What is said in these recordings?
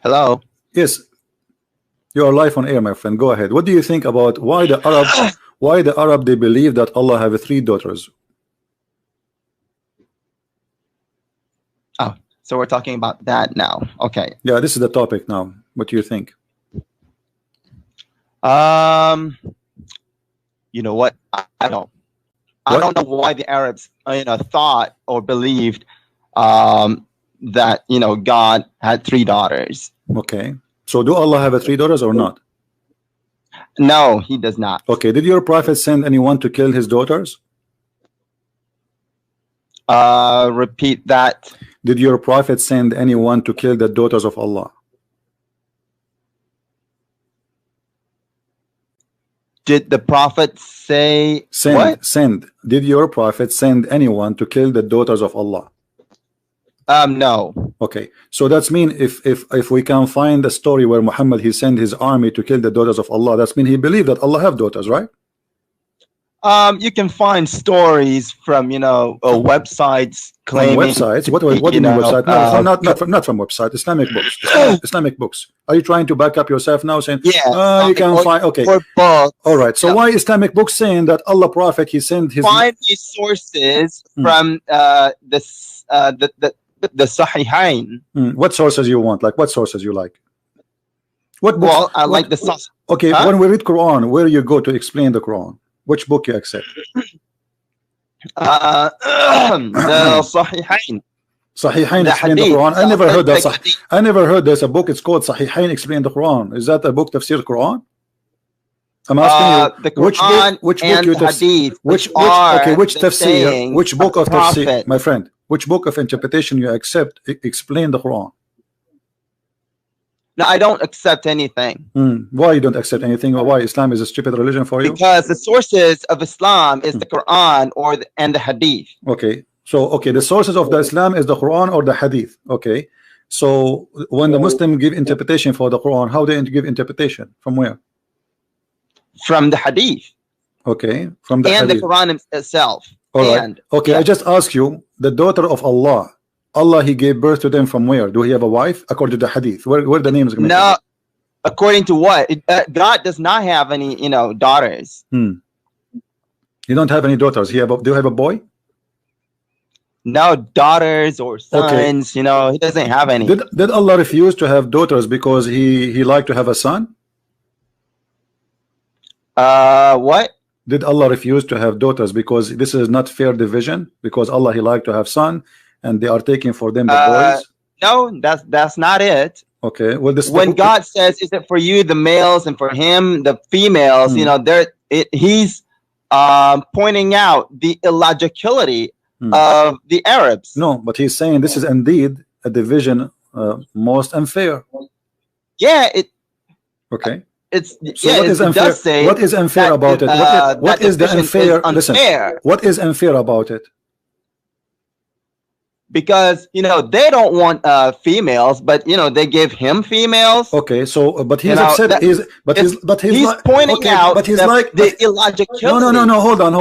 Hello. Yes, you are live on air, my friend. Go ahead. What do you think about why the Arab they believe that Allah have three daughters? Oh, so we're talking about that now. Okay. Yeah, this is the topic now. What do you think? You know what? I don't know why the Arabs, thought or believed that God had three daughters. Okay. So do Allah have three daughters or not? No, he does not. Okay. Did your prophet send anyone to kill his daughters? Repeat that. Did your prophet send anyone to kill the daughters of Allah? Did the prophet say what? Send. Did your prophet send anyone to kill the daughters of Allah? No. Okay, so that's mean if we can find a story where Muhammad he sent his army to kill the daughters of Allah, that's mean he believed that Allah have daughters, right? You can find stories from websites claiming websites. What do you mean website? No, not from website. Islamic books. Islamic books. Are you trying to back up yourself now, saying you can find? Okay, all right. So why Islamic books saying that Allah Prophet he sent his find these sources from the Sahihain. What sources you want? Like what sources you like? What books? Well, I like the source. Okay, when we read Quran, where you go to explain the Quran? Which book you accept? The Sahihain. Sahihain explain the Quran. I never heard that. I never heard there's a book. It's called Sahihain explain the Quran. Is that a book tafsir Quran? I'm asking you the Quran which book and you Hadith, which tafsir? Which book of tafsir, my friend? Which book of interpretation you accept? Explain the Quran. No, I don't accept anything. Why you don't accept anything? Or why Islam is a stupid religion for you? Because the sources of Islam is the Quran and the Hadith. Okay, so the sources of the Islam is the Quran or the Hadith. Okay, so when the Muslim give interpretation for the Quran, how they give interpretation? From where? From the Hadith. Okay, from the and Hadith. the Quran itself. All right. Okay, I just ask you, the daughter of Allah he gave birth to them from where? Do he have a wife? According to the Hadith, where the names? No, according to what? God does not have any, daughters. He don't have any daughters. Do you have a boy? No daughters or sons. Okay. He doesn't have any. Did Allah refuse to have daughters because he liked to have a son? What? Did Allah refuse to have daughters because this is not fair division? Because Allah he liked to have son, and they are taking for them the boys? No, that's not it. Okay. Well, when God says, "Is it for you the males and for him the females?" He's pointing out the illogicality of the Arabs. No, but he's saying this is indeed a division most unfair. Yeah. Okay. What is unfair? What is unfair about it? What is the unfair? Listen. What is unfair about it? Because they don't want females, but they give him females. Okay, so but he's upset. He's pointing out. But he's like the illogicality. No. Hold on.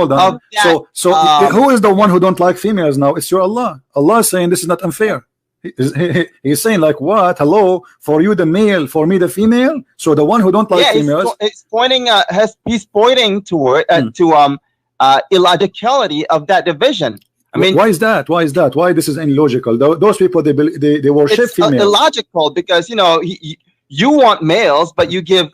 So who is the one who don't like females now? It's your Allah. Allah is saying this is not unfair. He's saying like what? Hello, for you the male, for me the female. So the one who don't like females. It's pointing. He's pointing toward to illogicality of that division. I mean, why is that? Why this is illogical? Those people they worship females. It's illogical because you want males, but you give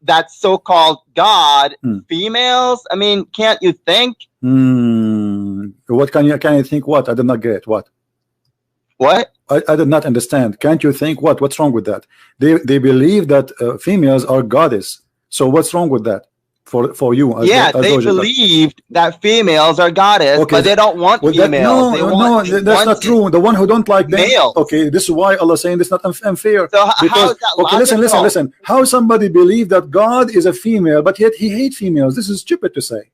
that so-called God females. I mean, can't you think? What can you think? What I did not get what. What? I did not understand. Can't you think what? What's wrong with that? They believe that females are goddess. So what's wrong with that? For you, they believed that females are goddess, but they don't want females. No, that's not true. The one who don't like males. Okay, this is why Allah is saying this is not unfair. So how is that logical? Listen. How somebody believe that God is a female, but yet he hates females? This is stupid to say.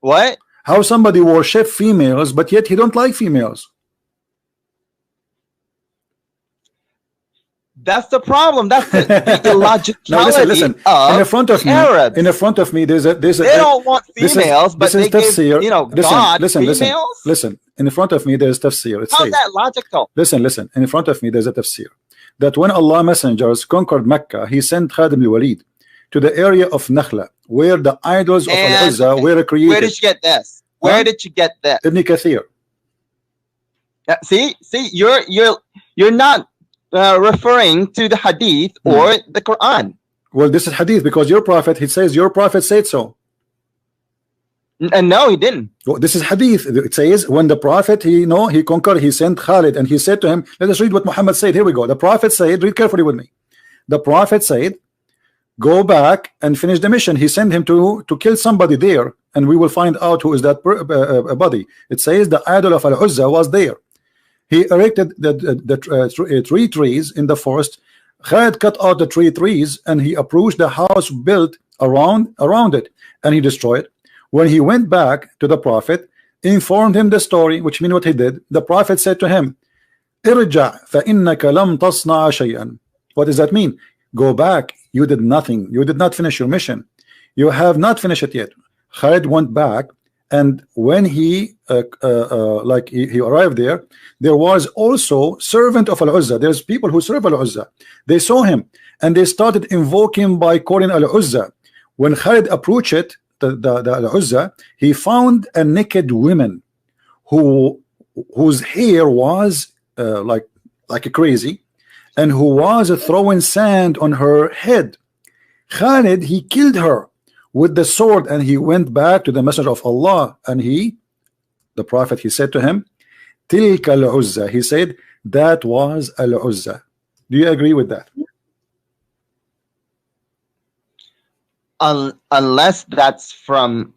What? How somebody worship females, but yet he don't like females? That's the problem. That's the illogicality. Now listen. In the front of me, there's a. They don't want females, but they give God females. Listen. In front of me, there's tafsir. How's that logical? Listen. In front of me, there's a tafsir. that when Allah messengers conquered Mecca, he sent Khadim al-Walid to the area of Nakhla, where the idols of Al-Uzza were created. Where did you get this? Where did you get that? Ibn Kathir. See, you're not referring to the Hadith or the Quran. Well, this is Hadith because your prophet, he says your prophet said so. And no, he didn't. Well, this is Hadith. It says when the prophet he conquered, he sent Khalid and he said to him, let us read what Muhammad said. Here we go. The prophet said, read carefully with me. The prophet said, go back and finish the mission. He sent him to kill somebody there, and we will find out who is that body. It says the idol of Al-Uzza was there. He erected the three trees in the forest. Khalid cut out the trees and he approached the house built around it, and he destroyed it. When he went back to the prophet, informed him the story, which means what he did. The prophet said to him, "Irja' fa innaka lam tasna' shay'an." What does that mean? Go back. You did nothing. You did not finish your mission. You have not finished it yet. Khalid went back, and when he he arrived there, there was also servant of Al-Uzza. There's people who serve Al-Uzza. They saw him and they started invoking by calling Al-Uzza. When Khalid approached it, the Al-Uzza, he found a naked woman whose hair was like crazy, and who was throwing sand on her head. Khalid, he killed her with the sword, and he went back to the messenger of Allah, and the prophet, he said to him, Tilka al-Uzza. He said that was Al-Uzza. Do you agree with that? Unless that's from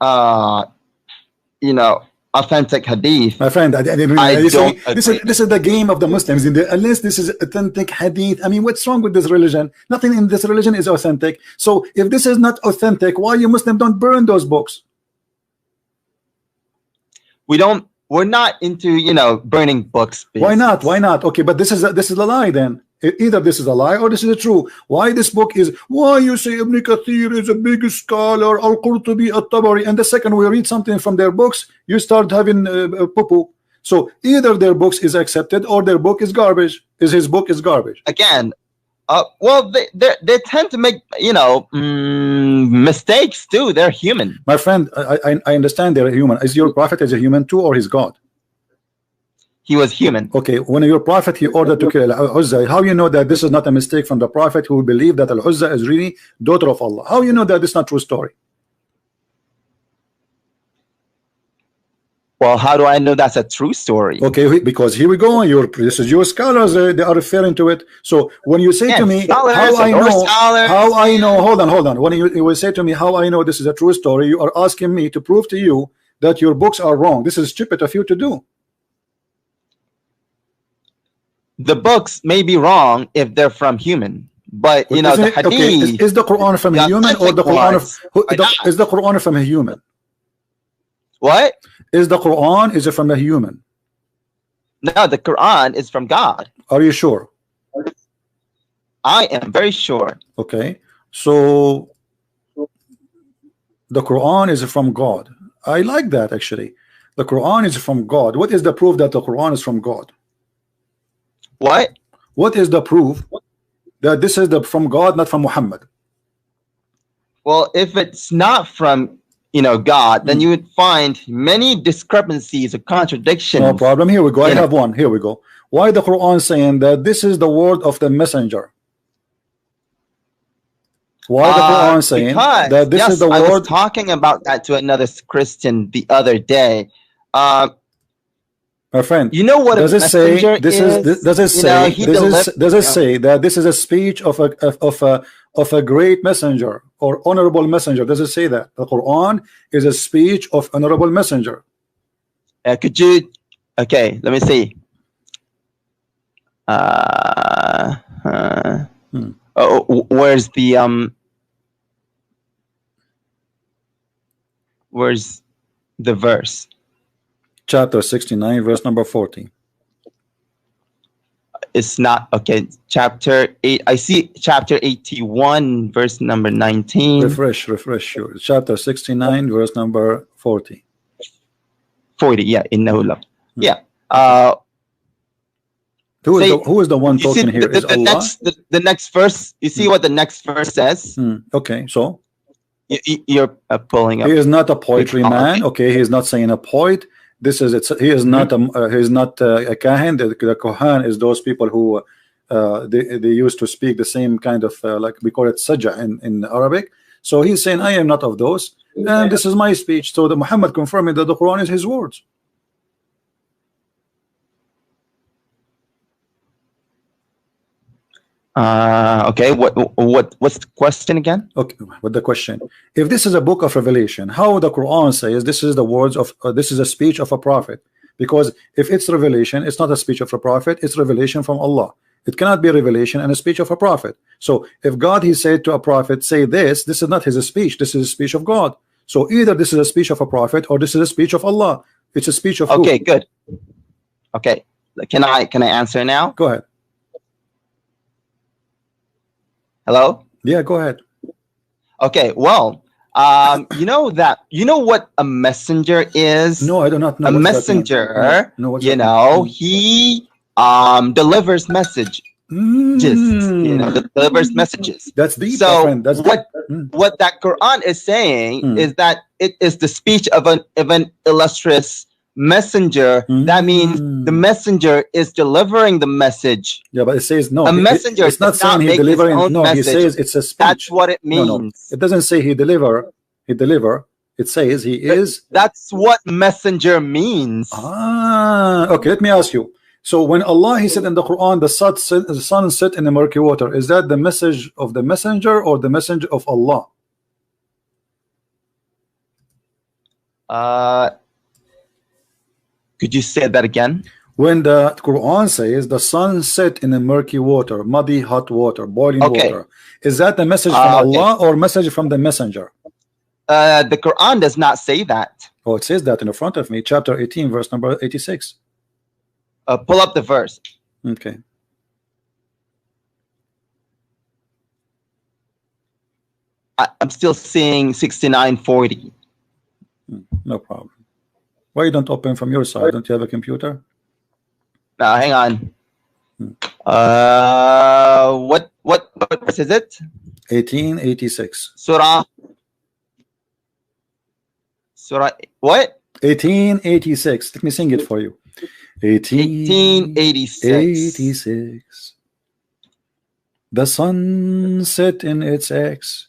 authentic hadith. My friend, this is the game of the Muslims. Unless this is authentic hadith, I mean, what's wrong with this religion? Nothing in this religion is authentic. So if this is not authentic, why you Muslims don't burn those books? We're not into burning books. Why not? Okay, but this is a lie then. Either this is a lie or this is true. Why this book is, why you say Ibn Kathir is a big scholar, Al-Qurtubi, At-Tabari, and the second we read something from their books, you start having poo-poo. So either their books is accepted or their book is garbage. His book is garbage. Again, well, they tend to make mistakes too. They're human. My friend, I understand they're human. Is your prophet a human too, or his God? He was human. Okay, when your prophet he ordered to kill Al-Uzza, how you know that this is not a mistake from the prophet who believed that Al-Uzza is really daughter of Allah? How you know that this is not true story? Well, how do I know that's a true story? Okay, because here we go. This is your scholars. They are referring to it. So when you say to me, how I know, hold on. When you will say to me, how I know this is a true story, you are asking me to prove to you that your books are wrong. This is stupid of you to do. The books may be wrong if they're from human, but the hadith. Okay, is the Quran from a human or the Quran is the Quran from a human? What is the Quran? Is it from a human? No, the Quran is from God. Are you sure? I am very sure. Okay, so the Quran is from God. I like that actually. The Quran is from God. What is the proof that the Quran is from God? What is the proof that this is from God, not from Muhammad? Well, if it's not from God, then you would find many discrepancies or contradictions. No problem. Here we go. I have one. Here we go. Why the Quran saying that this is the word of the messenger? Why the Quran saying that this is the word? I was talking about that to another Christian the other day. My friend, you know what does it say? Does it say that this is a speech of a great messenger or honorable messenger? Does it say that the Quran is a speech of honorable messenger? Could you? Okay, let me see. Where's the verse? Chapter 69, verse number 40. It's not okay. Chapter 8. I see chapter 81, verse number 19. Refresh. Sure. Chapter 69, verse number 40. 40. Yeah, in Nahula. Yeah. Who is the one talking here? Is Allah? The next verse. You see what the next verse says? Okay, so you're pulling up. He is not a poetry man. Okay, he is not saying a poet. This is it. He is not a kahin. The kohan is those people who they used to speak the same kind of like we call it sajja in Arabic. So he's saying I am not of those, and this is my speech. So the Muhammad confirming that the Quran is his words. Okay, what's the question again? Okay, what the question? If this is a book of revelation, how the Quran says this is the words of this is a speech of a prophet? Because if it's revelation, it's not a speech of a prophet, it's revelation from Allah. It cannot be revelation and a speech of a prophet. So if God he said to a prophet, say this is not his speech, this is a speech of God. So either this is a speech of a prophet or this is a speech of Allah. It's a speech of okay, who? Good. Okay, can I answer now? Go ahead. Hello? Yeah, go ahead. Okay, well, you know what a messenger is? No, I do not know. A messenger, he delivers messages. Delivers messages. That's deep. So friend. That's what that Quran is saying is that it is the speech of an illustrious messenger. That means the messenger is delivering the message. Yeah, but it says no. A messenger it's not saying he delivering. No, message. He says it's a speech. That's what it means. No. It doesn't say he deliver. He deliver. It says he is. That's what messenger means. Okay, let me ask you. So when Allah he said in the Quran, the sun set in the murky water, is that the message of the messenger or the messenger of Allah? Could you say that again? When the Quran says the sun set in a murky water, muddy hot water, boiling water, is that the message from Allah or message from the messenger? The Quran does not say that. Oh, it says that in the front of me, chapter 18, verse number 86. Pull up the verse. Okay. I'm still seeing 6940. No problem. Why you don't open from your side? Don't you have a computer? No, hang on. What verse is it? 1886. Surah what? 1886. Let me sing it for you. 1886. The sun set in its X,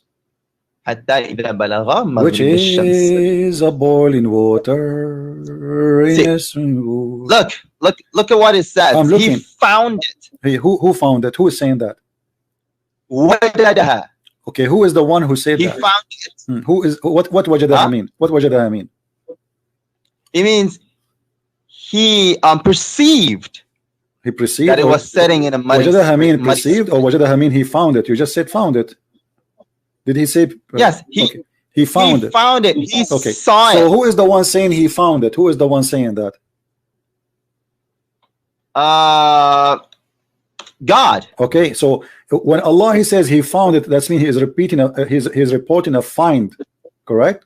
which is a boiling water. Look at what it says. I'm looking. He found it. Hey, who found it? Who is saying that? Wajadaha. Okay, who is the one who said he that? He found it. Who is what wajadaha mean? What wajadaha mean? It means he perceived. He perceived that it was setting in a muddy. Wajadaha mean perceived or wajadaha mean he found it? You just said found it. Did he say? Yes, he found it. He found it. He saw it. So who is the one saying he found it? Who is the one saying that? God. Okay, so when Allah he says he found it, that means he is repeating he's reporting a find, correct?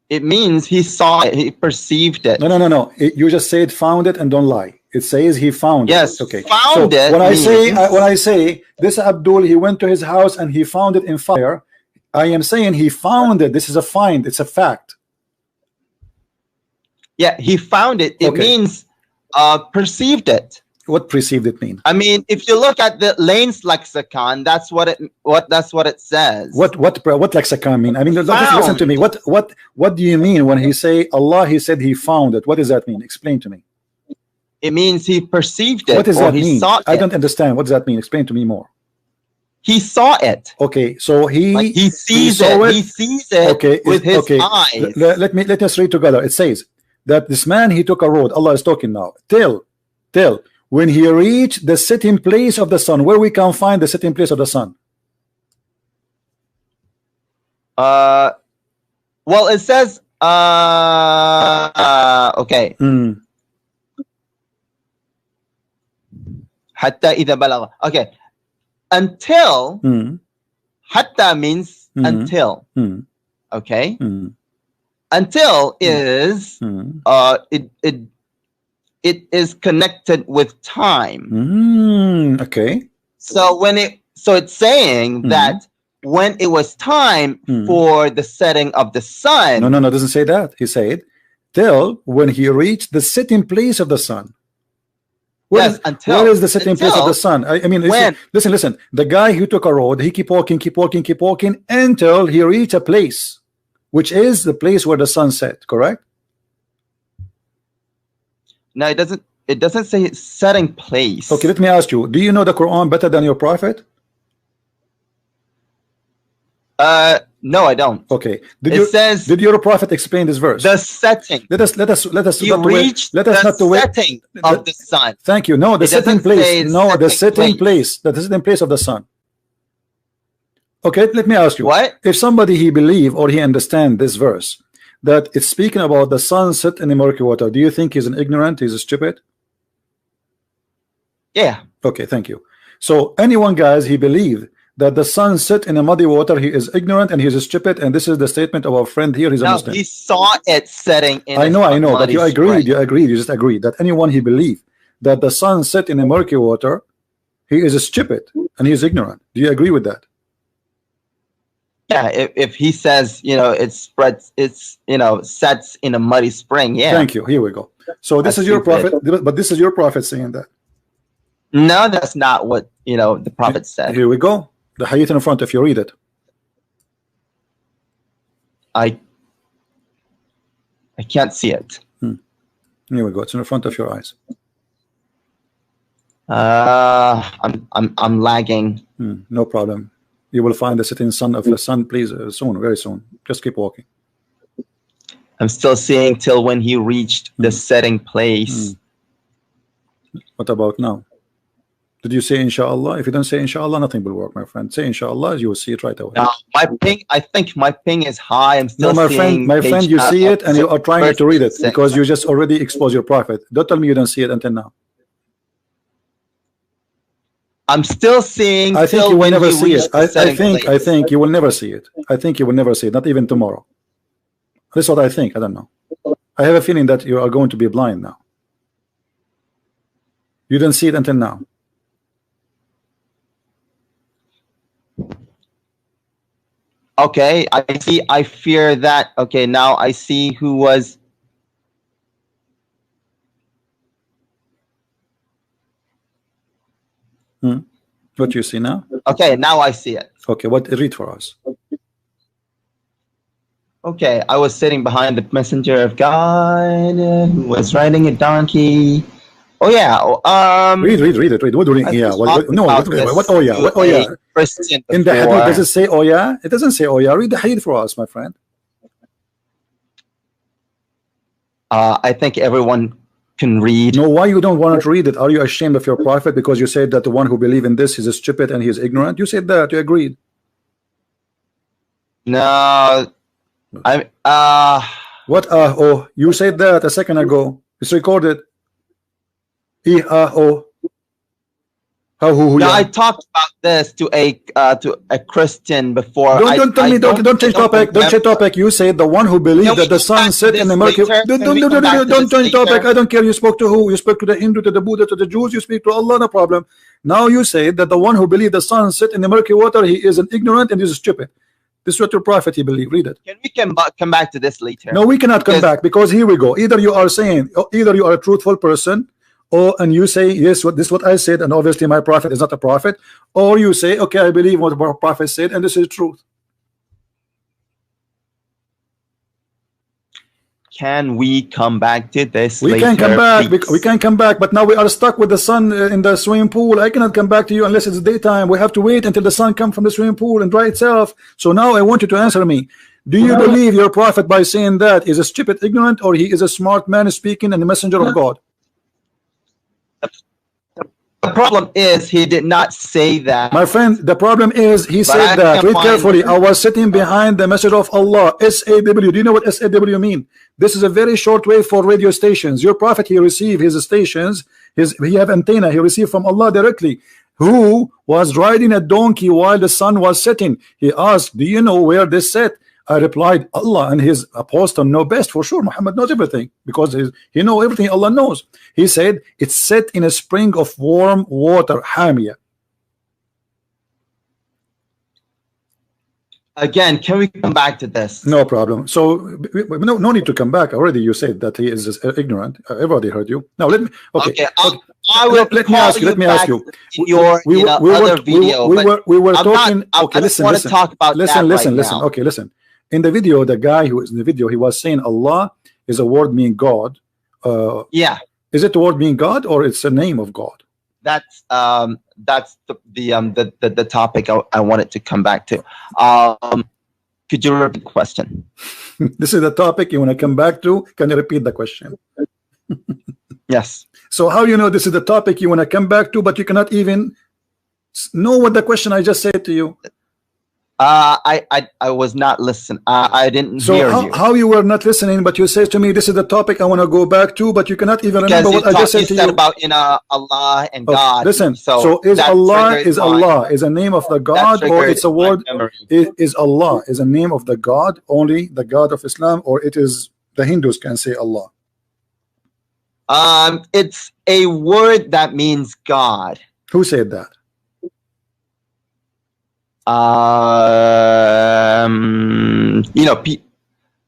It means he saw it, he perceived it. No. You just said found it and don't lie. It says he found it. Okay. Found it. When I say this Abdul, he went to his house and he found it in fire, I am saying he found it. This is a find. It's a fact. Yeah, he found it. It means perceived it. What perceived it mean? I mean, if you look at the Lane's lexicon, that's what it says. What lexicon mean? I mean, listen to me. What do you mean when he say Allah? He said he found it. What does that mean? Explain to me. It means he perceived it. What does that mean? Saw I don't understand. What does that mean? Explain to me more. He saw it. Okay, so he sees it. He sees it with his eyes. Let us read together. It says that this man he took a road. Allah is talking now. Till when he reached the sitting place of the sun, where we can find the sitting place of the sun. Well, it says okay. Hatta idha balagha. Okay. Until hatta means until. Okay. Until is it is connected with time. Okay. So it's saying that when it was time for the setting of the sun. No, it doesn't say that. He said till when he reached the setting place of the sun. Where is the setting place of the sun? I mean, listen. The guy who took a road, he keep walking until he reached a place, which is the place where the sun set. Correct? No, it doesn't. It doesn't say setting place. Okay, let me ask you. Do you know the Quran better than your prophet? No, I don't. Okay. Did your prophet explain this verse? The setting. Let us you reach the setting of the sun. Thank you. No, the setting place. No, the setting place. The setting place of the sun. Okay, let me ask you. What? If somebody he believe or he understand this verse that it's speaking about the sunset in the murky water, do you think he's an ignorant? He's a stupid? Yeah. Okay, thank you. So anyone, guys, he believe that the sun set in a muddy water, he is ignorant and he is stupid, and this is the statement of our friend here. He's a Muslim. He saw it setting in I know, but you agreed, you just agreed that anyone he believe that the sun set in a murky water, he is a stupid and he is ignorant. Do you agree with that? Yeah, if he says, it spreads, sets in a muddy spring, yeah. Thank you. Here we go. So this is your prophet, but this is your prophet saying that. No, that's not what the prophet said. Here we go. The hadith in front, if you read it. I can't see it. Here we go. It's in the front of your eyes. I'm lagging. No problem. You will find the setting sun of the sun, please, soon, very soon. Just keep walking. I'm still seeing till when he reached the setting place. What about now? Did you say inshallah? If you don't say inshallah, nothing will work, my friend. Say inshallah, you will see it right away. No, I think my ping is high. I'm still seeing my friend, you see it and you are trying to read it because you just already exposed your prophet. Don't tell me you don't see it until now. I'm still seeing. I think you will never see it. I think you will never see it. I think you will never see it, not even tomorrow. That's what I think. I don't know. I have a feeling that you are going to be blind now. You didn't see it until now. Okay, I see. I fear that. Okay, now I see who was. What you see now? Okay, now I see it. Okay, what read for us? Okay, I was sitting behind the messenger of God who was riding a donkey. Oh yeah. Read it. What do you? Yeah. What? No. What? Oh yeah. What? Oh yeah. In the hadith, does it say oh yeah? It doesn't say oh yeah. Read the hadith for us, my friend. I think everyone can read. No, why you don't want to read it? Are you ashamed of your prophet because you said that the one who believes in this is a stupid and he is ignorant? You said that. You agreed. No. What? Oh, you said that a second ago. It's recorded. I talked about this to a Christian before. Don't tell me. Don't change topic. Don't change topic. You said the one who believes that the sun set in the mercury. Don't change topic. I don't care. You spoke to who? You spoke to the Hindu, to the Buddha, to the Jews. You speak to Allah. No problem. Now you say that the one who believes the sun set in the murky water, he is an ignorant and he is stupid. This is what your prophet he believe. Read it. Can we come back to this later? No, we cannot come back because here we go. Either you are saying, either you are a truthful person. And you say yes, this is what I said, and obviously my prophet is not a prophet, or you say okay, I believe what the prophet said, and this is truth. Can we come back to this? We can come back. We can come back, but now we are stuck with the sun in the swimming pool. I cannot come back to you unless it's daytime. We have to wait until the sun comes from the swimming pool and dry itself. So now I want you to answer me. Do you believe your prophet by saying that is a stupid, ignorant, or he is a smart man speaking and the messenger of God? The problem is he did not say that. My friend, the problem is he said that. Read carefully. I was sitting behind the message of Allah. SAW. Do you know what SAW mean? This is a very short way for radio stations. Your prophet, he received his stations, he have antenna, he received from Allah directly. Who was riding a donkey while the sun was setting? He asked, do you know where this set? I replied, Allah and his apostle know best for sure. Muhammad knows everything because he knows everything Allah knows. He said it's set in a spring of warm water, Hamia. Again, can we come back to this? No problem. So no need to come back. Already you said that he is ignorant. Everybody heard you. Now let me. Okay. I will let me ask you. Let me ask you. We were talking. Okay, listen. Listen. Now. Okay, listen. In the video, the guy who is in the video, he was saying Allah is a word meaning God. Yeah. Is it the word meaning God or it's a name of God? That's the topic I wanted to come back to. Could you repeat the question? This is the topic you want to come back to. Can you repeat the question? Yes. So how you know this is the topic you want to come back to, but you cannot even know what the question I just said to you? I was not listening. I didn't hear you. How you were not listening, but you say to me, this is the topic I want to go back to, but you cannot even remember what I just said to you. About Allah and God. Listen, so is Allah is a name of the God, or it's a word? Is Allah is a name of the God, only the God of Islam, or it is the Hindus can say Allah? It's a word that means God. Who said that?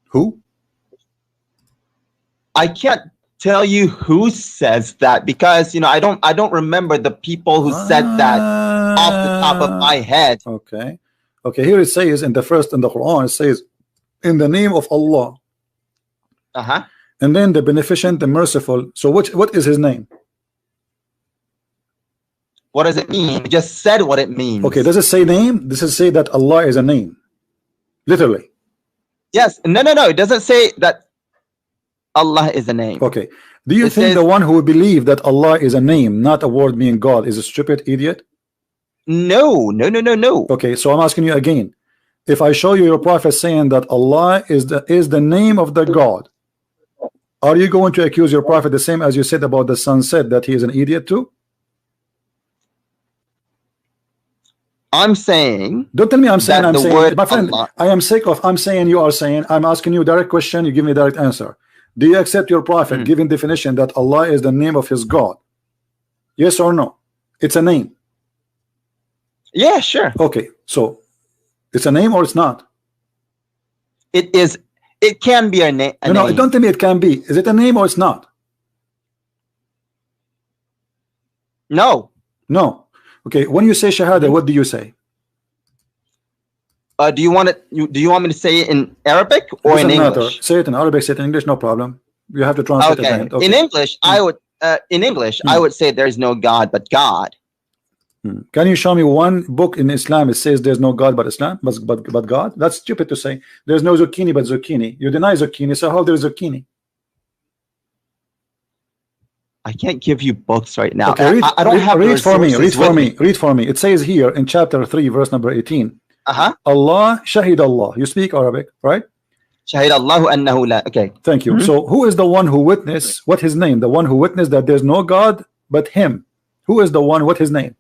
Who? I can't tell you who says that because I don't remember the people who said that off the top of my head. Okay. Here it says in the Quran, it says, in the name of Allah. And then the beneficent, the merciful. So what is his name? What does it mean? You just said what it means. Okay, does it say name? Does it say that Allah is a name? Literally. Yes. No. It doesn't say that Allah is a name. Okay. Do you think the one who believe that Allah is a name, not a word meaning God, is a stupid idiot? No. Okay, so I'm asking you again. If I show you your prophet saying that Allah is the name of the God, are you going to accuse your prophet the same as you said about the sunset, that he is an idiot too? I'm saying. Don't tell me I'm saying. I'm saying, my friend. Allah. I am sick of. I'm saying you are saying. I'm asking you a direct question. You give me a direct answer. Do you accept your prophet giving definition that Allah is the name of his God? Yes or no? It's a name. Yeah, sure. Okay, so it's a name or it's not? It is. It can be a name. No, don't tell me it can be. Is it a name or it's not? No. Okay, when you say shahada, what do you say? Do you want me to say it in Arabic or in English? Matter. Say it in Arabic, say it in English, no problem. You have to translate it. Okay. In English, I would say there is no God but God. Can you show me one book in Islam it says there's no God but Islam, but God? That's stupid to say. There's no zucchini but zucchini. You deny zucchini, so how there is zucchini? I can't give you books right now. Okay, I don't have. Read for me. It says here in chapter 3, verse number 18. Allah, Shahid Allah. You speak Arabic, right? Shahid Allahu annahu la. Okay. Thank you. So who is the one who witnessed? What his name? The one who witnessed that there's no God but him. Who is the one? What his name?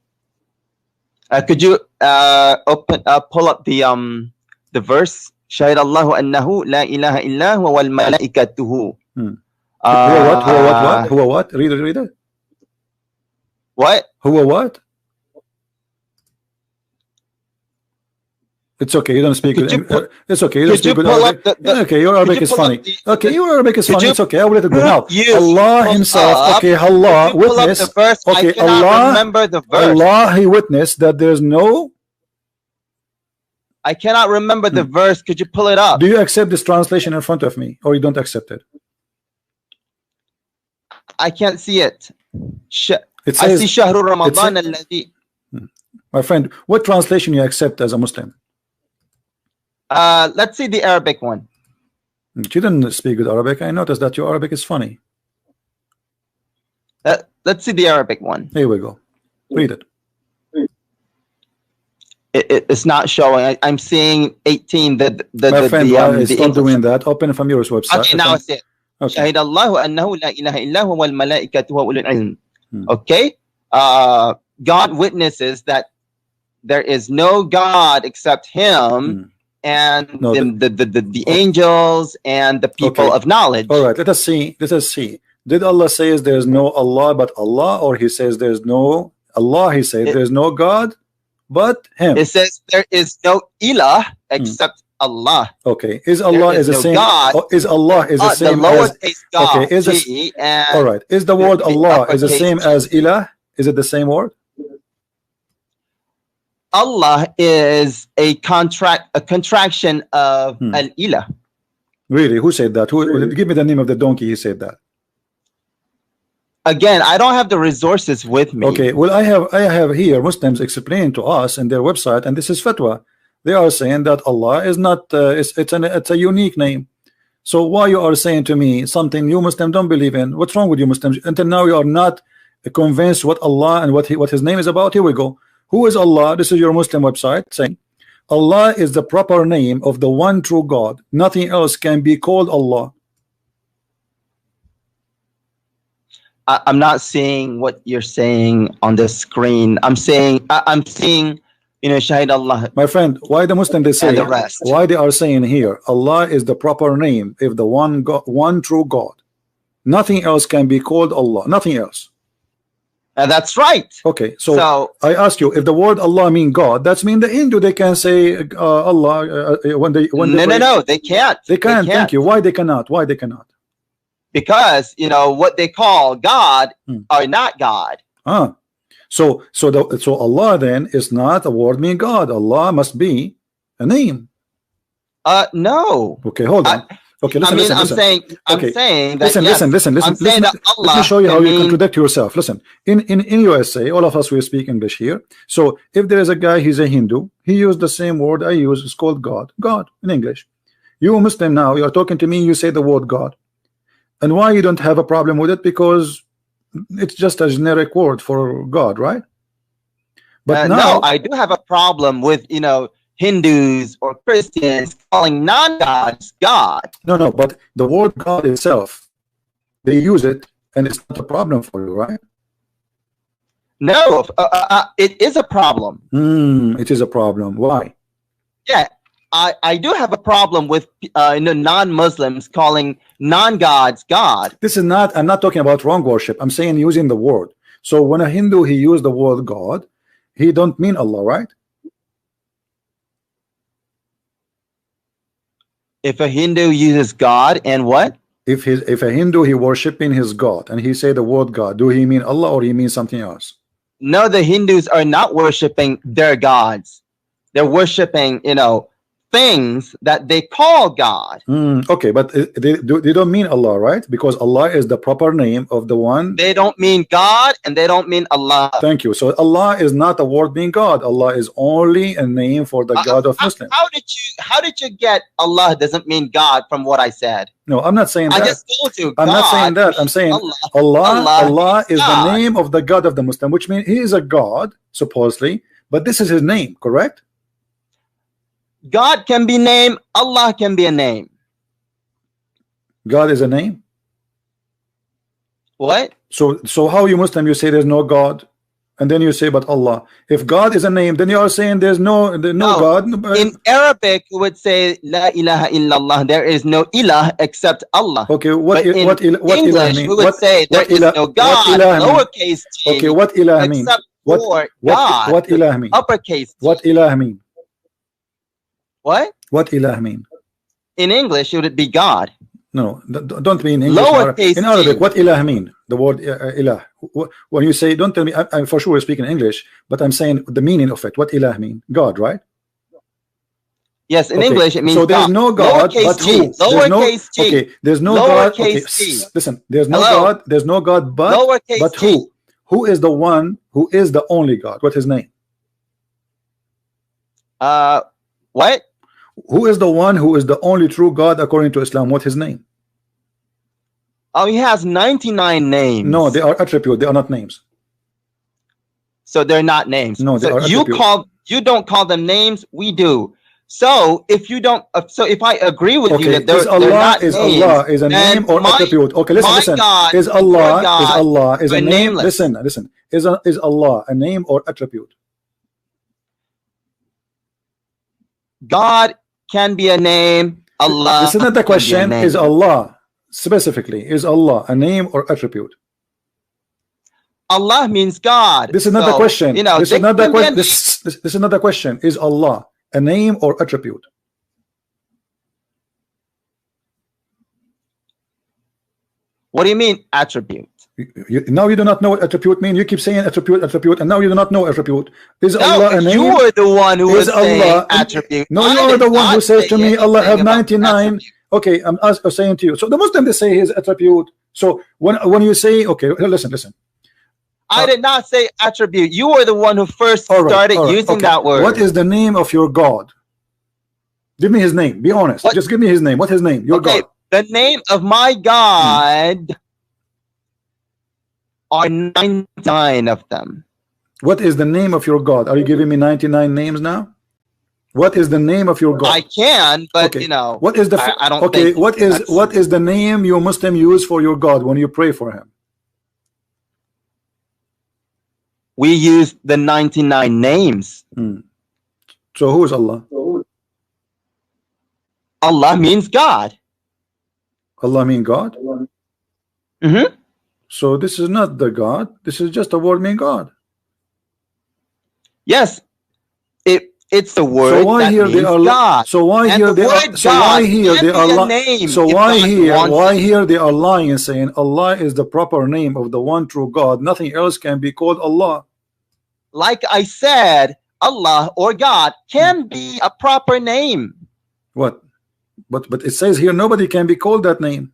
Could you pull up the verse? Shahid Allahu annahu la ilaha illa huwa wal malaikatuhu. Who what? Read it. What? Who what? It's okay. You don't speak. It's okay. You don't speak with Arabic. Okay, your Arabic is funny. Okay, your Arabic is funny. It's okay. I will let it go now. Allah Himself. Okay, Allah witnessed. Okay, Allah. Remember the verse. Allah, He witnessed that there's no. I cannot remember the verse. Could you pull it up? Do you accept this translation in front of me, or you don't accept it? I can't see it. It says, I see Shahru Ramadan alladhi. My friend, what translation you accept as a Muslim? Let's see the Arabic one. You didn't speak good Arabic. I noticed that your Arabic is funny. Let's see the Arabic one. Here we go. Read it. It's not showing. I'm seeing 18. My friend, stop doing that. Open from your website. Okay, now I see it. Okay. شهد الله أنه لا إله إلا هو والملائكة وأولو العلم. Okay. God witnesses that there is no God except Him, and No, the angels and the people of knowledge. All right, let us see. Let us see. Did Allah says there's no Allah but Allah, or He says there's no Allah? He says there's no God but Him. It says there is no ilah except Allah. Okay, is Allah is the no same? God. Is Allah is the same the as? lowercase God? Okay, is all right? Is the word Allah is the same as ilah? Is it the same word? Allah is a contraction of al-ilah. Really? Who said that? Who? Give me the name of the donkey. He said that. Again, I don't have the resources with me. Okay, well, I have here Muslims explain to us in their website, and this is fatwa. They are saying that Allah is not. It's a unique name. So why you are saying to me something you Muslims don't believe in? What's wrong with you Muslims? Until now you are not convinced what Allah and what His name is about. Here we go. Who is Allah? This is your Muslim website saying Allah is the proper name of the one true God. Nothing else can be called Allah. I'm not seeing what you're saying on the screen. I'm seeing, Shahid Allah. My friend, why the Muslim they say, the rest. why they are saying here, Allah is the proper name if the one God, one true God. Nothing else can be called Allah. Nothing else. That's right. Okay, so I ask you, if the word Allah mean God, that's mean the Hindu they can say Allah when they no, they can't. They can't. Thank you. Why they cannot? Why they cannot? Because what they call God are not God. So Allah then is not a word mean God. Allah must be a name. No. Okay, hold on. Okay, listen. I'm saying that. Listen. Let me show you how you contradict yourself. Listen, in USA, all of us we speak English here. So if there is a guy, he's a Hindu, he used the same word I use. It's called God. God in English. You Muslim now, you are talking to me. You say the word God, and why you don't have a problem with it? Because it's just a generic word for God, right? But now no, I do have a problem with Hindus or Christians calling non-gods God. No, but the word God itself, they use it, and it's not a problem for you, right? No, it is a problem. It is a problem. Why? Yeah, I do have a problem with non-Muslims calling non-gods God. This is not. I'm not talking about wrong worship. I'm saying using the word. So when a Hindu he used the word God, he don't mean Allah, right? If a Hindu uses God and what? If a Hindu he worshiping his God and he say the word God, do he mean Allah or he means something else? No, the Hindus are not worshiping their gods. They're worshiping, things that they call God. Okay, but they don't mean Allah, right? Because Allah is the proper name of the one. They don't mean God and they don't mean Allah. Thank you. So Allah is not a word mean God. Allah is only a name for the God of Muslims. How did you get Allah doesn't mean God from what I said? No, I'm not saying that. I just told you. I'm not saying that. I'm saying Allah is the name of the God of the Muslim, which means he is a God supposedly, but this is his name, correct? God can be named. Allah can be a name. God is a name. What? So how you Muslim? You say there's no God, and then you say but Allah. If God is a name, then you are saying there's no God. In Arabic, we would say La ilaha illallah. There is no ilah except Allah. Okay, what English, ilah mean? We would say there is no God. Lowercase g. Okay, what ilah mean? What ilah mean? Uppercase. What ilah mean? What? What ilah mean? In English, it would be God. No, don't mean in English. Lowercase in Arabic, what ilah mean? The word ilah. When you say, don't tell me. I'm for sure speaking English, but I'm saying the meaning of it. What ilah mean? God, right? Yes, in English it means so there's God. no God, but who? Lowercase g. Okay, there's no God. Okay, listen. There's no God. There's no God, but who? Who is the one who is the only God? What's his name? What? Who is the one who is the only true God according to Islam? What's his name? Oh, he has 99 names. No, they are attributes. They are not names. So they're not names. No, they are attributes. You don't call them names. We do. So if you don't, if I agree with you that they're not names, Allah is a name or attribute? Okay, listen. God, is Allah is a name? Nameless. Listen. Is Allah a name or attribute? God can be a name. Allah. This is not the question. Is Allah specifically? Is Allah a name or attribute? Allah means God. This is not the question. You know, this is not the question. This is not the question. Is Allah a name or attribute? What do you mean attribute? Now you do not know what attribute mean. You keep saying attribute, and now you do not know attribute. Is Allah a name? You were the one who was saying attribute. No, you are the one who says to me, Allah have 99. Okay, I'm saying to you. So the Muslim, they say his attribute. So when you say, okay, listen. I did not say attribute. You were the one who first started using that word. What is the name of your God? Give me his name. Be honest. Just give me his name. What's his name? Your God. The name of my God are 99 of them. What is the name of your God? Are you giving me 99 names now? What is the name of your God? I can, but you know, what is the I don't think what is the name you Muslim use for your God when you pray for him? We use the 99 names. So who is Allah? Allah means God. Allah means God? Mm-hmm. So this is not the God. This is just a word mean God. Yes, it's the word. So why that here means they are God. So why here they are? So why here they are lying? So why here they are lying and saying Allah is the proper name of the one true God. Nothing else can be called Allah. Like I said, Allah or God can be a proper name. What? But it says here nobody can be called that name.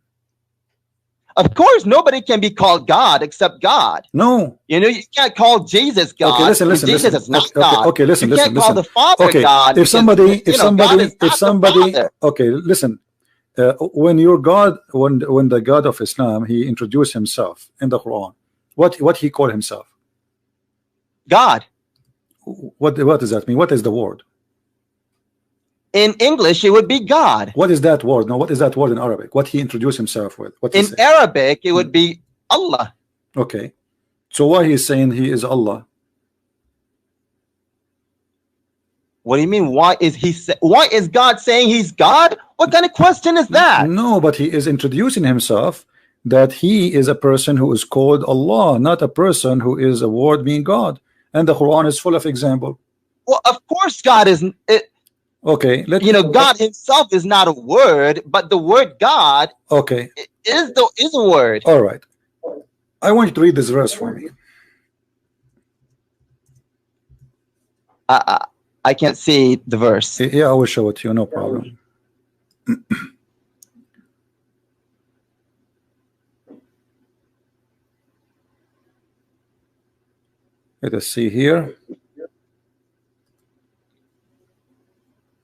Of course, nobody can be called God except God. No. You know, you can't call Jesus God. Okay, listen. Jesus is not God. Okay, listen. You can't call the Father God. If somebody, okay, listen. When your God, when the God of Islam, he introduced himself in the Quran, what he called himself? God. What does that mean? What is the word? In English, it would be God. What is that word? No, what is that word in Arabic? What he introduced himself with? What in Arabic, it would be Allah. Okay. So why he's saying he is Allah? What do you mean? Why is God saying he's God? What kind of question is that? No, but he is introducing himself that he is a person who is called Allah, not a person who is a word meaning God. And the Quran is full of example. Well, of course God is okay, God himself is not a word, but the word God is a word. All right. I want you to read this verse for me. I can't see the verse. Yeah, I will show it to you, no problem. Let us see here.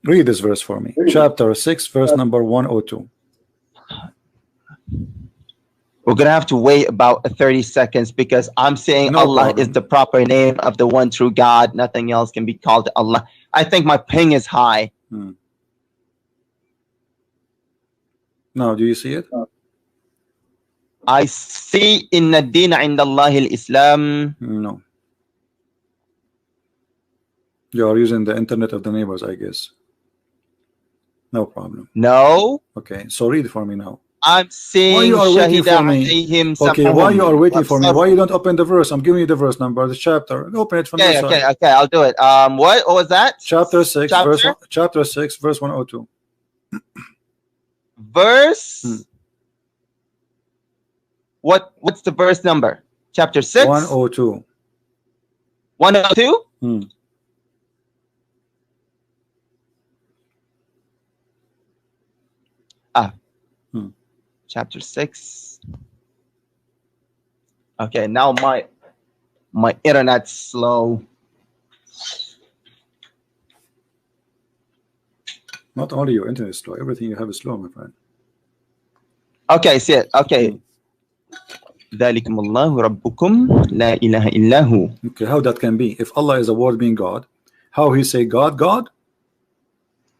Read this verse for me. Chapter 6, verse number 102. We're going to have to wait about 30 seconds because I'm saying Allah is the proper name of the one true God. Nothing else can be called Allah. I think my ping is high. Now, do you see it? I see inna dina indallahi al-Islam. No. You are using the internet of the neighbors, I guess. No problem. No. Okay, so read for me now. I'm saying why you are waiting for me? Okay, why you are waiting for me? Why you don't open the verse? I'm giving you the verse number, the chapter. Open it from the side. Okay, I'll do it. What was that? Chapter 6, chapter 6, verse 102. Verse. What's the verse number? Chapter 6. 102. 102. Chapter 6. Okay, now my internet's slow. Not only your internet is slow, everything you have is slow, my friend. Okay, see it. Okay. ذَلِكُمُ اللَّهُ رَبُّكُمْ لَا إِلَهَ إِلَّا هُ. Okay, how that can be? If Allah is a word being God, how he say God?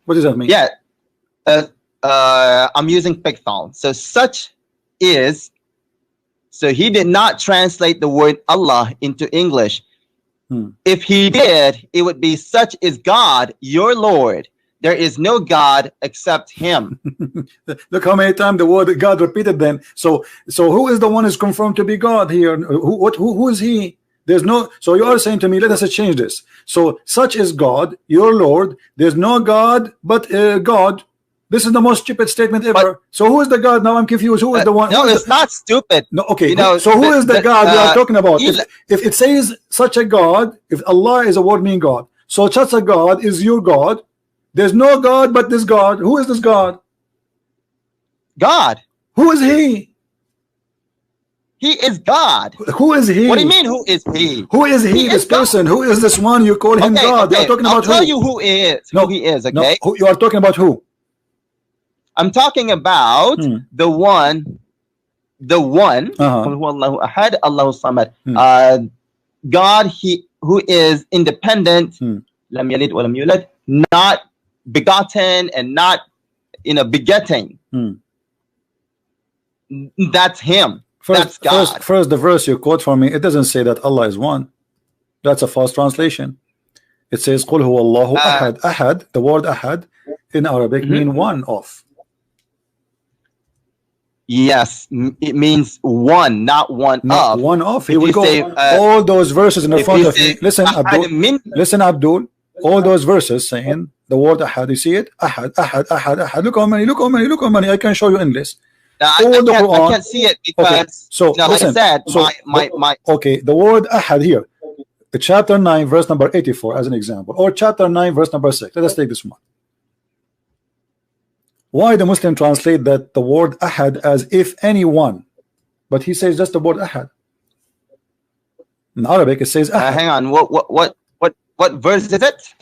What does that mean? Yeah. I'm using Python. So such is, so he did not translate the word Allah into English. If he did, it would be such is God, your Lord. there is no God except Him. Look how many times the word God repeated then. So who is the one is confirmed to be God here? Who is He? There's no. So you are saying to me, let us change this. So such is God, your Lord. There's no God but God. This is the most stupid statement ever. So who is the God? Now I'm confused. Who is the one? No, it's not stupid. No, okay. So who is the God we are talking about? If it says such a God, if Allah is a word meaning God, so such a God is your God. There's no God but this God. Who is this God? God. Who is He? He is God. Who is He? What do you mean? Who is He? Who is He? This person. Who is this one? You call him God. You are talking about who? I'll tell you who is. No, who He is. Okay. No, you are talking about who? I'm talking about the one. Ahad, Allahu Samad. God, He who is independent, lam yalid wa lam yulad, not begotten and not begetting. That's Him. That's God. First, the verse you quote for me, it doesn't say that Allah is one. That's a false translation. It says Qul huwa Allahu ahad. Ahad, the word ahad in Arabic mean one of. Yes, it means one, not one not of. One of. Here we go. All those verses in the front of me. Listen, Abdul. Listen, Abdul. All those verses saying the word ahad. You see it? Ahad, ahad, ahad, ahad. Look how many. Look how many. Look how many. I can show you endless. I can't see it because okay. So listen, like I said, my okay, the word ahad here, chapter 9 verse number 84 as an example, or chapter 9 verse number 6. Let us take this one. Why the Muslim translate that the word ahad as if anyone, but he says just the word ahad. In Arabic it says ahad. Hang on, what verse is it?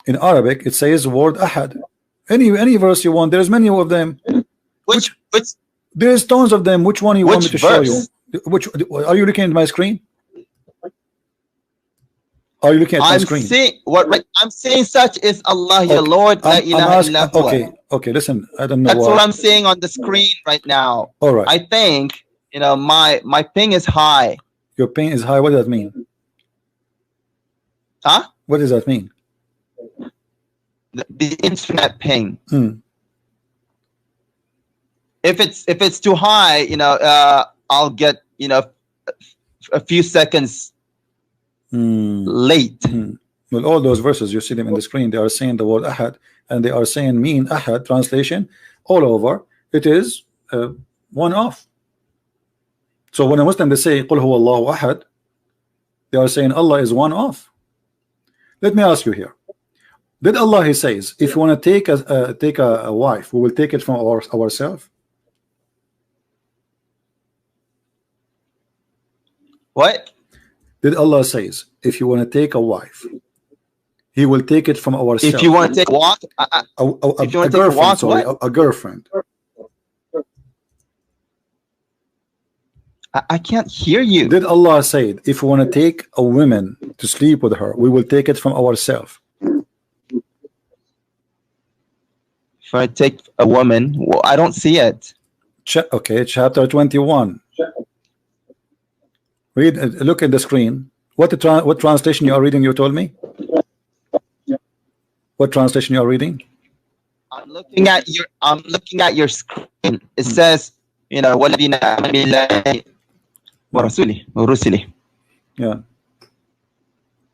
In Arabic it says word ahad. Any verse you want, there's many of them. Which There's tons of them. Which one you want me to show you? Which are you looking at my screen? Are you looking at my screen? I'm saying such is Allah, your Lord. Okay, listen. I don't know. That's what I'm saying on the screen right now. All right. I think my ping is high. Your ping is high. What does that mean? Huh? What does that mean? The internet ping. If it's too high, I'll get a few seconds late. Well, all those verses you see them in the screen, they are saying the word ahad, and they are saying mean ahad. Translation all over, it is one off. So when a Muslim they say Qul huwa Allahu ahad, they are saying Allah is one off. Let me ask you here. Did Allah, He says, if you want to take a wife, we will take it from ourselves? What did Allah says? If you want to take a wife, He will take it from ourselves. If you want to take a walk, a girlfriend. I can't hear you. Did Allah say if we want to take a woman to sleep with her, we will take it from ourselves? If I take a woman, well, I don't see it. Okay, chapter 21. Read. Look at the screen. What translation you are reading? You told me. What translation you are reading? I'm looking at your screen. It says, وَالَّذِينَ آمَنُوا بِاللَّهِ وَرُسُلِهِ. Yeah.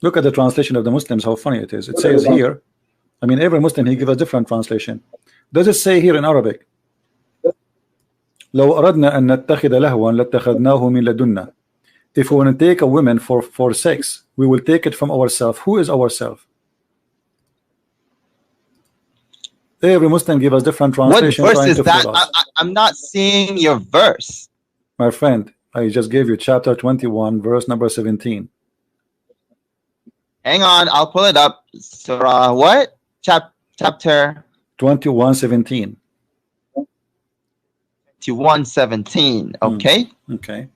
Look at the translation of the Muslims. How funny it is. It says here. I mean, every Muslim he gives a different translation. Does it say here in Arabic? لو أردنا أن نتخذ لهوا لاتخذناه من لدنا. If we want to take a woman for sex, we will take it from ourselves. Who is ourselves? Every Muslim give us different translation. What verse is that? I'm not seeing your verse. My friend, I just gave you chapter 21, verse number 17. Hang on, I'll pull it up. Surah what? Chapter 21:17. 21:17. Okay. Okay.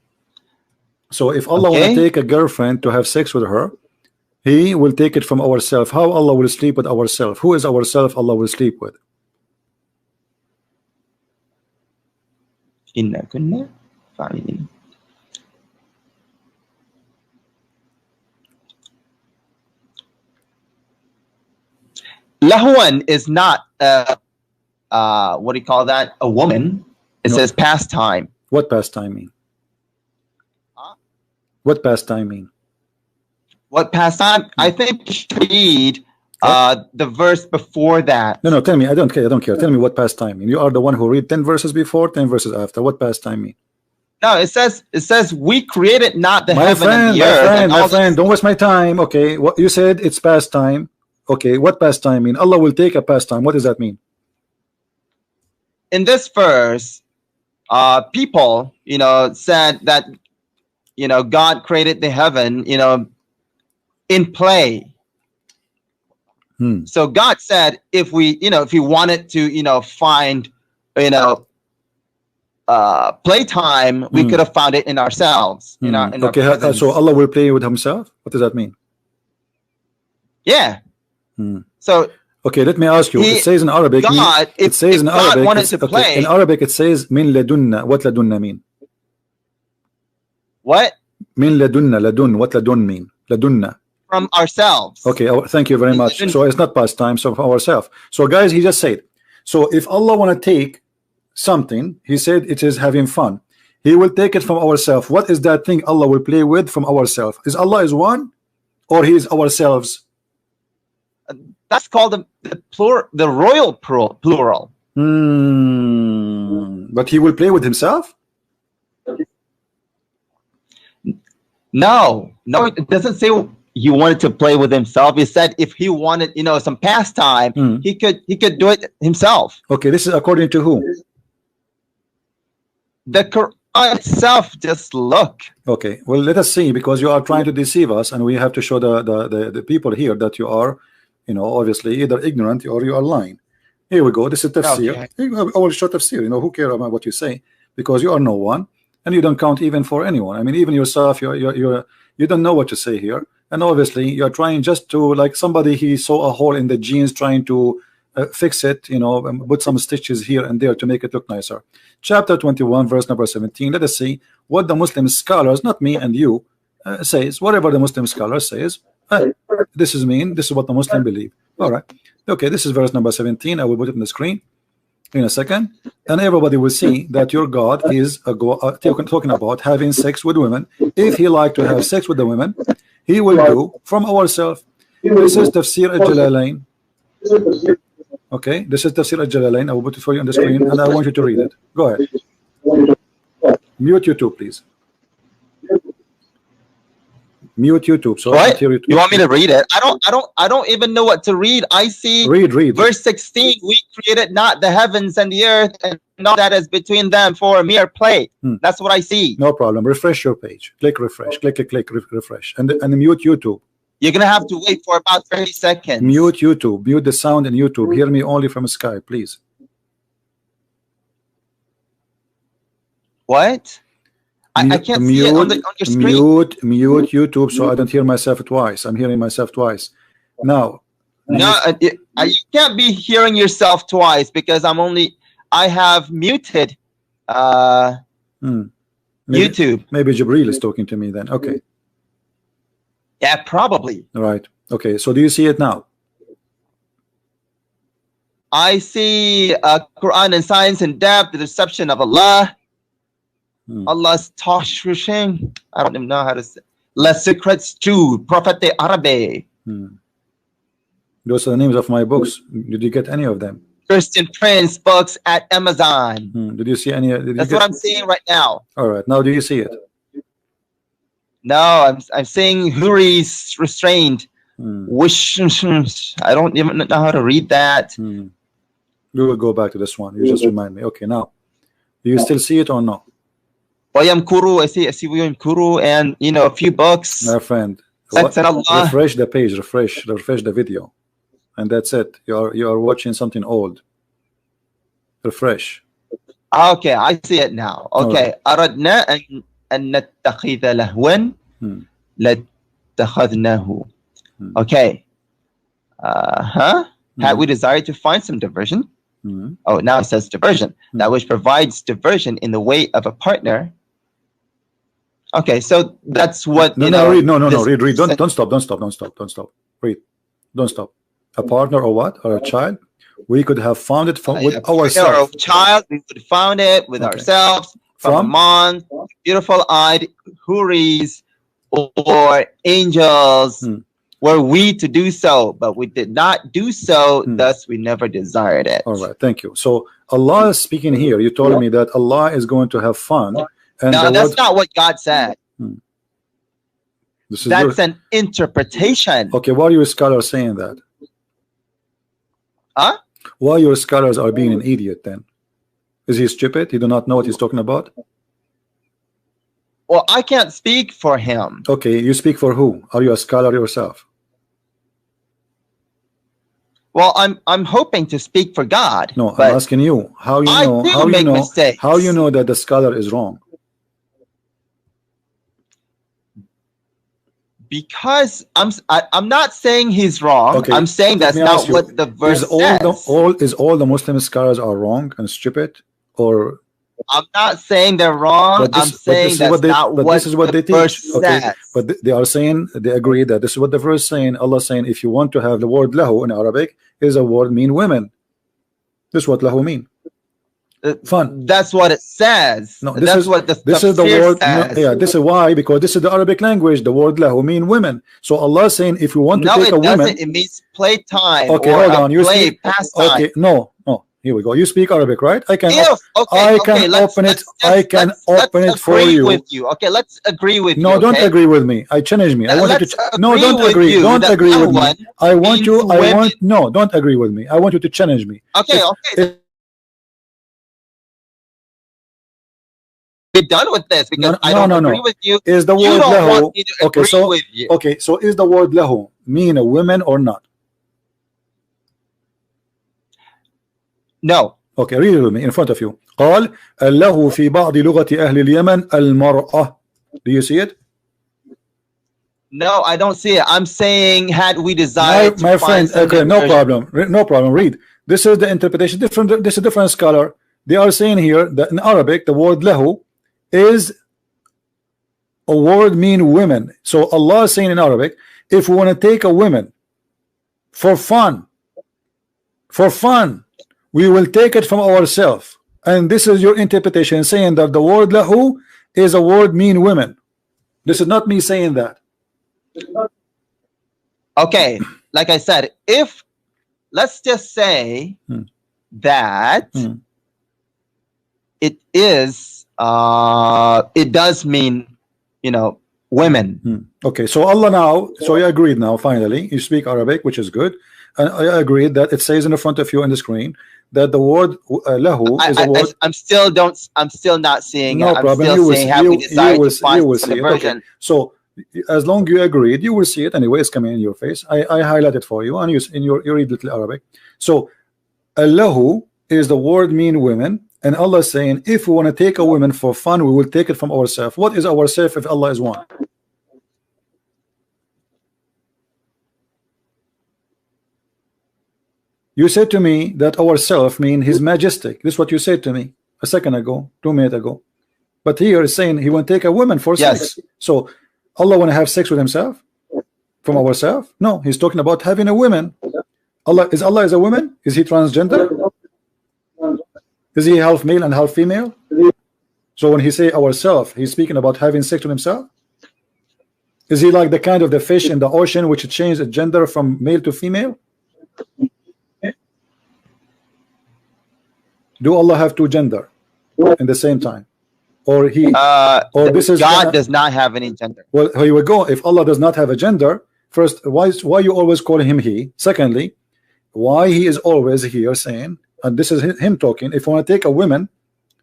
So if Allah will take a girlfriend to have sex with her, He will take it from ourselves. How Allah will sleep with ourselves? Who is ourselves Allah will sleep with? Inna kunna fa'ilin. lahwan is not what do you call that? A woman. It says pastime. What pastime mean? What pastime mean? What pastime? I think you should read the verse before that. No, tell me. I don't care. Tell me what pastime mean. You are the one who read 10 verses before, 10 verses after. What pastime mean? No, it says we created not the heaven and the earth. My friend, don't waste my time. Okay, what you said, it's pastime. Okay, what pastime mean? Allah will take a pastime. What does that mean? In this verse, people, said that, God created the heaven, in play. So God said, if we wanted to, find, playtime, we could have found it in ourselves. Okay, so Allah will play with Himself. What does that mean? Yeah. So okay, let me ask you. It says in Arabic. God, it says in Arabic. God wanted to play. In Arabic, it says min ladunna. What ladunna mean? What? Min ladunna. Ladun. What ladun mean? Ladunna. From ourselves. Okay. Thank you very much. So it's not past time. So from ourselves. So guys, he just said. So if Allah want to take something, He said it is having fun. He will take it from ourselves. What is that thing Allah will play with from ourselves? Is Allah is one, or He is ourselves? That's called the royal plural. But He will play with Himself? No, it doesn't say He wanted to play with Himself. He said if He wanted, some pastime, He could do it Himself. Okay, this is according to who? The Quran itself. Just look. Okay, well, let us see, because you are trying to deceive us, and we have to show the people here that you are, obviously either ignorant or you are lying. Here we go. This is tafsir. Okay. I will show tafsir. Who cares about what you say, because you are no one, and you don't count even for anyone. I mean, even yourself, you don't know what to say here, and obviously you are trying just to, like somebody, he saw a hole in the jeans, trying to fix it, put some stitches here and there to make it look nicer. Chapter 21, verse number 17. Let us see what the Muslim scholars, not me and you, says. Whatever the Muslim scholar says, this is what the Muslim believe. All right. Okay, this is verse number 17. I will put it on the screen in a second, and everybody will see that your God is talking about having sex with women. If He like to have sex with the women, He will do from ourselves. This is Tafsir al-Jalalain. Okay, this is Tafsir al-Jalalain. I will put it for you on the screen, and I want you to read it. Go ahead. Mute YouTube, please. Mute YouTube. So what? You want me to read it? I don't even know what to read. I see read verse 16. We created not the heavens and the earth, and all that is between them for a mere play. That's what I see. No problem. Refresh your page. Click refresh. Click refresh. And mute YouTube. You're gonna have to wait for about 30 seconds. Mute YouTube. Mute the sound in YouTube. Hear me only from Skype, please. What? I can't see it on your screen. Mute YouTube so I don't hear myself twice. I'm hearing myself twice. Now. No, you can't be hearing yourself twice, because I have muted YouTube. Maybe Jibril is talking to me then. Okay. Yeah, probably. All right. Okay. So do you see it now? I see Quran and science in depth, the deception of Allah. Allah's Tashrishin. I don't even know how to say. Les Secrets Jude, Prophet de Arabe. Those are the names of my books. Did you get any of them? Christian Prince books at Amazon. Did you see any? That's what I'm seeing right now. All right. Now do you see it? No, I'm seeing Huri's restrained. Wish. I don't even know how to read that. We will go back to this one. You just remind me. Okay, now do you still see it or no? Wayam Kuru, I see Wayam Kuru, and a few books. My friend, refresh the page, refresh the video, and that's it. You are watching something old. Refresh. Okay, I see it now. Okay, أردنا أن نتخذ لهوا لاتخذناه. Okay. Had we desired to find some diversion? Oh, now it says diversion. That which provides diversion in the way of a partner. Okay, so that's what. Read. No, read. Don't stop. Read. Don't stop. A partner or what? Or a child? We could have found it from with or ourselves. a child, we could found it with ourselves, from among beautiful-eyed houris or angels, were we to do so, but we did not do so, thus we never desired it. All right, thank you. So Allah is speaking here. You told me that Allah is going to have fun. And no, that's not what God said. That's an interpretation. Okay, why are your scholars saying that? Huh? Why your scholars are being an idiot then? Is he stupid? He do not know what he's talking about? Well, I can't speak for him. Okay, you speak for who? Are you a scholar yourself? Well, I'm hoping to speak for God. No, I'm asking you. How you know? How you know that the scholar is wrong? Because I'm not saying he's wrong. Okay. I'm saying that's not what the verse says. Is all the Muslim scholars are wrong and stupid, or? I'm not saying they're wrong. I'm saying that's not what this is what the they verse teach. Okay, says. but they are saying, they agree that this is what the verse is saying. Allah is saying, if you want to have the word lahu in Arabic, is a word mean women. This is what lahu mean. Fun. That's what it says. No, this is what this is the word. No, yeah, this is why, because this is the Arabic language. The word lahu mean women. So Allah is saying, if you want to take a woman, it means playtime. Okay, hold on. You speak. Okay, no. Here we go. You speak Arabic, right? I can open it. I can open it for you. With you. Okay, let's agree with you. No, don't agree with me. I challenge me. I want you to. No, don't agree. Don't agree with me. I want you. No, don't agree with me. I want you to challenge me. Okay, okay. We're done with this because I don't agree with you. Is the word lahu? Okay, so is the word lahu mean a woman or not? No. Okay, read it with me in front of you. قال له في بعض لغة أهل اليمن المرأة. Do you see it? No, I don't see it. I'm saying, had we desired my friend, okay, no problem. No problem. Read. This is the interpretation. This is a different scholar. They are saying here that in Arabic the word lahu is a word mean women. So Allah is saying in Arabic, if we want to take a woman for fun, we will take it from ourselves. And this is your interpretation, saying that the word lahu is a word mean women. This is not me saying that. Okay, like I said, if let's just say that it is it does mean, you know, women. Okay, so Allah now, so you agreed now, finally you speak Arabic, which is good, and I agreed that it says in the front of you on the screen that the word lahu is a word. I'm still not seeing no it. Problem. I'm still saying have we decided to find the version. Okay. So as long you agreed, you will see it anyway. It's coming in your face. I highlight it for you, and you read little Arabic. So lahu is the word mean women, and Allah is saying, if we want to take a woman for fun, we will take it from ourselves. What is ourself if Allah is one? You said to me that ourself mean His Majestic. This is what you said to me a second ago, 2 minutes ago. But here is saying He want to take a woman for sex. So Allah want to have sex with Himself from ourselves? No, He's talking about having a woman. Allah is a woman? Is He transgender? Is He half male and half female? So when He say ourself, He's speaking about having sex with Himself? Is He like the kind of the fish in the ocean which changed the gender from male to female? Do Allah have two gender in the same time, or He, or this is God does not have any gender? Well, here we go. If Allah does not have a gender, first, why you always call Him He? Secondly, why He is always here saying, and this is Him talking, if we want to take a woman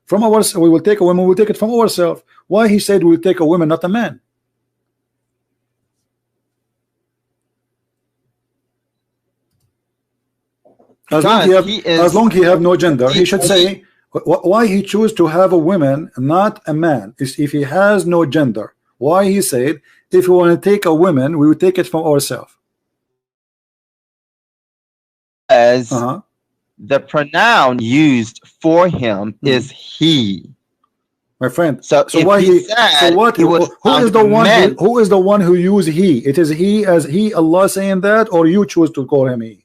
from ourselves, we will take a woman. We will take it from ourselves. Why He said we will take a woman, not a man? As long he have no gender, he should say why He choose to have a woman, not a man. Is if He has no gender. Why He said if we want to take a woman, we will take it from ourselves. As the pronoun used for Him is He. My friend. So why He? So what? Who is the one? Who is the one who use He? It is He as He, Allah saying that, or you choose to call Him He?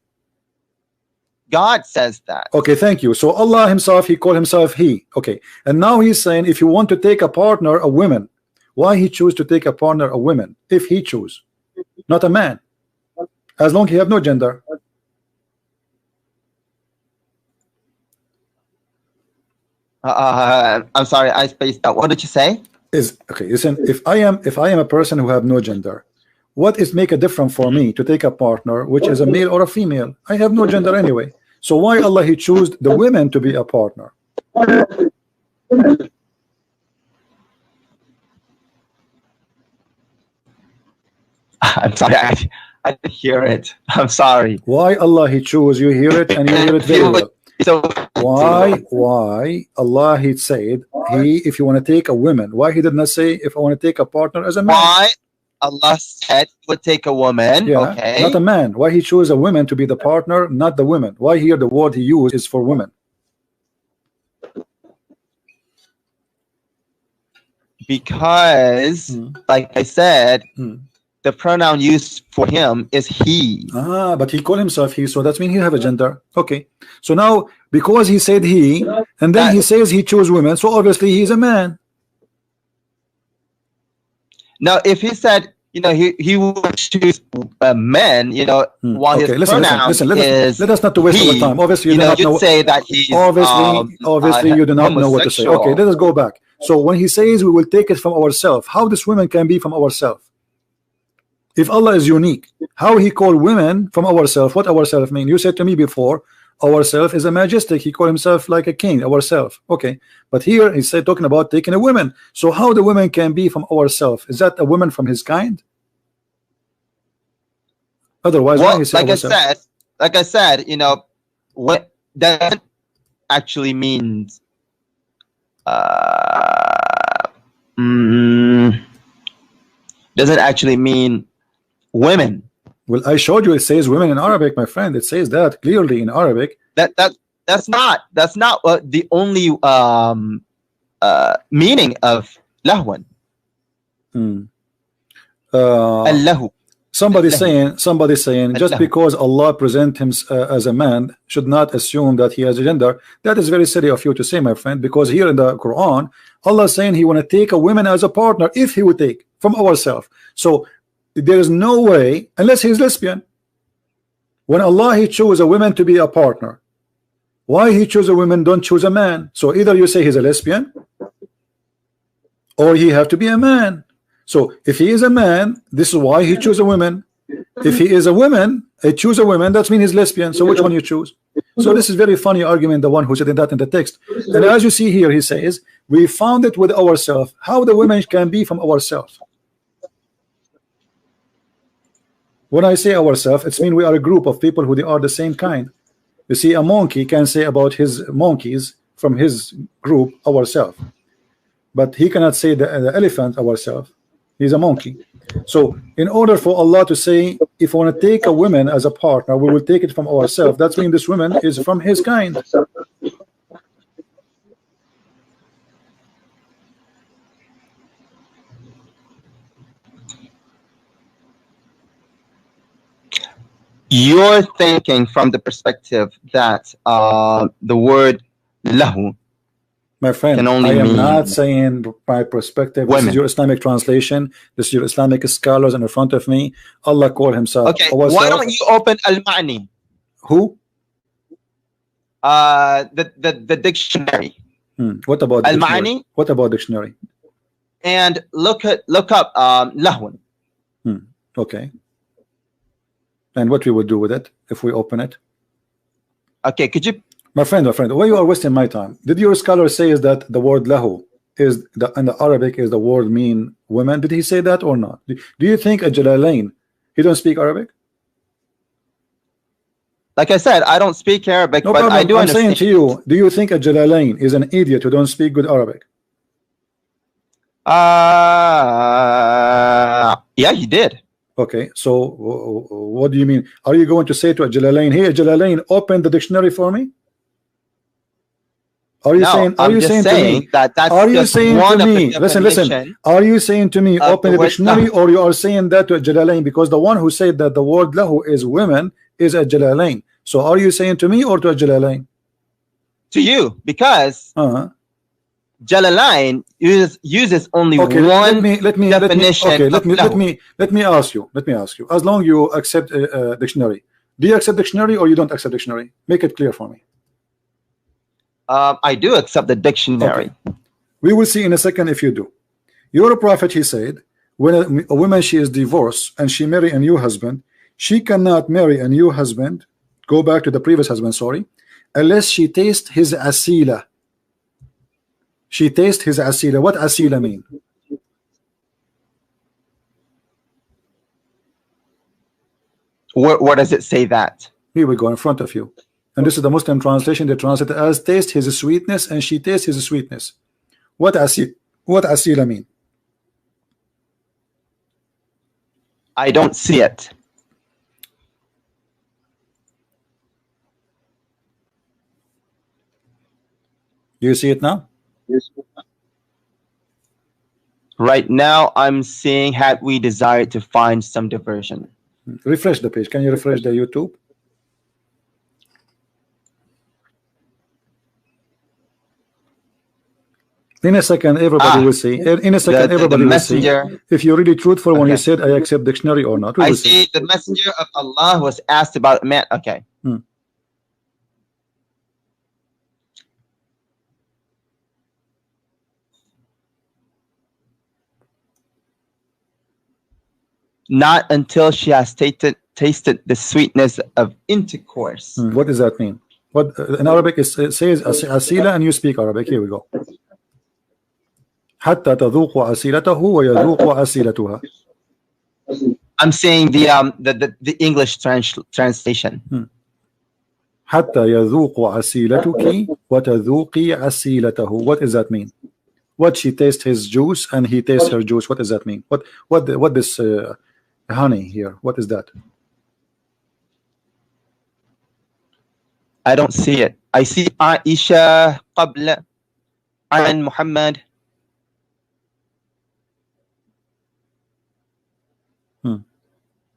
God says that. Okay, thank you. So Allah himself, he called himself he. Okay, and now he's saying if you want to take a partner, a woman, why he choose to take a partner, a woman, if he choose, not a man, as long he have no gender. I'm sorry, I spaced out. What did you say? Is okay. Listen, if I am a person who have no gender, what is make a difference for me to take a partner which is a male or a female? I have no gender anyway. So why Allah he choose the women to be a partner? I'm sorry, I didn't hear it. I'm sorry. Why Allah he choose? You hear it and you hear it very well. So why Allah he said he if you want to take a woman, why he did not say if I want to take a partner as a man? Why Allah said he would take a woman, yeah, okay, not a man. Why he chose a woman to be the partner, not the women? Why here the word he used is for women? Because like I said, the pronoun used for him is he. But he called himself he, so that means he have a gender. Okay, so now because he said he, and then he says he chose women, so obviously he's a man. Now, if he said, you know, he would choose men, you know, while his pronoun is let us not to waste our time. Obviously, you do not know. Say that he's obviously you do not know what to say. Okay, let us go back. So when he says we will take it from ourselves, how this women can be from ourselves? If Allah is unique, how he called women from ourselves? What ourselves mean? You said to me before, ourself is a majestic. He called himself like a king, ourself. Okay, but here he said talking about taking a woman. So how the women can be from ourself? Is that a woman from his kind? Otherwise, well, why he said like I said, you know, what that actually means. Doesn't actually mean women. Well, I showed you it says women in Arabic, my friend. It says that clearly in Arabic. That's not the only meaning of lahwan. Allahu. Somebody saying just because Allah present him as a man should not assume that he has a gender. That is very silly of you to say, my friend, because here in the Quran, Allah is saying he want to take a woman as a partner if he would take from ourselves. So there is no way, unless he's lesbian. When Allah he chose a woman to be a partner, why he chose a woman, don't choose a man? So either you say he's a lesbian, or he have to be a man. So if he is a man, this is why he chose a woman. If he is a woman, he choose a woman, that means he's lesbian. So which one you choose? So this is very funny argument, the one who said that in the text. And as you see here, he says, we found it with ourselves. How the women can be from ourselves? When I say ourselves, it means we are a group of people who they are the same kind. You see, a monkey can say about his monkeys from his group ourselves, but he cannot say the elephant ourselves. He's a monkey. So in order for Allah to say, if we want to take a woman as a partner, we will take it from ourselves. That means this woman is from his kind. You're thinking from the perspective that the word lahu, my friend, I am not saying my perspective. Women. This is your Islamic translation. This is your Islamic scholars in front of me. Allah called himself. Okay, why don't you open al-ma'ni? Who? The dictionary. What about al-ma'ni? What about dictionary? And look up lahun. Okay. And what we would do with it if we open it? Okay, could you? My friend, why you are wasting my time? Did your scholar say is that the word lahu is in the Arabic is the word mean women? Did he say that or not? Do you think a Jalalain, he don't speak Arabic? Like I said, I don't speak Arabic, no but problem. I do understand. I'm saying to you, do you think a Jalalain is an idiot who don't speak good Arabic? Yeah, he did. Okay, so what do you mean? Are you going to say to a Jalalain, hey, Jalalain, open the dictionary for me? Are you saying? Are you saying to me? Are you saying to me? Listen. Are you saying to me, open the dictionary, or you are saying that to a Jalalain? Because the one who said that the word lahu is women is a Jalalain. So are you saying to me or to Jalalain? To you, because Jalalain uses only one definition. Okay, let me ask you. As long you accept dictionary, do you accept dictionary or you don't accept dictionary? Make it clear for me. I do accept the dictionary. Okay. We will see in a second if you do. Your prophet, he said, when a woman she is divorced and she marry a new husband, she cannot marry a new husband, go back to the previous husband, sorry, unless she tastes his asila. She tastes his asila. What asila mean? Where does it say that? Here we go in front of you. And this is the Muslim translation. They translate it as taste his sweetness, and she tastes his sweetness. What asila mean? I don't see it. Do you see it now? Yes. Right now, I'm seeing had we desired to find some diversion. Refresh the page. Can you refresh the YouTube? In a second, everybody will see. In a second, everybody will see if you're really truthful when you said I accept dictionary or not. I see the messenger of Allah was asked about man. Okay. Not until she has tasted the sweetness of intercourse. What does that mean? What in Arabic it says asila, and you speak Arabic. Here we go. حتى تذوق أسيلته ويذوق أسيلتها. I'm saying the English translation. حتى يذوق أسيلتك وتذوقي أسيلته. What does that mean? What she tastes his juice and he tastes her juice. What does that mean? What this honey here? What is that? I don't see it. I see Aisha قبل عن Muhammad.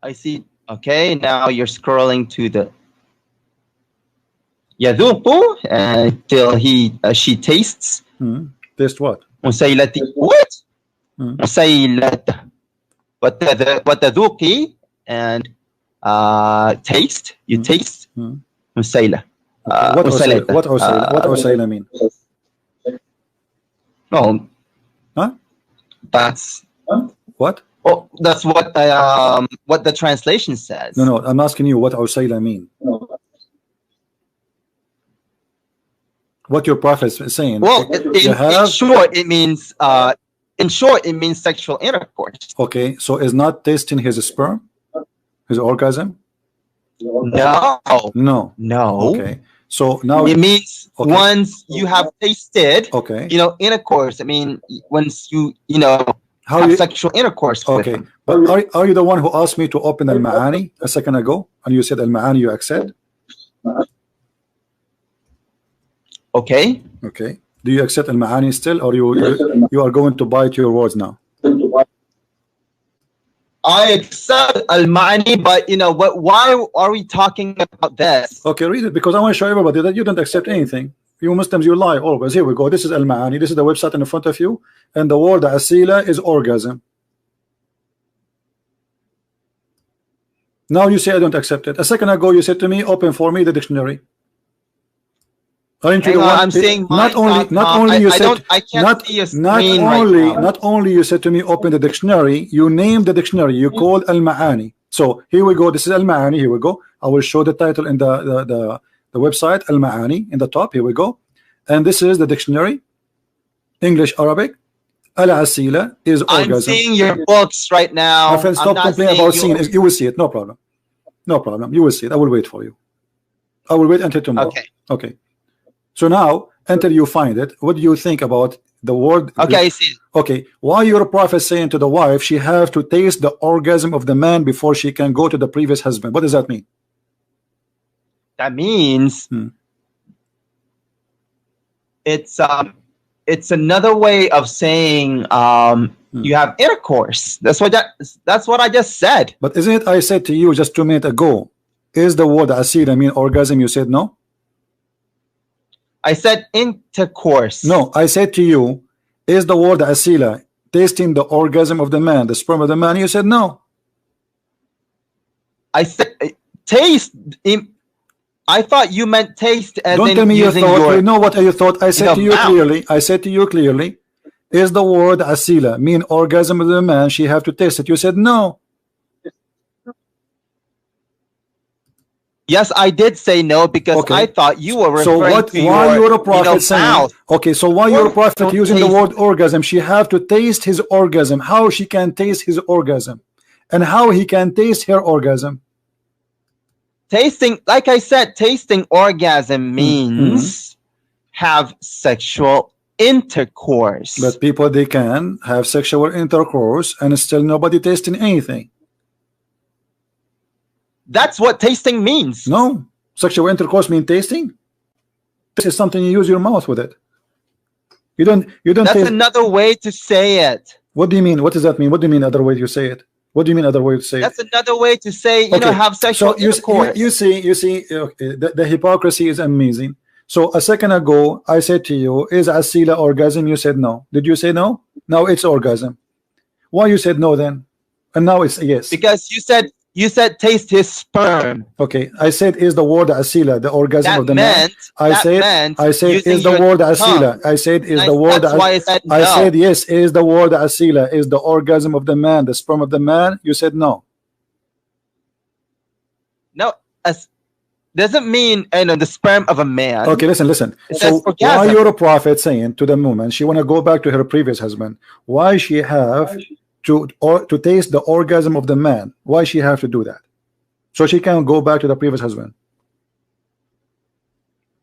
I see. Okay, now you're scrolling to the يذوق until she tastes. Taste what? مسيلتي. What? مسيلته. وتذوقي and taste. You taste. مسيلة. What usayla mean? No. Huh? That's what? Oh, that's what the translation says. No, I'm asking you what usayla mean. What your prophet is saying. Well, in short, it means sexual intercourse. Okay, so is not tasting his sperm, his orgasm? No. Okay, so now it means once you have tasted, intercourse. I mean, once you have sexual intercourse. Okay, with but are you the one who asked me to open al-Ma'ani a second ago, and you said al-Ma'ani you accept? Okay. Do you accept al-Ma'ani still, or you are going to bite your words now? I accept al-Ma'ani, but why are we talking about this? Okay, read it, because I want to show everybody that you don't accept anything. You Muslims, you lie always. Here we go. This is al-Ma'ani. This is the website in front of you, and the word asila is orgasm. Now you say I don't accept it. A second ago you said to me, open for me the dictionary. Aren't you the one? I'm saying not only you said to me open the dictionary, you named the dictionary, you called al-Ma'ani. So here we go. This is al-Ma'ani. Here we go. I will show the title in the website, al-Ma'ani, in the top. Here we go. And this is the dictionary, English, Arabic. Al-Asila is orgasm. I'm seeing your books right now. My friend, stop complaining about seeing it. You will see it. No problem. You will see it. I will wait for you. I will wait until tomorrow. Okay. So now, until you find it, what do you think about the word? Okay, I see it. Okay, why your prophet saying to the wife she have to taste the orgasm of the man before she can go to the previous husband? What does that mean? That means it's another way of saying you have intercourse. That's what I just said. But isn't it? I said to you just 2 minutes ago is the word asila mean orgasm? You said no. I said intercourse. No, I said to you, is the word asila tasting the orgasm of the man, the sperm of the man? You said no. I said taste. I thought you meant taste as don't in tell me you thought. You know what you thought. I said to you clearly. I said to you clearly, is the word asila mean orgasm of the man? She have to taste it. You said no. Yes, I did say no because I thought you were referring to why your, you're a prophet saying, mouth. Okay, so why you're a prophet using the word orgasm? She have to taste his orgasm. How she can taste his orgasm, and how he can taste her orgasm? Tasting, like I said, tasting orgasm means have sexual intercourse. But people, they can have sexual intercourse and still nobody tasting anything. That's what tasting means. No, sexual intercourse mean tasting. This is something you use your mouth with it. You don't. That's another way to say it. What do you mean? What does that mean? What do you mean other way you say it? What do you mean other way to say That's it? Another way to say, you know, have sexual intercourse. You see, okay, the hypocrisy is amazing. So a second ago, I said to you, is asila orgasm? You said no. Did you say no? Now it's orgasm. Why you said no then? And now it's yes. Because you said taste his sperm. Okay, I said is the word asila the orgasm that of the meant, man? I said is the word asila. I said is the word. That's why I said no. I said yes. Is the word asila is the orgasm of the man, the sperm of the man? You said no. No, doesn't mean the sperm of a man. Okay, listen. So why you're a prophet saying to the woman she want to go back to her previous husband? Why she have to taste the orgasm of the man? Why she have to do that? So she can go back to the previous husband.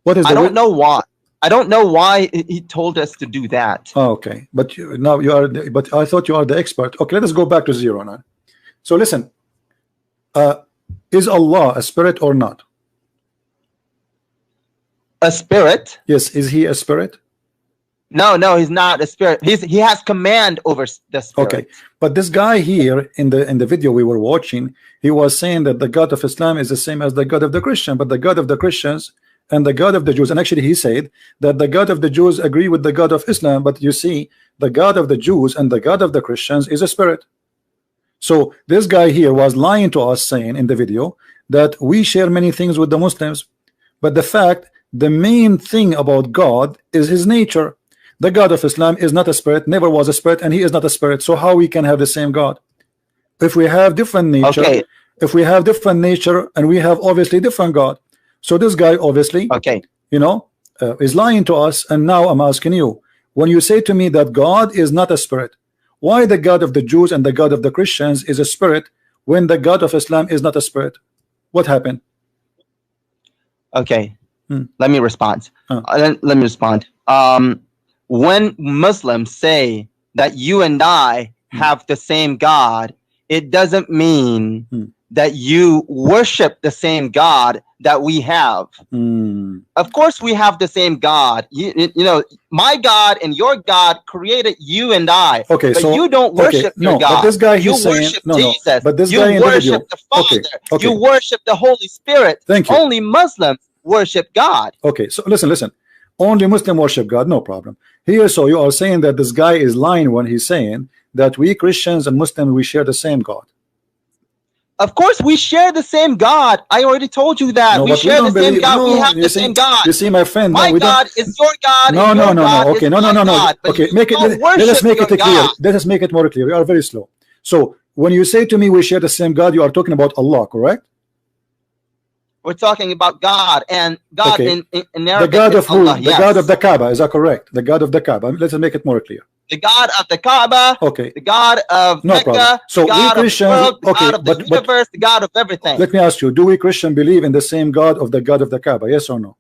What is? I don't know why. I don't know why he told us to do that. Oh, okay, but now you are. But I thought you are the expert. Okay, let us go back to zero now. So listen, is Allah a spirit or not? A spirit? Yes. Is he a spirit? No, he's not a spirit. He has command over the spirit. Okay, but this guy here in the video we were watching, he was saying that the God of Islam is the same as the God of the Christian, but the God of the Christians and the God of the Jews, and actually he said that the God of the Jews agree with the God of Islam, but you see, the God of the Jews and the God of the Christians is a spirit. So this guy here was lying to us, saying in the video that we share many things with the Muslims, but the main thing about God is his nature. The God of Islam is not a spirit, never was a spirit, and he is not a spirit. So how we can have the same God? If we have different nature, if we have different nature, and we have obviously different God. So this guy obviously, is lying to us. And now I'm asking you, when you say to me that God is not a spirit, why the God of the Jews and the God of the Christians is a spirit when the God of Islam is not a spirit? What happened? Okay, let me respond. Let me respond. When Muslims say that you and I have the same God, it doesn't mean that you worship the same God that we have. Of course we have the same God. You know, my God and your God created you and I. Okay, but so you don't worship your God. But this guy he's you saying worship no, Jesus. But this you guy worship the Father. You worship the Holy Spirit. Thank you. Only Muslims worship God. Okay, so listen. Only Muslim worship God, no problem. Here, so you are saying that this guy is lying when he's saying that we Christians and Muslims, we share the same God. Of course, we share the same God. I already told you that. We share the same God. We have the same God. You see, my friend. My God is your God. No. Okay, no. Okay, let us make it clear. Let us make it more clear. You are very slow. So when you say to me we share the same God, you are talking about Allah, correct? We're talking about God, and God in Arabic. The God of who? Allah, the God of the Kaaba, is that correct? The God of the Kaaba. Let's make it more clear. The God of the Kaaba. Okay. The God of Mecca. So the God we Christians, of the world, the God of the universe, the God of everything. Let me ask you: do we Christians believe in the same God of the Kaaba? Yes or no?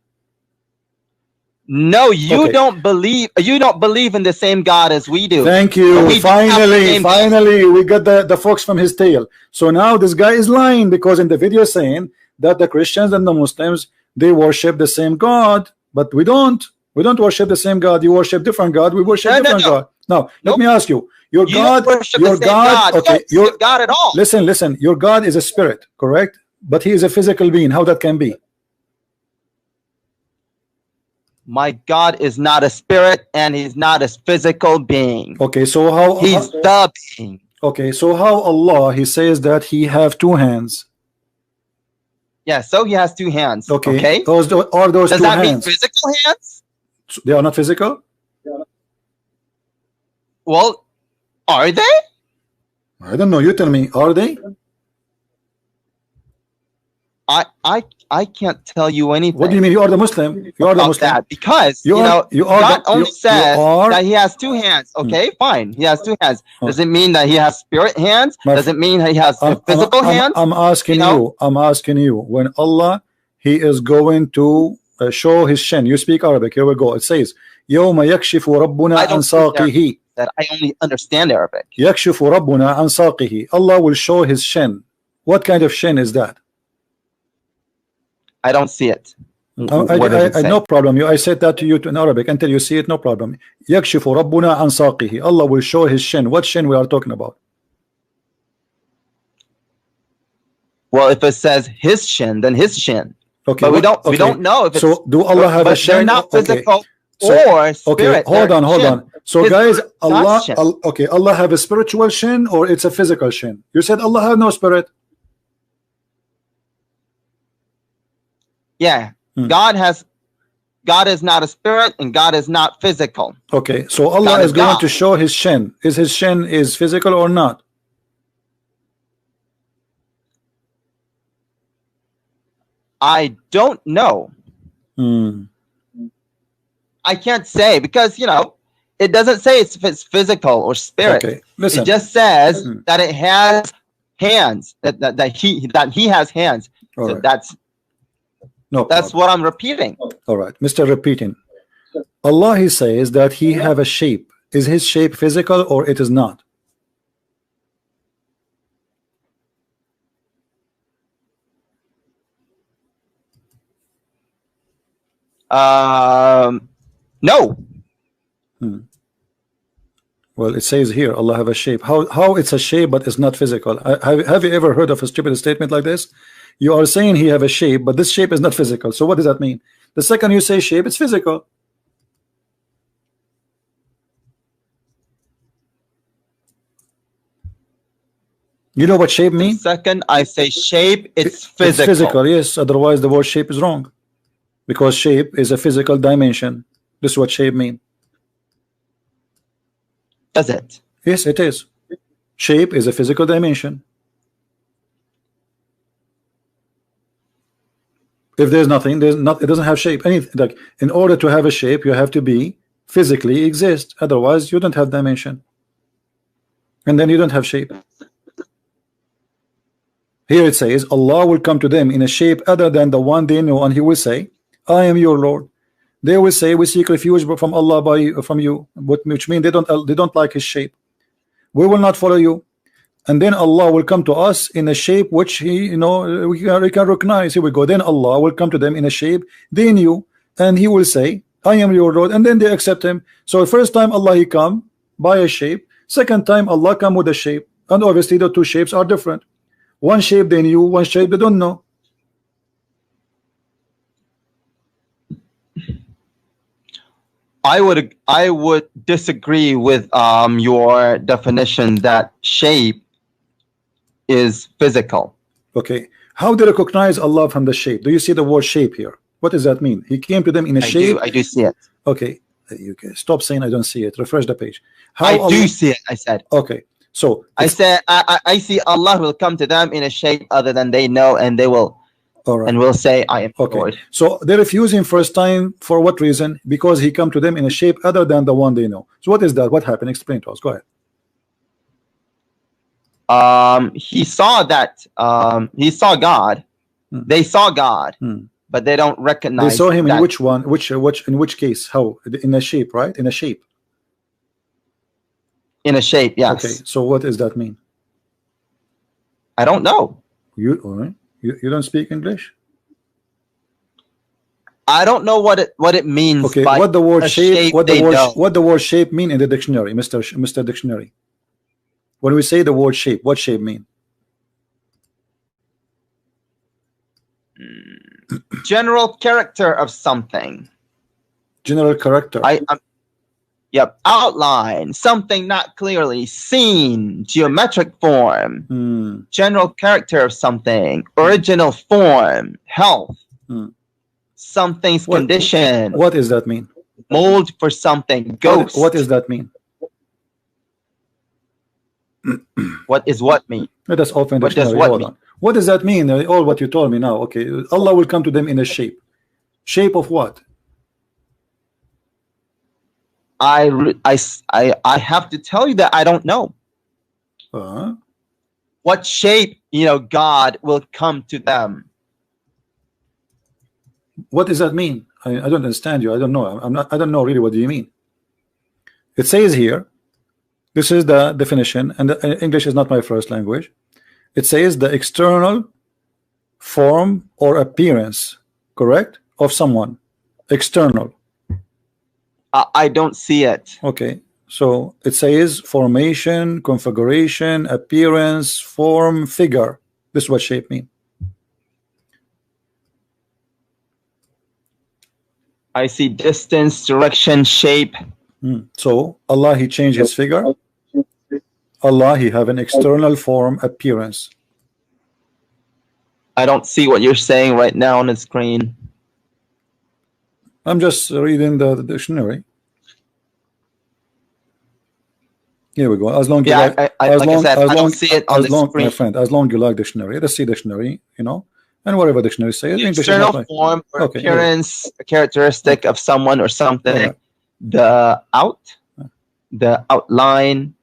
No, you don't believe. You don't believe in the same God as we do. Thank you. Finally, we got the fox from his tail. So now this guy is lying because in the video saying that the Christians and the Muslims, they worship the same God, but we don't. We don't worship the same God. You worship different God. We worship different God. Now, let me ask you: your God, okay, your God at all. Listen. Your God is a spirit, correct? but he is a physical being. How that can be? My God is not a spirit, and he's not a physical being. Okay, so how he's the being? Okay, so how Allah, he says that he have two hands? Yeah, so he has two hands. Okay, okay? Those are those Does two that hands mean physical hands? They are not physical? Well, are they? I don't know, you tell me, are they? I can't tell you anything. What do you mean? You are the Muslim. You are the Muslim. That because God only says that he has two hands. Okay, fine. He has two hands. Does it mean that he has spirit hands? Does it mean that he has physical hands? I'm asking you. I'm asking you. When Allah, he is going to show his shin. You speak Arabic. Here we go. It says, يوم يكشف ربنا عن ساقه. That I only understand Arabic. يكشف ربنا عن ساقه. Allah will show his shin. What kind of shin is that? I don't see it. I no problem. I said that to you in Arabic. Until you see it, no problem. يكشف ربنا عن ساقه. Allah will show his shin. What shin we are talking about? Well, if it says his shin, then his shin. Okay, but we don't know if it's, so do Allah have a shin? They're not physical or spirit. Okay, hold on. So guys, Allah have a spiritual shin or it's a physical shin? You said Allah have no spirit. Yeah, God is not a spirit and God is not physical. Okay, so Allah is going to show his shin. Is his shin is physical or not? I don't know. I can't say because it doesn't say if it's physical or spirit. Okay, listen. It just says that it has hands. That he has hands. All so right. That's what I'm repeating. All right, Mr. Repeating. Allah, he says that he have a shape. Is his shape physical or it is not? No. Well, it says here Allah have a shape. How it's a shape but it's not physical? Have you ever heard of a stupid statement like this? You are saying he have a shape, but this shape is not physical. So what does that mean? The second you say shape, it's physical. You know what shape means? Second I say shape, it's physical. It's physical, yes. Otherwise the word shape is wrong. Because shape is a physical dimension. This is what shape means. Does it? Yes, it is. Shape is a physical dimension. If there's nothing, it doesn't have shape. Like in order to have a shape, you have to be physically exist. Otherwise, you don't have dimension. And then you don't have shape. Here it says, Allah will come to them in a shape other than the one they know, and he will say, I am your Lord. They will say, we seek refuge from Allah from you, which means they don't like his shape. We will not follow you. And then Allah will come to us in a shape which we can recognize. Here we go. Then Allah will come to them in a shape they knew, and he will say, I am your Lord, and then they accept him. So the first time Allah he come by a shape, second time Allah come with a shape, and obviously the two shapes are different. One shape they knew, one shape they don't know. I would disagree with your definition that shape is physical. Okay, how do you recognize Allah from the shape? Do you see the word shape here? What does that mean? He came to them in a shape. I do see it. Okay, you can stop saying I don't see it. Refresh the page. I do see it. I said. Okay, so I said I see Allah will come to them in a shape other than they know, and they will. All right. And will say, I am Lord. So they refuse him first time for what reason? Because he come to them in a shape other than the one they know. So what is that? What happened? Explain to us. Go ahead. He saw that he saw God. They saw God, but they don't recognize. They saw him in which one? In which case? How? In a shape, right? In a shape. In a shape, yes. Okay. So what does that mean? I don't know. All right. You don't speak English? I don't know what it means. Okay, what the word shape, what the word shape mean in the dictionary, Mr. Dictionary? When we say the word shape, what shape mean? General character of something. General character. Yep. Outline. Something not clearly seen. Geometric form. General character of something. Original form. Health. Something's condition. What does that mean? Mold for something. Ghost. What does that mean? What is what mean? Let us open the dictionary. Hold on. What does that mean? All what you told me now. Okay, Allah will come to them in a shape. Shape of what? I have to tell you that I don't know. What shape, God will come to them. What does that mean? I don't understand you. I don't know. I don't know really what do you mean. It says here, this is the definition, and English is not my first language. It says the external form or appearance, correct, of someone. External. I don't see it. Okay, so it says formation, configuration, appearance, form, figure. This is what shape mean. I see distance, direction, shape. So Allah, he changed his figure. Allah, he have an external form, appearance. I don't see what you're saying right now on the screen. I'm just reading the dictionary. Here we go. As long I don't see it on the screen. My friend, as long you like dictionary, let's see dictionary, and whatever dictionary says. External form or appearance, a characteristic of someone or something. The outline.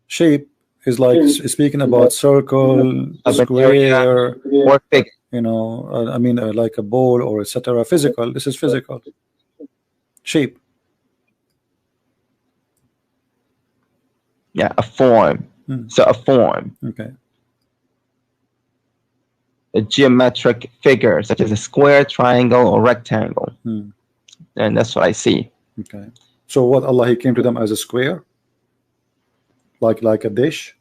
Shape is like speaking about circle, square, or figure. Like a ball or etc. Physical. This is physical. Shape. Yeah, a form. So a form. Okay. A geometric figure, such as a square, triangle, or rectangle. And that's what I see. Okay. So what, Allah, he came to them as a square? Like a dish?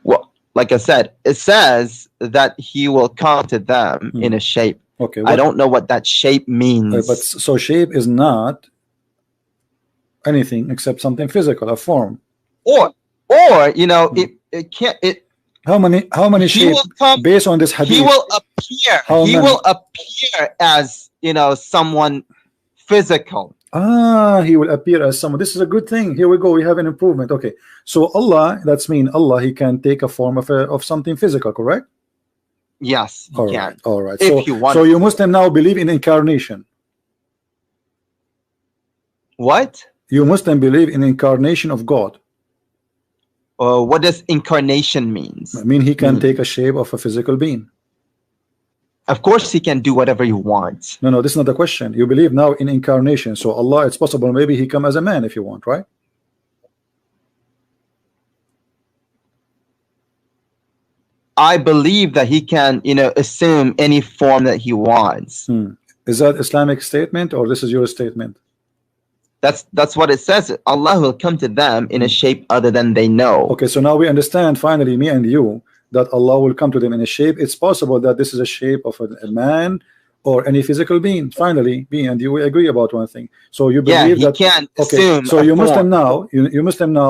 Well, like I said, it says that he will come to them in a shape. Okay. I don't know what that shape means. But so shape is not anything except something physical, a form. Or it can't. How many shapes based on this hadith? He will appear. Will appear as someone physical. He will appear as someone. This is a good thing. Here we go. We have an improvement. Okay. So Allah, that's mean Allah, he can take a form of something physical, correct? Yes, he can. All right. If you want. So you Muslim now believe in incarnation. What? You Muslim believe in incarnation of God. What does incarnation means? I mean, he can take a shape of a physical being. Of course, he can do whatever he wants. No, this is not the question. You believe now in incarnation. So Allah, it's possible maybe he come as a man if you want, right? I believe that he can, assume any form that he wants. Is that Islamic statement or this is your statement? That's what it says. Allah will come to them in a shape other than they know. Okay, so now we understand finally, me and you, that Allah will come to them in a shape. It's possible that this is a shape of a man or any physical being. Finally, me and you, we agree about one thing. So you believe that he can assume. So you Muslim now,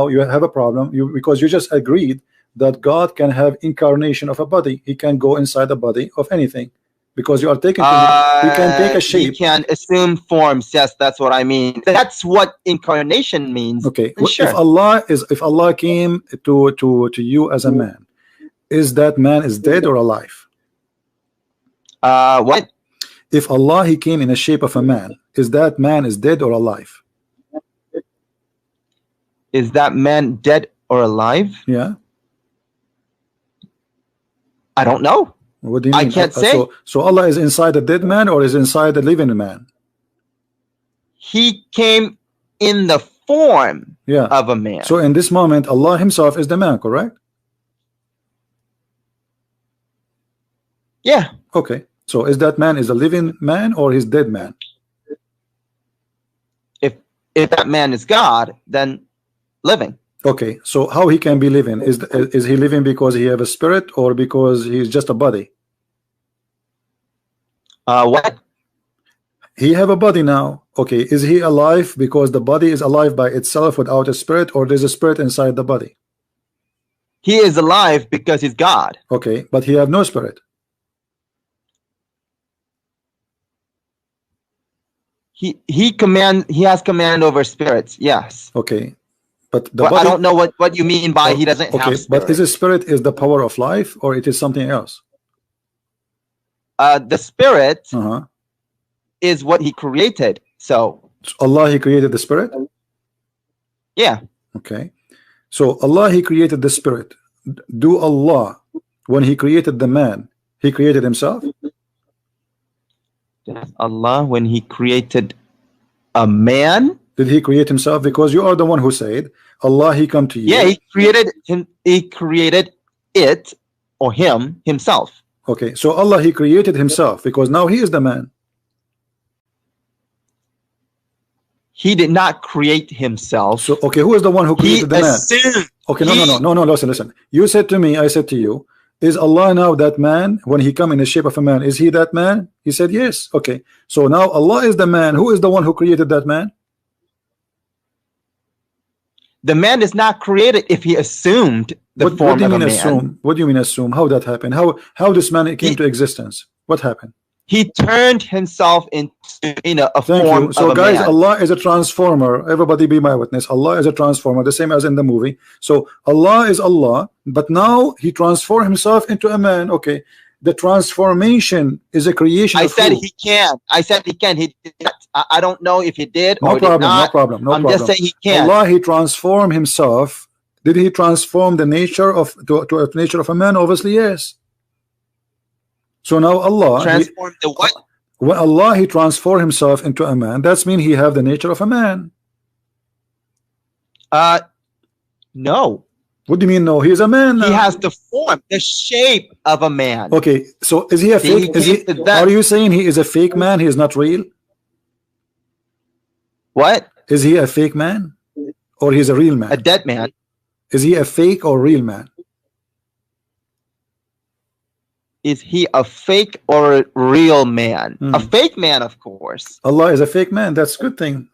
you have a problem because you just agreed that God can have incarnation of a body. He can go inside the body of anything. Because you are taking, he can take a shape. He can assume forms. Yes, that's what I mean. That's what incarnation means. Okay. Sure. If Allah came to you as a man, is that man is dead or alive? What? If Allah, he came in a shape of a man, is that man is dead or alive? Is that man dead or alive? Yeah. I don't know. What do you mean? I can't say. So Allah is inside a dead man or is inside a living man? He came in the form of a man. So in this moment, Allah himself is the man, correct? Yeah. Okay. So is that man is a living man or his dead man? If that man is God, then living. Okay, so how he can be living? Is he living because he have a spirit or because he's just a body? What? He have a body now. Okay, is he alive because the body is alive by itself without a spirit, or there's a spirit inside the body? He is alive because he's God. Okay, but he have no spirit. He has command over spirits. Yes. Okay, but the Well, body, I don't know what you mean by he doesn't have spirit. But is a spirit is the power of life, or it is something else? The spirit is what he created. So Allah, he created the spirit. Yeah. Okay, so Allah, he created the spirit. Do Allah, when he created the man, he created himself? Allah, when he created a man, did he create himself? Because you are the one who said Allah, he come to you. Yeah, he created him. He created it or himself. Okay, so Allah, he created himself because now he is the man. He did not create himself. So okay, who is the one who created the man? Okay, no, listen. You said to me, I said to you, is Allah now that man when he come in the shape of a man? Is he that man? He said yes. Okay, so now Allah is the man. Who is the one who created that man? The man is not created if he assumed the form of a man. Assume? What do you mean assume? How that happened? How this man came to existence? What happened? He turned himself into a form of a so guys, man. Allah is a transformer. Everybody be my witness. Allah is a transformer, the same as in the movie. So Allah is Allah, but now he transformed himself into a man. Okay, the transformation is a creation. I said he can. I said he can. He did not. I don't know if he did or did not. No problem. I'm just saying he can. Allah, he transformed himself. Did he transform the nature of to a nature of a man? Obviously, yes. So now Allah transformed the what? When Allah, he transformed himself into a man, that's mean he have the nature of a man. No. What do you mean no? He is a man now. He has the form, the shape of a man. Okay, so is he a fake? Are you saying he is a fake man? He is not real? What? Is he a fake man? Or he's a real man? A dead man. Is he a fake or real man? Is he a fake or a real man? A fake man, of course. Allah is a fake man. That's a good thing.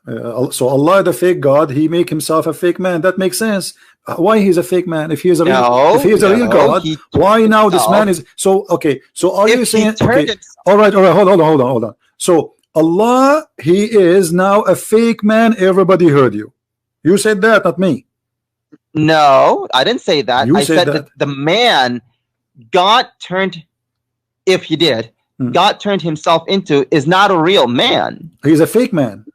So Allah, the fake God, he make himself a fake man. That makes sense. Why he's a fake man? If he is a real God, why now this man is so? Okay, so are you saying? Okay, all right. Hold on. So Allah, he is now a fake man. Everybody heard you. You said that, not me. No, I didn't say that. You I said that the man God turned. If he did, God turned himself into is not a real man. He's a fake man.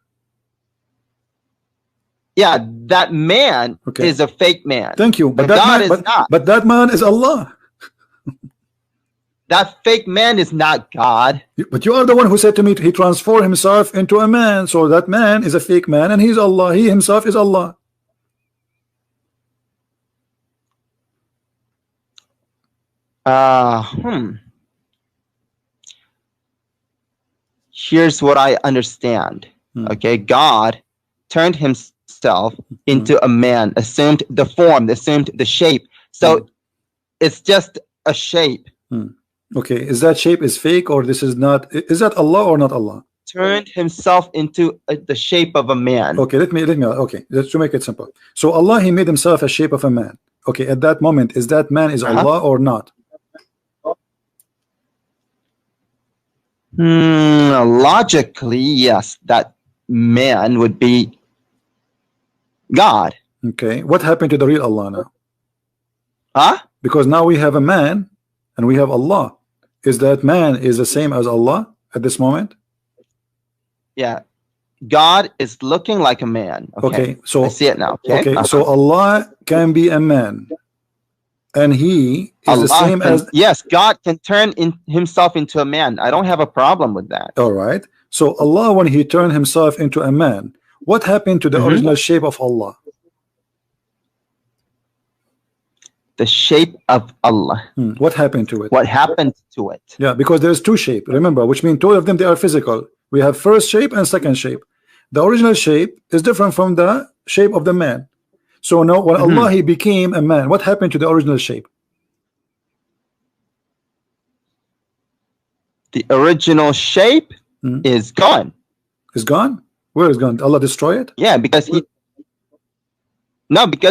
Yeah, that man is a fake man. Thank you. But that man is not. But that man is Allah. That fake man is not God. But you are the one who said to me he transformed himself into a man. So that man is a fake man and he's Allah. He himself is Allah. Here's what I understand. Okay, God turned himself into a man, assumed the form, assumed the shape. So it's just a shape. Okay, is that shape is fake or this is not? Is that Allah or not Allah? Turned himself into the shape of a man. Okay, let me okay, let's make it simple. So Allah, he made himself a shape of a man. Okay, at that moment, is that man is Allah or not? Logically, yes, that man would be God. Okay, what happened to the real Allah now? Huh? Because now we have a man and we have Allah. Is that man is the same as Allah at this moment? Yeah, God is looking like a man. Okay, so I see it now. Okay, so Allah can be a man. And he is the same as... Yes, God can turn himself into a man. I don't have a problem with that. All right. So Allah, when he turned himself into a man, what happened to the original shape of Allah? The shape of Allah. What happened to it? What happened to it? Yeah, because there's two shapes, remember, which means two of them, they are physical. We have first shape and second shape. The original shape is different from the shape of the man. So now when Allah, he became a man, what happened to the original shape? The original shape is gone. Is gone? Where is gone? Allah destroy it? Yeah, because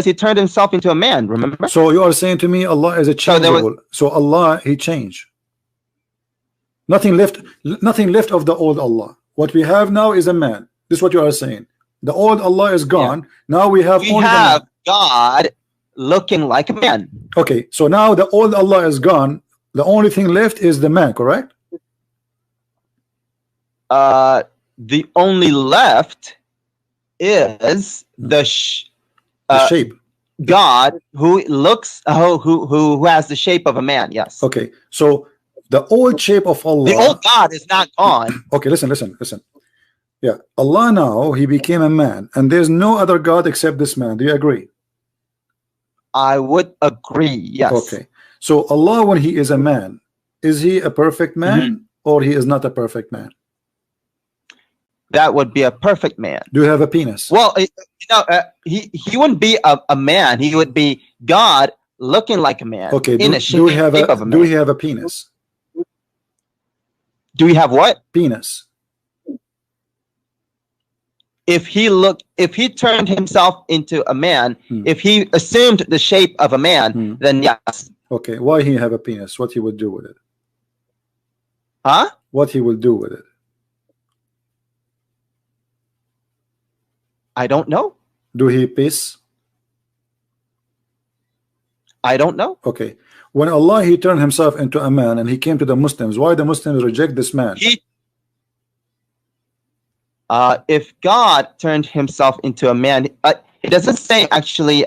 he turned himself into a man, remember? So you are saying to me Allah is a changeable. So Allah, he changed. Nothing left of the old Allah. What we have now is a man. This is what you are saying. The old Allah is gone. Yeah. Now we have God looking like a man. Okay, so now the old Allah is gone. The only thing left is the man, correct? The only left is the shape. God who looks who has the shape of a man. Yes. Okay, so the old shape of Allah. The old God is not gone. Okay, listen. Yeah, Allah now, he became a man, and there's no other God except this man. Do you agree? I would agree, yes. Okay, so Allah, when he is a man, is he a perfect man or he is not a perfect man? That would be a perfect man. Do you have a penis? Well, he wouldn't be a man. He would be God looking like a man. Okay, do we have a penis? Do we have what? Penis. If he turned himself into a man, if he assumed the shape of a man, then yes. Okay, why he have a penis? What he would do with it? Huh? What he will do with it? I don't know. Do he piss? I don't know. Okay, when Allah, he turned himself into a man and he came to the Muslims, why the Muslims reject this man? If God turned himself into a man, it doesn't say actually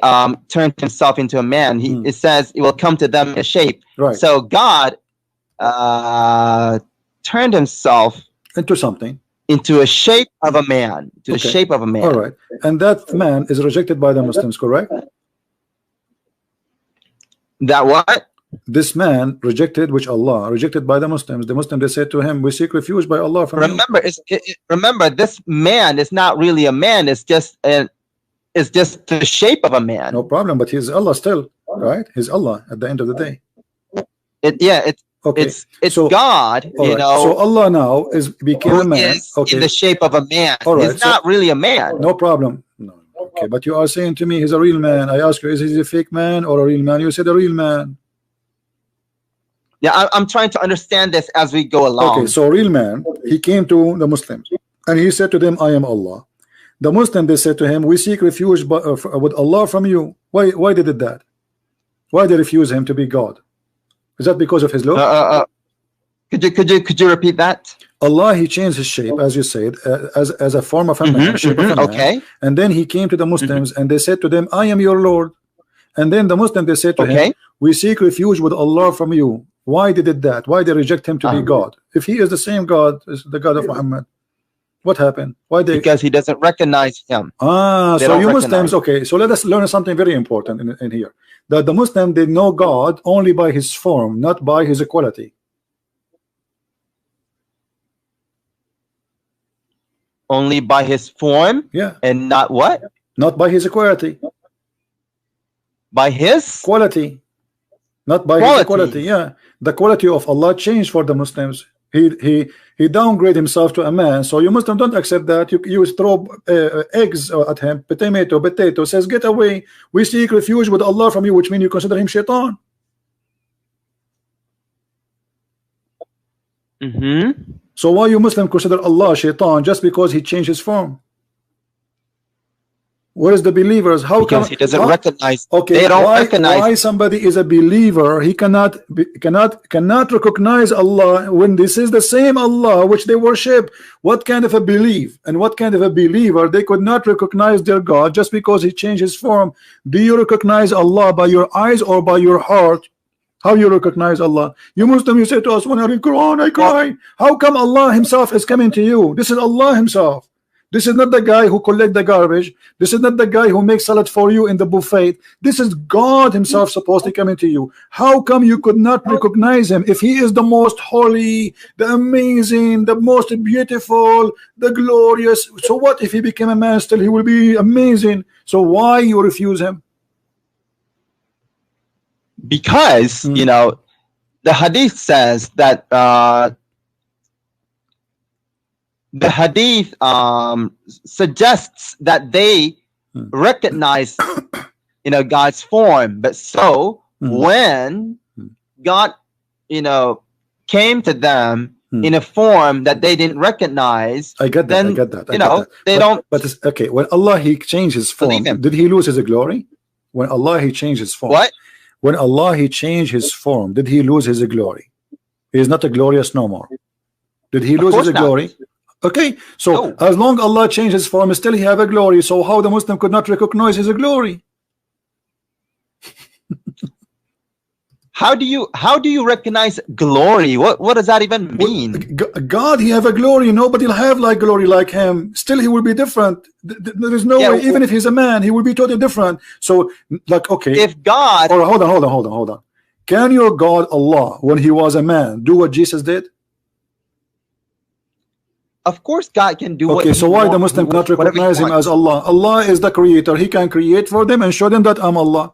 turned himself into a man. It says it will come to them in a shape. Right. So God turned himself into something. Into a shape of a man. To the shape of a man. All right. And that man is rejected by the Muslims, correct? That what? This man rejected, which Allah rejected by the Muslims. The Muslims, they said to him, we seek refuge by Allah from remember, this man is not really a man. It's just the shape of a man. No problem, but he's Allah still, right? He's Allah at the end of the day. It's God, right. So Allah now became a man. In the shape of a man. All right. He's not really a man. No problem. No. Okay, but you are saying to me he's a real man. I ask you, is he a fake man or a real man? You said a real man. Yeah, I'm trying to understand this as we go along. Okay, so real man, he came to the Muslims and he said to them, I am Allah. The Muslims, they said to him, we seek refuge with Allah from you. Why they did that? Why they refuse him to be God? Is that because of his look? Could you repeat that? Allah, he changed his shape, as you said, as a form of a man, shape of a man. Okay. And then he came to the Muslims and they said to them, I am your Lord. And then the Muslims, they said to him, we seek refuge with Allah from you. Why they did that? Why they reject him to be God? If he is the same God as the God of Muhammad, what happened? Why they? Because he doesn't recognize him. So you Muslims, okay. So let us learn something very important in here. That the Muslim, they know God only by his form, not by his equality. Only by his form? Yeah. And not what? Not by his equality. By his quality. Not by his quality. Yeah, the quality of Allah changed for the Muslims. He downgraded himself to a man. So you Muslims don't accept that. You throw eggs at him. Potato says, get away. We seek refuge with Allah from you, which means you consider him shaitan. So why you Muslim consider Allah shaitan just because he changed his form? Where is the believers? How because come he doesn't recognize? Okay, they don't recognize. Why somebody is a believer? He cannot recognize Allah when this is the same Allah which they worship. What kind of a belief and what kind of a believer? They could not recognize their God just because he changed his form. Do you recognize Allah by your eyes or by your heart? How you recognize Allah? You Muslim, you say to us, when I read Quran, I cry. How come Allah Himself is coming to you? This is Allah Himself. This is not the guy who collect the garbage. This is not the guy who makes salad for you in the buffet. This is God Himself supposed to come into you. How come you could not recognize Him if He is the most holy, the amazing, the most beautiful, the glorious? So what if He became a man? Still He will be amazing. So why you refuse Him? Because you know the hadith says that the hadith suggests that they recognize, God's form. But so when God, came to them in a form that they didn't recognize, I get that. then, I get that. they don't. But it's okay. When Allah He changed His form, did He lose His glory? When Allah He changed His form. What? When Allah He changed His form, did He lose His glory? He is not a glorious no more. Did He lose His glory? Okay, so as long Allah changed His form, still He have a glory. So how the Muslim could not recognize His glory? How do you recognize glory? What does that even mean? God, He have a glory. Nobody will have like glory like Him. Still, He will be different. There is no way. Even if He's a man, He will be totally different. So, like, okay. If God, hold on. Can your God Allah, when He was a man, do what Jesus did? Of course, God can do. Okay, so why the Muslim cannot recognize Him as Allah? Allah is the Creator. He can create for them and show them that I'm Allah.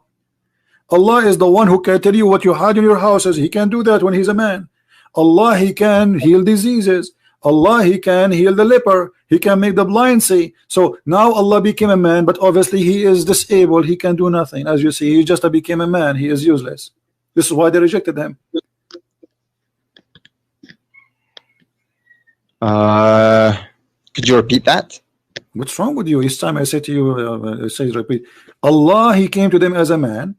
Allah is the one who can tell you what you had in your houses. He can do that when He's a man. Allah, He can heal diseases. Allah, He can heal the leper. He can make the blind see. So now Allah became a man, but obviously He is disabled. He can do nothing. As you see, He just became a man. He is useless. This is why they rejected Him. Could you repeat that? What's wrong with you? Each time I say to you, say repeat. Allah, He came to them as a man.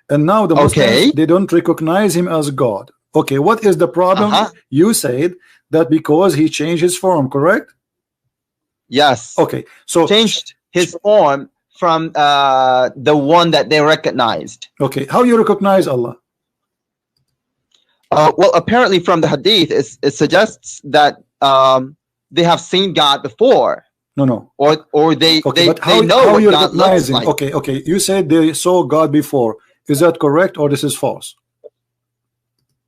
And now the Muslims, they don't recognize Him as God. Okay, what is the problem? You said that because He changed His form, correct? Yes. Okay, so changed His form from the one that they recognized. Okay, how you recognize Allah? Well, apparently from the hadith, it suggests that they have seen God before. No. Or they how know what you God looks like. Okay. You said they saw God before. Is that correct or this is false?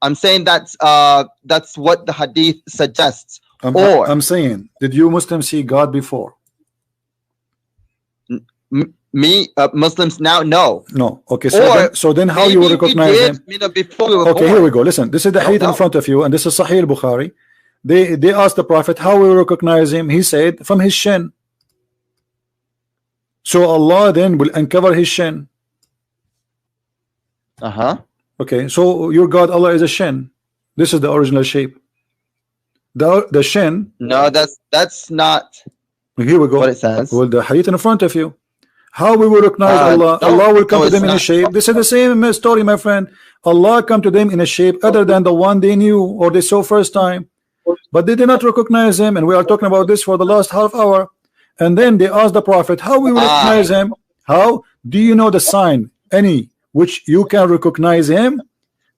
I'm saying that's what the hadith suggests. I'm saying, did you Muslims see God before? Muslims now, no. Okay, so then how you will recognize Him? Okay, here we go. Listen, this is the hadith in front of you, and this is Sahih Bukhari. They asked the Prophet, how will we recognize Him? He said, from his shin. So Allah then will uncover his shin. Okay, so your God Allah is a shin. This is the original shape. The shin. No, that's not. Here we go. What it says. Well, the hadith in front of you. How we will recognize Allah? Allah will come to them in a shape. This is the same story, my friend. Allah come to them in a shape other than the one they knew or they saw first time, but they did not recognize Him. And we are talking about this for the last half hour. And then they asked the Prophet, how we will recognize Him? How do you know the sign? Any which you can recognize Him?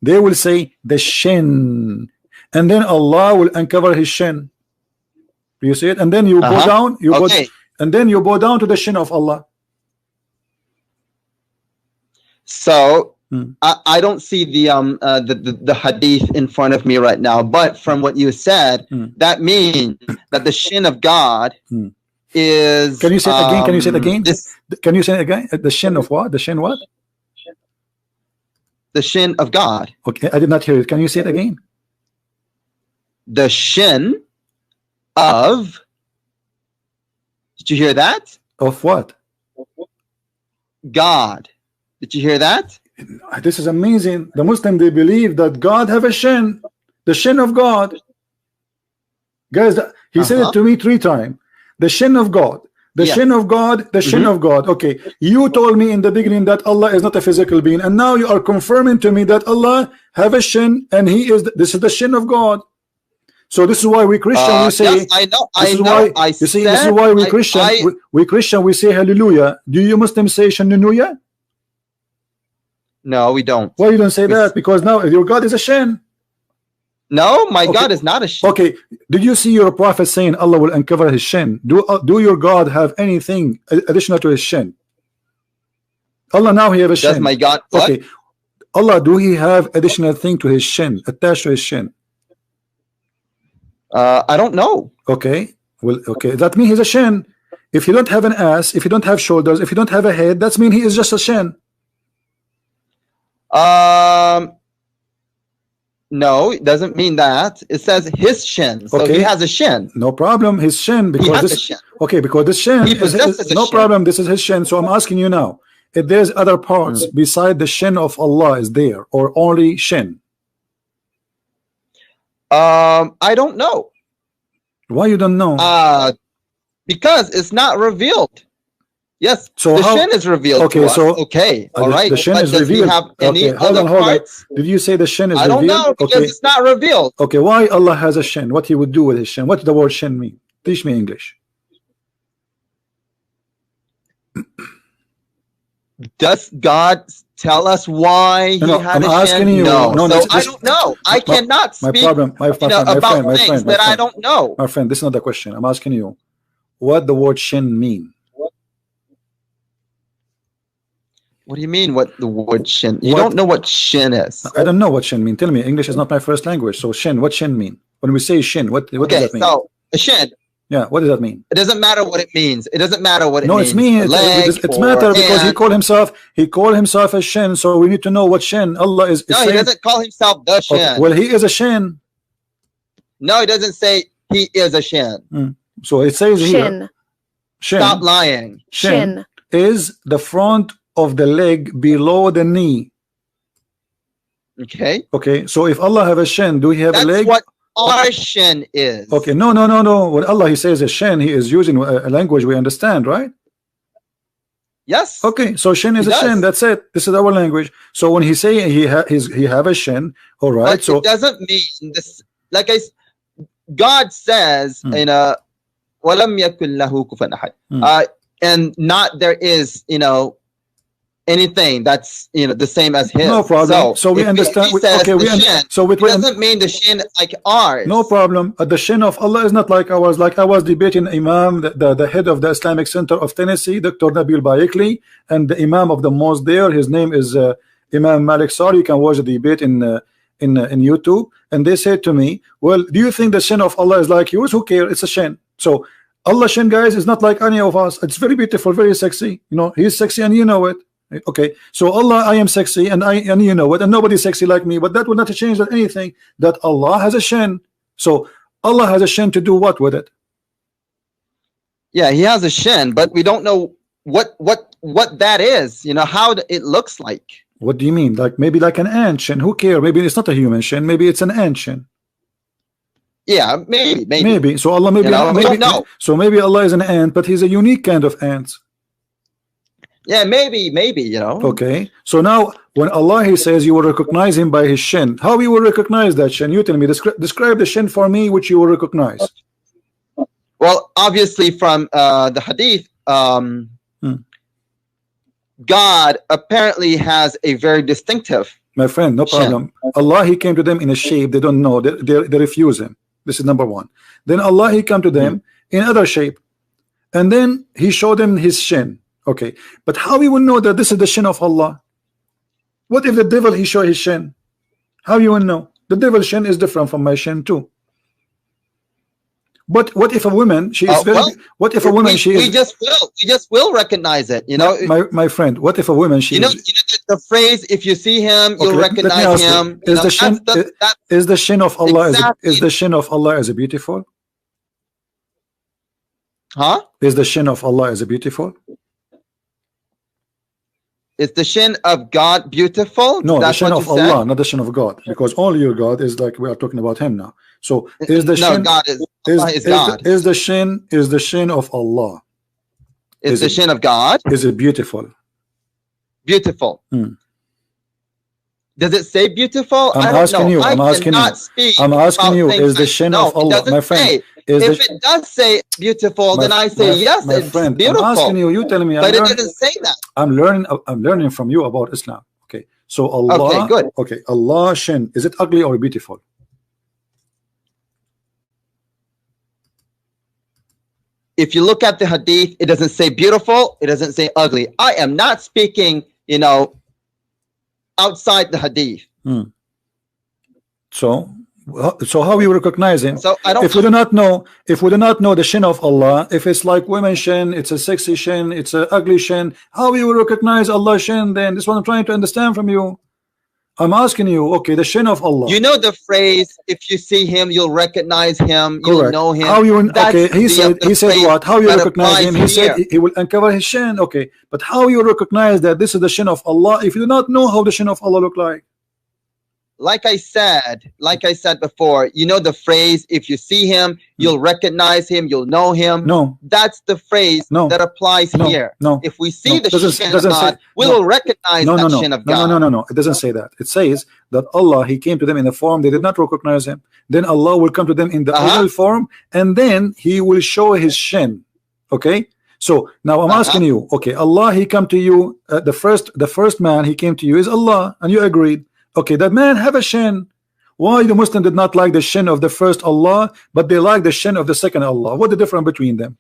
They will say the shin, and then Allah will uncover his shin. You see it, and then you go down. And then you bow down to the shin of Allah. So I don't see the hadith in front of me right now, but from what you said, that means that the shin of God is. Can you say it again? Can you say it again? Can you say it again? The shin of what? The shin what? The shin of God. Okay, I did not hear it. Can you say it again? The shin of. Did you hear that? Of what? God. Did you hear that? This is amazing. The Muslim, they believe that God have a shin, the shin of God. Guys, he said it to me 3 times. The shin of God, the shin of God, the shin of God. Okay, you told me in the beginning that Allah is not a physical being, and now you are confirming to me that Allah have a shin, and this is the shin of God. So this is why we Christian we say. Yes, I know. This is why we Christian we Christian we say hallelujah. Do you Muslims say shannuya? No, we don't. Why you don't say that? Because now your God is a shin. No, my God is not a shin. Okay, did you see your prophet saying Allah will uncover his shin? Do your God have anything additional to his shin? Allah now he have a shin. Does my God what? Okay, Allah, do he have additional thing to his shin, attached to his shin? I don't know. Okay, well, okay, that means he's a shin. If you don't have an ass, if you don't have shoulders, if you don't have a head, that means he is just a shin. No, it doesn't mean that. It says his shin. So okay, he has a shin. No problem, his shin, because he has this a shin. Okay, because this shin is no shin. Problem, this is his shin. So I'm asking you now, if there's other parts beside the shin of Allah is there, or only shin? I don't know. Why you don't know? Because it's not revealed. Yes, so the shin is revealed. Okay, so okay, all right. The shin is revealed. Have any hold on. Did you say the shin is revealed? I don't know, because it's not revealed. Okay, why Allah has a shin? What he would do with his shin? What does the word shin mean? Teach me English. Does God tell us why he had a shin? You, no, so I don't know. I cannot speak about things that I don't know. My friend, this is not the question. I'm asking you, what the word shin mean? What do you mean, what the word shin? You don't know what shin is. I don't know what shin mean. Tell me, English is not my first language. So shin, what shin mean? When we say shin, what does that mean? So a shin. Yeah, what does that mean? It doesn't matter what it means. It doesn't matter what it means. No, it's mean. It's matter because he called himself a shin. So we need to know what shin Allah is. No, he doesn't call himself the shin. Okay. Well, he is a shin. No, he doesn't say he is a shin. So it says shin. Here. Shin. Stop lying. Shin is the front of the leg below the knee. Okay. Okay. So if Allah have a shin, do he have a leg? What our shin is. Okay. No. When Allah he says a shin, he is using a language we understand, right? Yes. Okay. So shin is a shin. That's it. This is our language. So when he say he have a shin, all right. But so it doesn't mean this. Like God says in a وَلَمْ يَكُنْ لَهُ كُفُوًا أَحَدٌ. And not there is, anything that's the same as his. No problem. So we understand. Okay, we understand. So it doesn't mean the shin like ours. No problem. The shin of Allah is not like ours. Like I was debating Imam, the head of the Islamic Center of Tennessee, Dr. Nabil Bayekli, and the Imam of the mosque there. His name is Imam Malik Sari. You can watch the debate in YouTube. And they said to me, "Well, do you think the shin of Allah is like yours? Who cares? It's a shin." So Allah shin, guys, is not like any of us. It's very beautiful, very sexy. He's sexy, and you know it. Okay, so Allah, I am sexy, and you know it, and nobody's sexy like me, but that would not change anything that Allah has a shin. So Allah has a shin to do what with it? Yeah, he has a shin, but we don't know what that is. How it looks like. What do you mean? Like maybe like an ant shin? Who cares? Maybe it's not a human shin. Maybe it's an ant shin. Yeah, maybe. So Allah maybe no. So maybe Allah is an ant, but he's a unique kind of ant. Yeah, maybe. Okay. So now when Allah he says you will recognize him by his shin, how you will recognize that shin? You tell me. Describe the shin for me, which you will recognize. Well, obviously from the hadith, God apparently has a very distinctive. My friend, no problem. Shin. Allah he came to them in a shape they don't know. They refuse him. This is number one. Then Allah he come to them in other shape, and then he showed them his shin. Okay, but how we will know that this is the shin of Allah? What if the devil he show his shin? How you will know? The devil's shin is different from my shin too. But what if a woman she is very? What if a woman she is? We just will recognize it. My friend. What if a woman she? The phrase, if you see him, you'll recognize him. Is the shin? Is the shin of Allah? Is the shin of Allah as beautiful? Huh? Is the shin of Allah as beautiful? Is the shin of God beautiful? No, the shin of Allah, not the shin of God, because only your God is like we are talking about him now. So is the shin? God is God. Is the shin of Allah? Is the shin of God? Is it beautiful? Beautiful. Does it say beautiful? I'm asking you. I'm asking you. Is the shin of Allah, my friend? If it does say beautiful, then I say yes, it's beautiful. I'm asking you. You tell me. But it doesn't say that. I'm learning from you about Islam. Okay. So Allah. Okay, good. Okay. Allah shin. Is it ugly or beautiful? If you look at the hadith, it doesn't say beautiful. It doesn't say ugly. I am not speaking, outside the hadith. So how we recognize him? So I don't. If we do not know the shin of Allah, if it's like women shin, it's a sexy shin, it's a ugly shin, how we will recognize Allah's shin? Then this is what I'm trying to understand from you. I'm asking you, okay, the shin of Allah. You know the phrase, if you see him, you'll recognize him, Correct. you'll know him. How you, okay, he said what? How you recognize him? He here. said he will uncover his shin. Okay, but how you recognize that this is the shin of Allah if you do not know how the shin of Allah look like? Like I said before, you know the phrase, if you see him, you'll recognize him, you'll know him. No. That's the phrase that applies here. No. If we see the shin of God, we will recognize that shin of God. No. It doesn't say that. It says that Allah, he came to them in a form they did not recognize him. Then Allah will come to them in the original form, and then he will show his shin. Okay? So now I'm asking you, okay, Allah, he come to you, the first man he came to you is Allah, and you agreed. Okay, that man have a shin. Why the Muslim did not like the shin of the first Allah, but they like the shin of the second Allah? What the difference between them?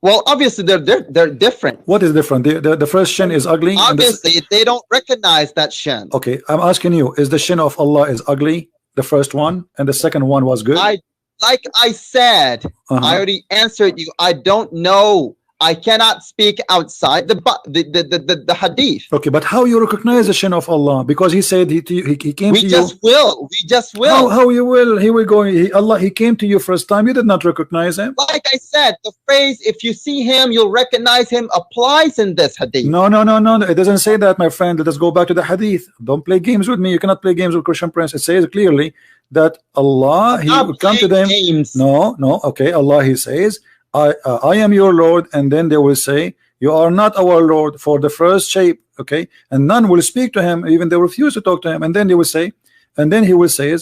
Well, obviously they're different. What is different? The first shin is ugly. Obviously, they don't recognize that shin. Okay, I'm asking you, is the shin of Allah is ugly, the first one, and the second one was good? Like I said, I already answered you. I don't know. I cannot speak outside the hadith. Okay, but how you recognize the shin of Allah? Because he said he came to you. We just will. How you will? He will go. Allah, he came to you first time. You did not recognize him. Like I said, the phrase "if you see him, you'll recognize him" applies in this hadith. No. It doesn't say that, my friend. Let us go back to the hadith. Don't play games with me. You cannot play games with Christian Prince. It says clearly that Allah, he will come to them. Games. No. Okay, Allah, he says, I am your Lord, and then they will say, you are not our Lord, for the first shape. Okay, and none will speak to him, even they refuse to talk to him. And then they will say, and then he will say,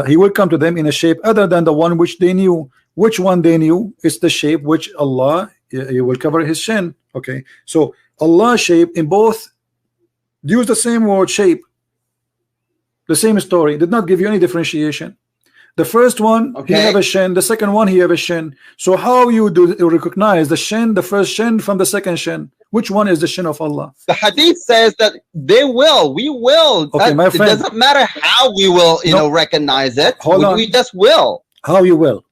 he will come to them in a shape other than the one which they knew. Which one they knew? It's the shape which Allah, he will cover his shin. Okay, so Allah shape in both use the same word, shape, the same story, did not give you any differentiation. The first one, he have a shin. The second one, he have a shin. So how you recognize the shin, the first shin from the second shin? Which one is the shin of Allah? The hadith says that we will. Okay, my friend. It doesn't matter how we will, recognize it. We just will. How you will?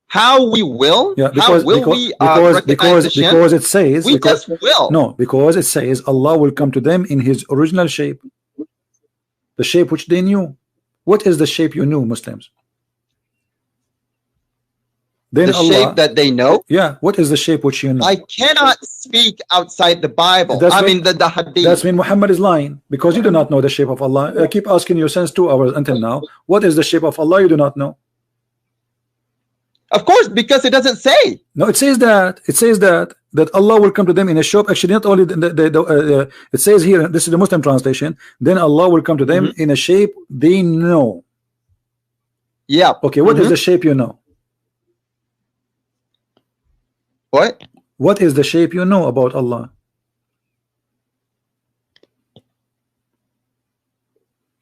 How we will? Yeah, because it says we just will. No, because it says Allah will come to them in his original shape, the shape which they knew. What is the shape you knew, Muslims? Then the Allah, shape that they know? Yeah, what is the shape which you know? I cannot speak outside the Bible. The hadith. That's mean Muhammad is lying, because you do not know the shape of Allah. I keep asking you since 2 hours until now, what is the shape of Allah? You do not know. Of course, because it doesn't say. No, it says that Allah will come to them in a shape. Actually, not only it says here, this is the Muslim translation, then Allah will come to them in a shape they know. Yeah. Okay, what is the shape you know? What is the shape you know about Allah?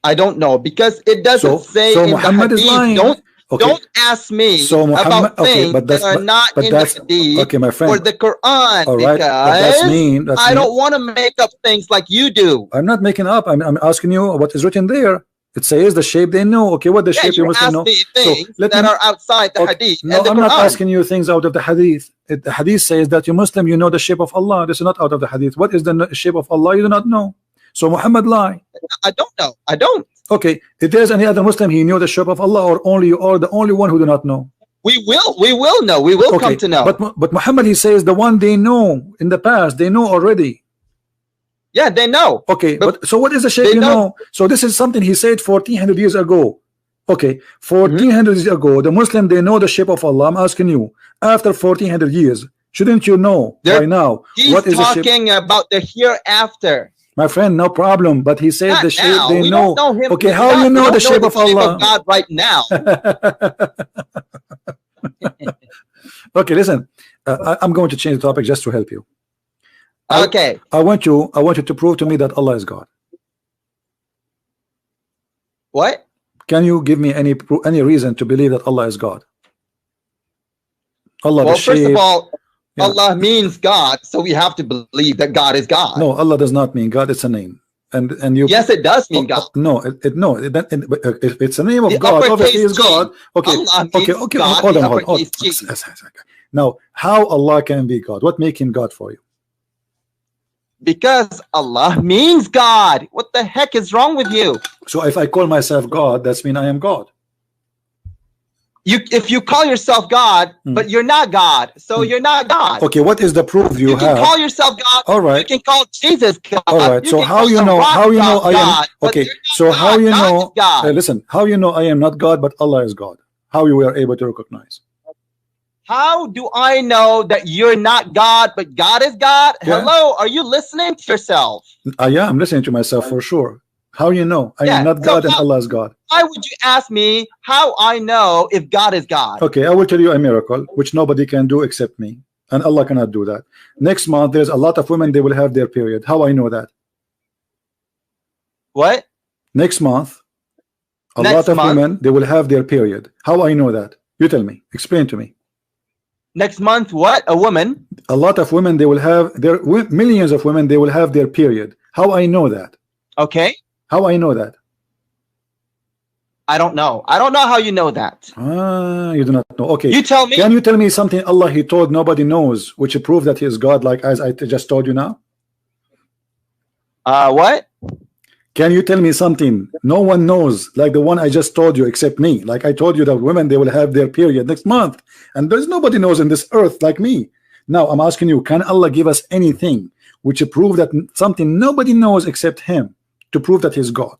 I don't know, because it doesn't say so in Muhammad the hadith. Is lying. Don't ask me about things that are not in the hadith my friend. or the Quran, all right, because I don't want to make up things like you do. I'm not making up. I'm asking you what is written there. It says the shape they know. Okay, what the shape you must know? Things that are outside the hadith. No, I'm not asking you things out of the hadith. The hadith says that you Muslim, you know the shape of Allah. This is not out of the hadith. What is the shape of Allah? You do not know. So Muhammad lie. I don't know. I don't. Okay, if there's any other Muslim, he knew the shape of Allah, or only you are the only one who do not know? We will know. We will come to know. But Muhammad, he says the one they know in the past, they know already. Yeah, they know. Okay, but so what is the shape you know? So this is something he said 1400 years ago. Okay, 1400 years ago, the Muslim, they know the shape of Allah. I'm asking you, after 1400 years, shouldn't you know by now what is the shape? He's talking about the hereafter. My friend, no problem. But he says the shape now. they we know. Don't know him. Okay, how you know the shape of Allah? God right now. Okay, listen. I'm going to change the topic just to help you. Okay. I want you to prove to me that Allah is God. What? Can you give me any reason to believe that Allah is God? Allah. Well, first of all, Allah means God, so we have to believe that God is God. No, Allah does not mean God. It's a name, and you. Yes, it does mean God. No, it's a name of God. Obviously, is God. Okay, okay. God, hold on. Now, how Allah can be God? What make him God for you? Because Allah means God. What the heck is wrong with you? So if I call myself God, that's mean I am God. If you call yourself God, but you're not God, so you're not God. Okay, what is the proof you have? You can call yourself God. All right. You can call Jesus God. All right. So how you know? How you know I am? Okay. So how you know? Listen. How you know I am not God, but Allah is God? How you were able to recognize? How do I know that you're not God, but God is God? Yeah. Hello, are you listening to yourself? Yeah, I'm listening to myself for sure. How you know I am not God and Allah is God? Why would you ask me how I know if God is God? Okay, I will tell you a miracle which nobody can do except me, and Allah cannot do that. Next month, there's a lot of women, they will have their period. How I know that? What? Next month, a lot of women, they will have their period. How I know that? You tell me. Explain to me. Next month, what? A woman? A lot of women, they will have their millions of women, they will have their period. How I know that? Okay. How I know that? I don't know. I don't know how you know that. You do not know. Okay. You tell me. Can you tell me something Allah He told nobody knows, which prove that He is God, like as I just told you now? What? Can you tell me something no one knows, like the one I just told you except me? Like I told you that women, they will have their period next month, and there's nobody knows in this earth like me. Now I'm asking you, can Allah give us anything which prove that something nobody knows except Him, to prove that He's God?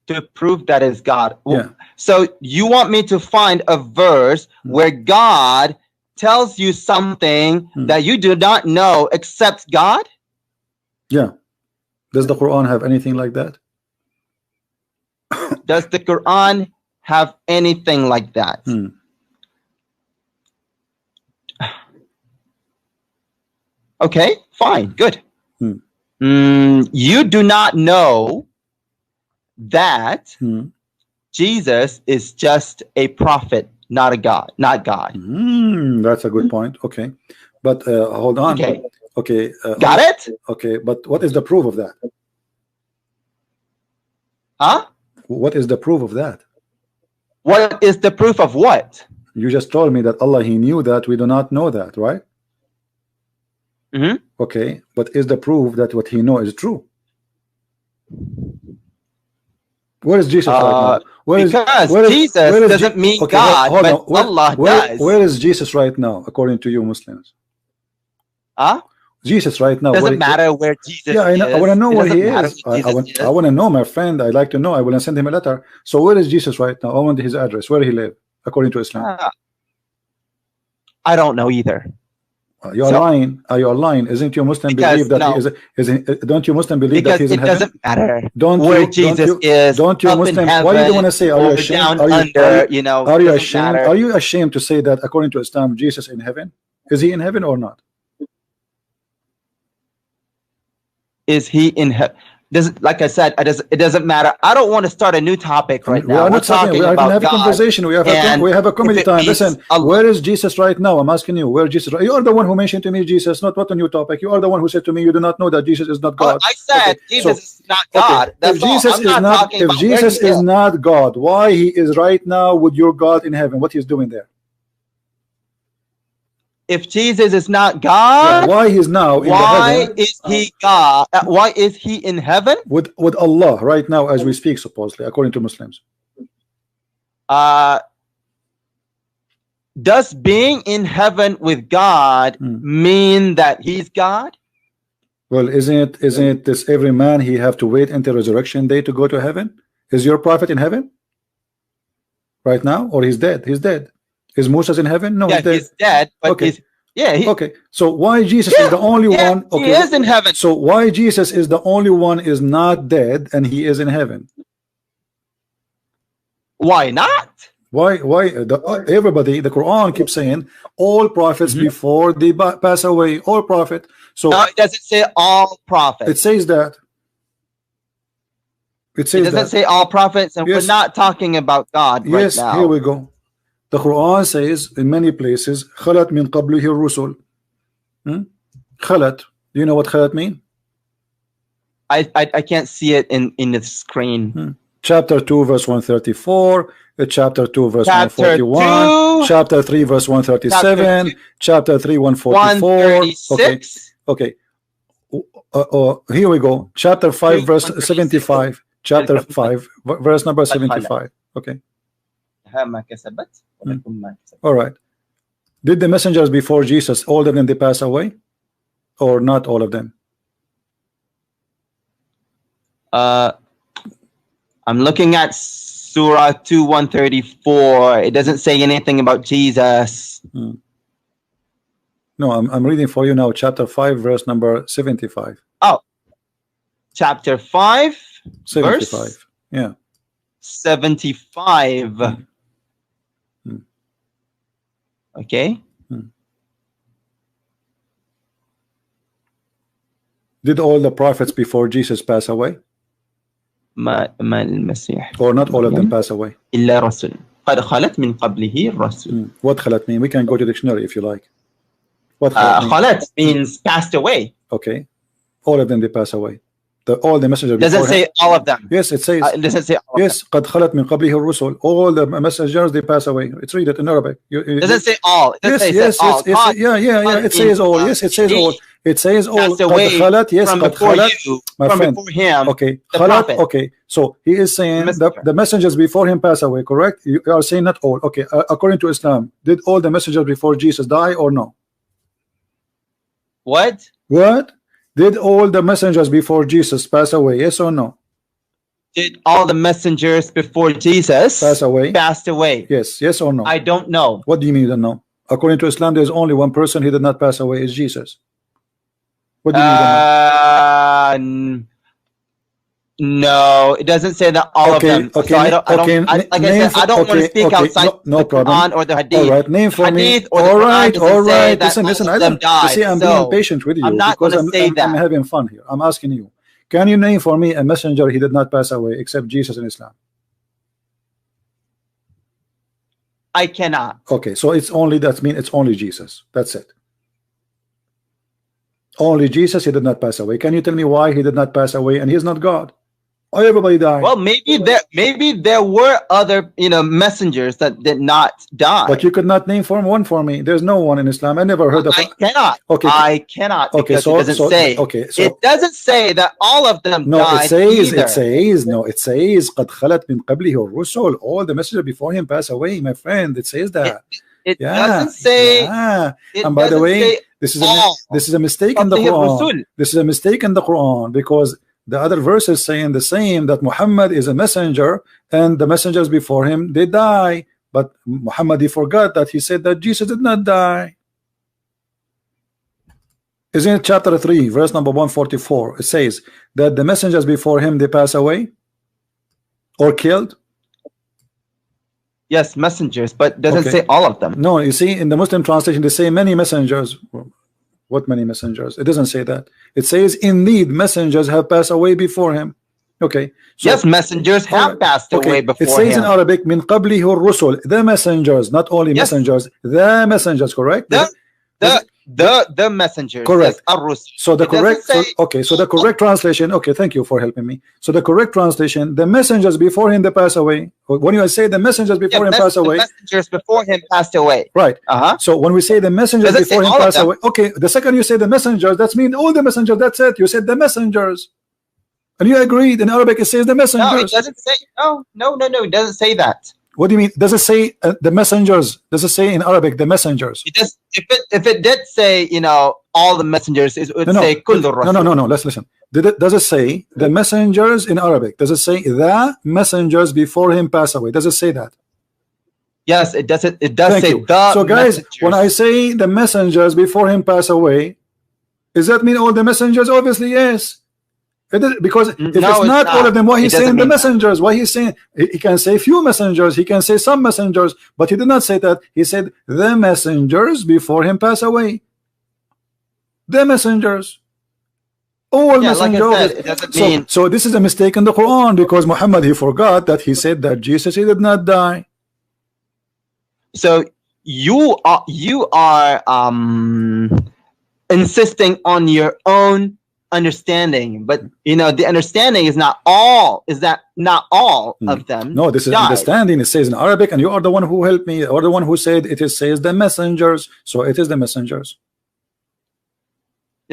To prove that is God. Yeah. So you want me to find a verse where God tells you something that you do not know except God? Yeah. Does the Quran have anything like that? Does the Quran have anything like that? Okay, fine, good. You do not know that Jesus is just a prophet, not a God, not God. That's a good point. Okay, but hold on. Okay, got it? Okay, but what is the proof of that? Huh? What is the proof of that? What is the proof of what? You just told me that Allah He knew that. We do not know that, right? Okay, but is the proof that what He knows is true? Where is Jesus right now? Because Jesus doesn't mean God, but Allah does. Where is Jesus right now, according to you Muslims? Huh? Jesus right now. Doesn't matter where Jesus is. I want to know where He is. I want to know, my friend. I'd like to know. I will send him a letter. So where is Jesus right now? I want his address. Where he live, according to Islam. I don't know either. You are lying. You are lying. Isn't your Muslim believe that he is? Don't you Muslim believe that he's in heaven? It doesn't matter where Jesus is. Don't you Muslim? Why do you want to say? Are you ashamed? Are you ashamed? Are you ashamed to say that according to Islam, Jesus in heaven? Is He in heaven or not? Is He in heaven? Like I said, it doesn't matter. I don't want to start a new topic right now. We're talking about have a conversation. We have a comedy time. Listen, where is Jesus right now? I'm asking you, where is Jesus? You are the one who mentioned to me Jesus, not what a new topic. You are the one who said to me you do not know that Jesus is not God. I said Jesus is not God. If Jesus is not God, why He is right now with your God in heaven? What He's doing there? If Jesus is not God, why He's now in the heaven? Why is He God? Why is He in heaven? With Allah right now as we speak, supposedly, according to Muslims. Does being in heaven with God mean that He's God? Well, isn't this every man he have to wait until resurrection day to go to heaven? Is your prophet in heaven right now, or he's dead? He's dead. Is Moses in heaven? No, he's dead. But okay. Okay. So why Jesus is the only one? Okay. He is in heaven. So why Jesus is the only one is not dead and He is in heaven? Why not? Why? Everybody, the Quran keeps saying all prophets before they pass away. All prophet. So no, it doesn't say all prophets. It says that. It doesn't say all prophets, and we're not talking about God right now. Here we go. The Quran says in many places, "Khalat min qablihi rusul." Khalat. Do you know what khalat mean? I can't see it in the screen. Chapter 2, verse 134. Chapter 2, verse 141. Chapter 3, verse 137. Chapter 3, 144. Okay. Okay. Here we go. Chapter 5, verse 75. Chapter 5, verse number 75. Okay. All right. Did the messengers before Jesus, all of them, they pass away? Or not all of them? I'm looking at Surah 2:134. It doesn't say anything about Jesus. No, I'm reading for you now. Chapter 5, verse number 75. Oh, chapter 5, 75. verse? Yeah. 75. Okay. Did all the prophets before Jesus pass away? Or not all of them pass away? What khalat mean? We can go to dictionary if you like. What khalat means passed away. Okay. All of them, they pass away. All the messengers doesn't say all of them. Yes, it says. It doesn't say all yes, قد خلت من قبله الرسل. All the messengers, they pass away. It's read it in Arabic. It doesn't say all. It doesn't yes, say all. Yes, yeah. It says all. Yes, it says all. It says all. قد خلت. Yes, قد خلت. My friend. Before him. Okay. خلت. Okay. So he is saying the messengers before him pass away. Correct? You are saying not all. Okay. According to Islam, did all the messengers before Jesus die or no? What? What? Did all the messengers before Jesus pass away? Yes or no? Did all the messengers before Jesus pass away? Passed away. Yes. Yes or no? I don't know. What do you mean you don't know? According to Islam, there's only one person who did not pass away, is Jesus. What do you mean you don't know? No, it doesn't say that all of them. Okay. So I don't want to speak outside the Quran or the Hadith. All right, name for me. All right. Listen. I'm being patient with you because I'm having fun here. I'm asking you. Can you name for me a messenger he did not pass away except Jesus in Islam? I cannot. Okay, so it's only it's only Jesus. That's it. Only Jesus, he did not pass away. Can you tell me why he did not pass away and he is not God? Or everybody died? Well, maybe there were other messengers that did not die. But you could not name one for me. There's no one in Islam. I never heard of. I cannot. Okay. I cannot. Okay. So it doesn't say. Okay. So it doesn't say that all of them died. It says. قد خلت من قبله الرسل. All the messengers before him pass away, my friend. It says that. It doesn't say. Yeah. And by the way, this is a mistake in the Quran. This is a mistake in the Quran because the other verses saying the same, that Muhammad is a messenger and the messengers before him, they die. But Muhammad, he forgot that he said that Jesus did not die. Isn't it chapter 3, verse number 144? It says that the messengers before him, they pass away or killed. Yes, messengers, but doesn't say all of them. No, you see, in the Muslim translation, they say many messengers. What many messengers? It doesn't say that. It says, indeed, messengers have passed away before him. Okay. So, yes, messengers have passed away before him. It says in Arabic, min qablihi ar-rusul, the messengers, not only messengers, the messengers, correct? The messengers. Correct. Yes, so the correct so the correct translation, okay, thank you for helping me. So the correct translation, the messengers before him, they pass away. When you say the messengers before him pass away, the messengers before him passed away. Right. So when we say the messengers before him pass away, okay, the second you say the messengers, that's mean all the messengers, that's it. You said the messengers. And you agreed in Arabic it says the messengers. No, it doesn't say no, it doesn't say that. What do you mean? Does it say the messengers? Does it say in Arabic the messengers? It does. If it did say all the messengers, it would say kullu rasul. No. Let's listen. Does it say the messengers in Arabic? Does it say the messengers before him pass away? Does it say that? Yes, it does. It does say you. the. So guys, messengers. when I say the messengers before him pass away, does that mean all the messengers? Obviously, yes. Because if it's not all of them, why he's saying the messengers? Why he's saying he can say few messengers, he can say some messengers, but he did not say that. He said the messengers before him pass away. The messengers. All messengers. Like I said, it doesn't mean. So this is a mistake in the Quran because Muhammad, he forgot that he said that Jesus, he did not die. So you are insisting on your own understanding, but the understanding is not all of them. No, this is understanding. It says in Arabic, and you are the one who helped me, or the one who said it says the messengers, so it is the messengers.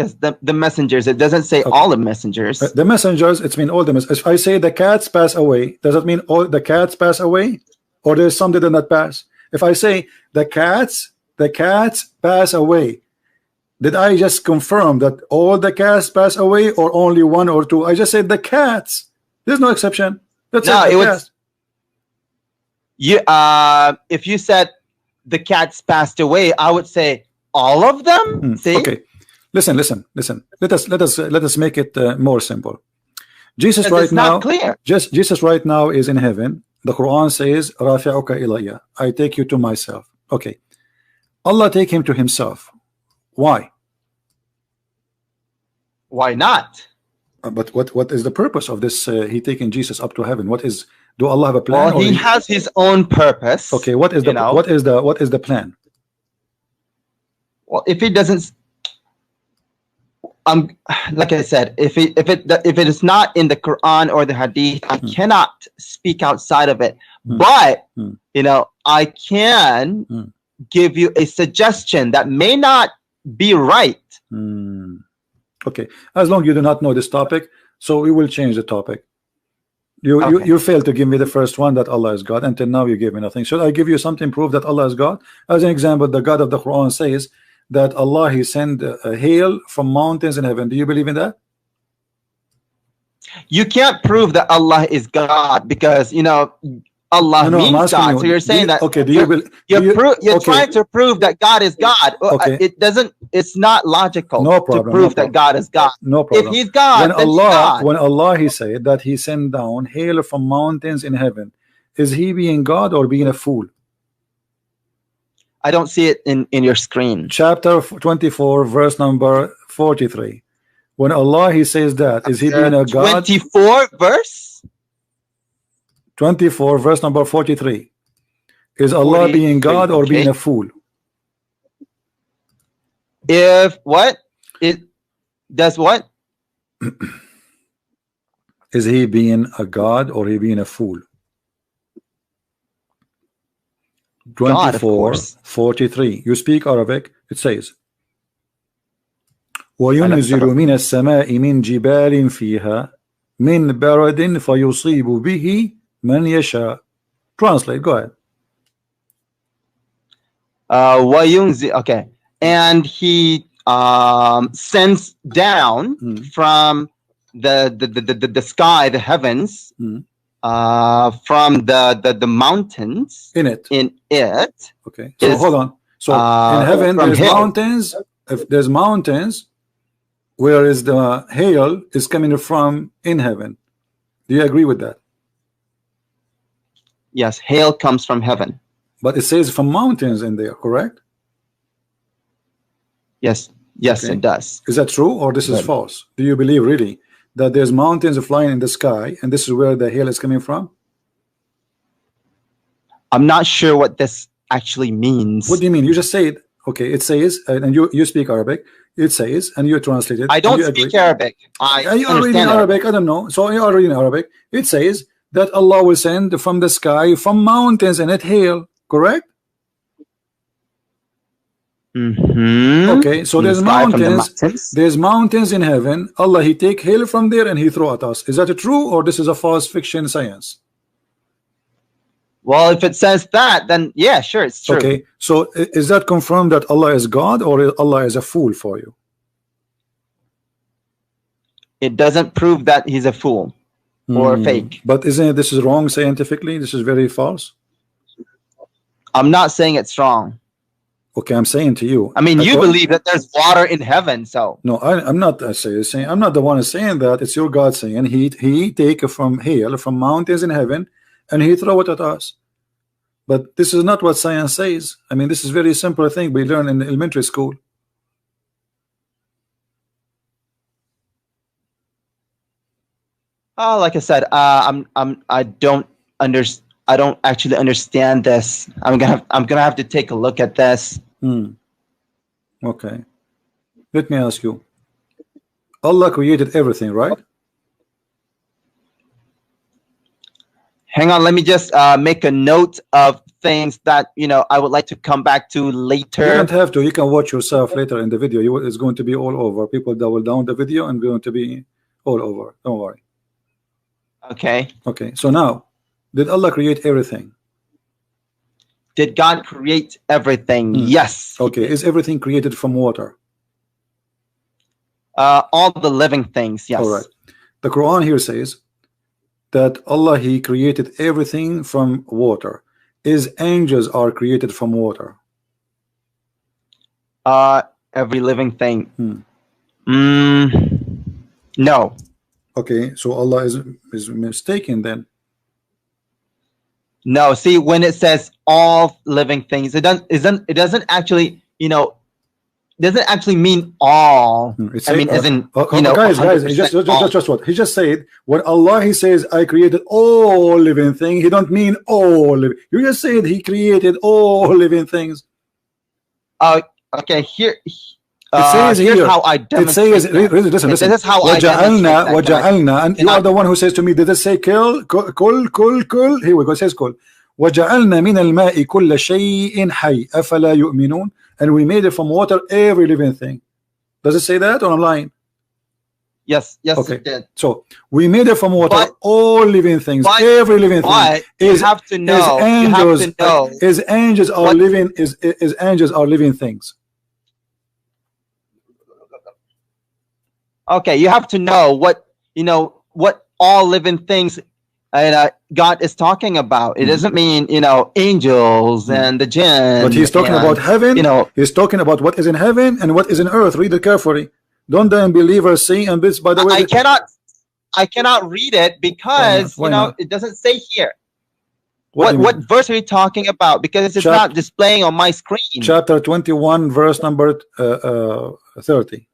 Yes, the messengers. It doesn't say all the messengers. The messengers, it's mean all the messengers. If I say the cats pass away, does it mean all the cats pass away? Or there's some that did not pass? If I say the cats pass away, did I just confirm that all the cats pass away or only one or two? I just said the cats. There's no exception. That's No, it. it was you. If you said the cats passed away, I would say all of them. See? Okay. Listen. Let us make it more simple. Jesus right now, Jesus right now is in heaven. The Quran says, "Rafi'uka ilayya." I take you to myself. Okay. Allah take him to himself. Why? Why not? But what is the purpose of this? He taking Jesus up to heaven. What is? Do Allah have a plan? Well, he has his own purpose. Okay. What is the what is the plan? Well, if it doesn't, like I said, if it is not in the Quran or the Hadith, I cannot speak outside of it. But you know, I can give you a suggestion that may not be right. Okay, as long as you do not know this topic, so we will change the topic. You failed to give me the first one, that Allah is God. Until now you gave me nothing. Should I give you something proof that Allah is God? As an example, the God of the Quran says that Allah, he sent hail from mountains in heaven. Do you believe in that? You can't prove that Allah is God, because you know Allah means God. So you're saying that you're trying to prove that God is God. Okay. It doesn't. It's not logical to prove that God is God. No problem. If He's God, when Allah he said that he sent down hail from mountains in heaven, is he being God or being a fool? I don't see it in your screen. Chapter 24, verse number 43. When Allah he says that, is he being a God? 24 verse. 24 verse number 43. Is Allah being God or being a fool? If what? It does what? Is he being a God or he being a fool? 24 43. You speak Arabic. It says وَيُنْزِلُ مِنَ السَّمَاءِ مِنْ جِبَالٍ فِيهَا مِنْ بَرَدٍ فَيُصِيبُ بِهِ Man yasha. Translate. Go ahead. Okay. And he sends down from the sky, the heavens, from the mountains in it. Okay. So hold on. So in heaven there's mountains. If there's mountains, where is the hail is coming from in heaven? Do you agree with that? Yes, hail comes from heaven. But it says from mountains in there, correct? Yes, okay. It does. Is that true or this is false? Do you believe really that there's mountains flying in the sky and this is where the hail is coming from? I'm not sure what this actually means. What do you mean? You just say it. Okay, it says, and you speak Arabic. It says, and you translate it. I don't speak Arabic. You are reading Arabic. I don't know. So you are reading Arabic. It says that Allah will send from the sky, from mountains, and it hail. Correct? Okay, so there's mountains. There's mountains in heaven. Allah, he take hail from there and he throw at us. Is that true or this is a false fiction science? Well, if it says that, then yeah, sure, it's true. Okay, so is that confirmed that Allah is God or Allah is a fool for you? It doesn't prove that he's a fool or fake. But isn't it, this is wrong scientifically? This is very false. I'm not saying it's wrong. Okay, I'm saying to you. I mean, you believe that there's water in heaven, so. No, I'm not saying. I'm not the one saying that. It's your God saying he take from hail from mountains in heaven and he throw it at us. But this is not what science says. I mean, this is very simple thing we learn in elementary school. Like I said, I don't actually understand this. I'm gonna have to take a look at this. Okay. Let me ask you. Allah created everything, right? Hang on, let me just make a note of things that I would like to come back to later. You don't have to. You can watch yourself later in the video. It's going to be all over. People that will download the video and going to be all over. Don't worry. Okay. Okay. So now, did Allah create everything? Did God create everything? Yes. Okay. Is everything created from water? All the living things. Yes. All right. The Quran here says that Allah, He created everything from water. Is angels are created from water? Every living thing. No. Okay, so Allah is mistaken then. No, see, when it says all living things, it doesn't actually, doesn't actually mean all. I mean, as in, guys, just what he just said. When Allah, He says, I created all living things, He don't mean all living. You just said He created all living things. Okay, here. It says here's here. How I demonstrate. It says, listen. This is how وَجَعَلْنَا, and you are the one who says to me, did it say kill? Kul? Here we go. It says kul. وَجَعَلْنَا مِنَ الْمَاءِ كُلَّ شَيْءٍ حَيٍّ أَفَلَا يُؤْمِنُونَ. And we made it from water every living thing. Does it say that or I'm lying? Yes, okay. It did. So we made it from water, all living things, every living thing. You have to know. Is angels are living? Is angels are living things? Okay, you have to know what all living things God is talking about. It doesn't mean angels and the jinn. But He's talking about heaven. He's talking about what is in heaven and what is in earth. Read it carefully. Don't the unbelievers see? And this, by the way, I cannot read it because Why not? It doesn't say here. What verse are you talking about? Because it's not displaying on my screen. Chapter 21, verse number 30.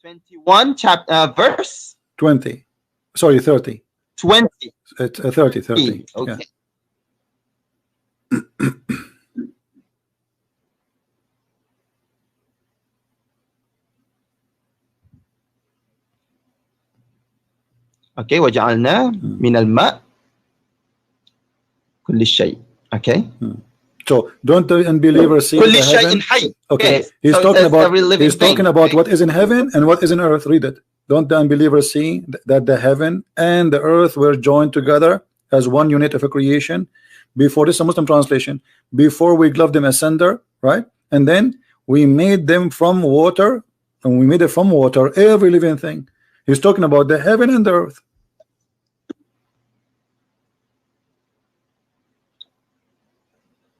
21 verse 20. Sorry, 30. 20. 30. Okay. Yeah. Okay, وجعلنا من الماء كل شيء. Okay. So don't the unbelievers see كل the شيء heaven? حي. Okay. So He's talking about what is in heaven and what is in earth. Read it. Don't the unbelievers see that the heaven and the earth were joined together as one unit of a creation? Before this is a Muslim translation. Before we gloved them asunder, right? And then we made them from water, and we made it from water every living thing. He's talking about the heaven and the earth.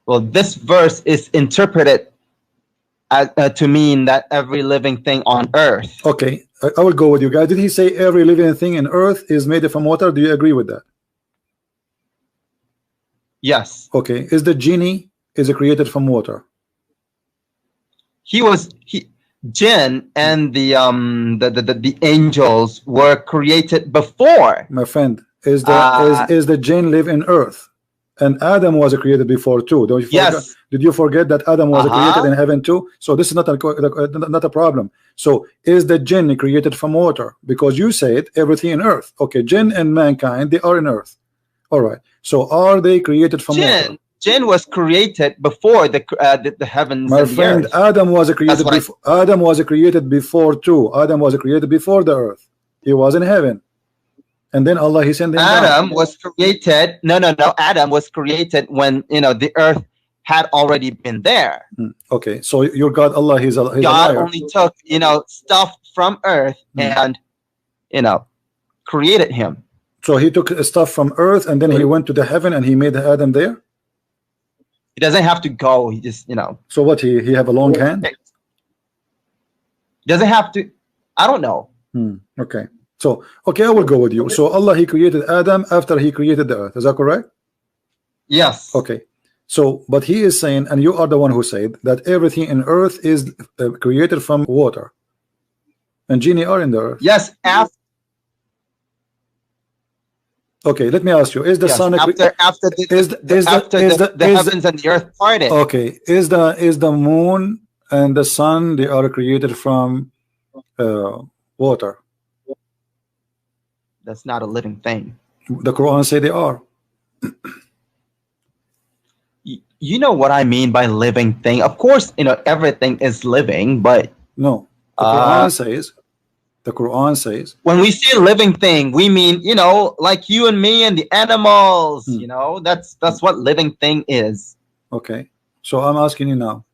Well, this verse is interpreted to mean that every living thing on earth. Okay, I will go with you guys. Did he say every living thing in earth is made from water? Do you agree with that? Yes. Okay, is the genie created from water? Jinn and the angels were created before. My friend, is the jinn live in earth? And Adam was created before too. Don't you forget? Yes. Did you forget that Adam was created in heaven too? So this is not a problem. So is the jinn created from water? Because you said everything in earth. Okay, jinn and mankind, they are in earth. All right. So are they created from water? Jinn was created before the heavens. My and friend, the earth. Adam was created before. Adam was created before too. Adam was created before the earth. He was in heaven. And then Allah, He sent him Adam down. was created. No. Adam was created when the earth had already been there. Okay, so your God, Allah, He's a God liar. only took stuff from earth and created him. So He took stuff from earth and then He went to the heaven and He made Adam there. He doesn't have to go. He just So what? He have a long hand? He doesn't have to. I don't know. Okay. So, okay, I will go with you. So Allah, He created Adam after He created the earth. Is that correct? Yes. Okay. So, but He is saying, and you are the one who said that everything in earth is created from water. And genie are in the earth. Yes. Okay, let me ask you: is the sun after the heavens and the earth parted? Okay, is the moon and the sun, they are created from water? That's not a living thing. The Quran say they are. You know what I mean by living thing. Of course, everything is living, but no. The Quran says when we say living thing, we mean, like you and me and the animals. That's what living thing is. Okay, so I'm asking you now.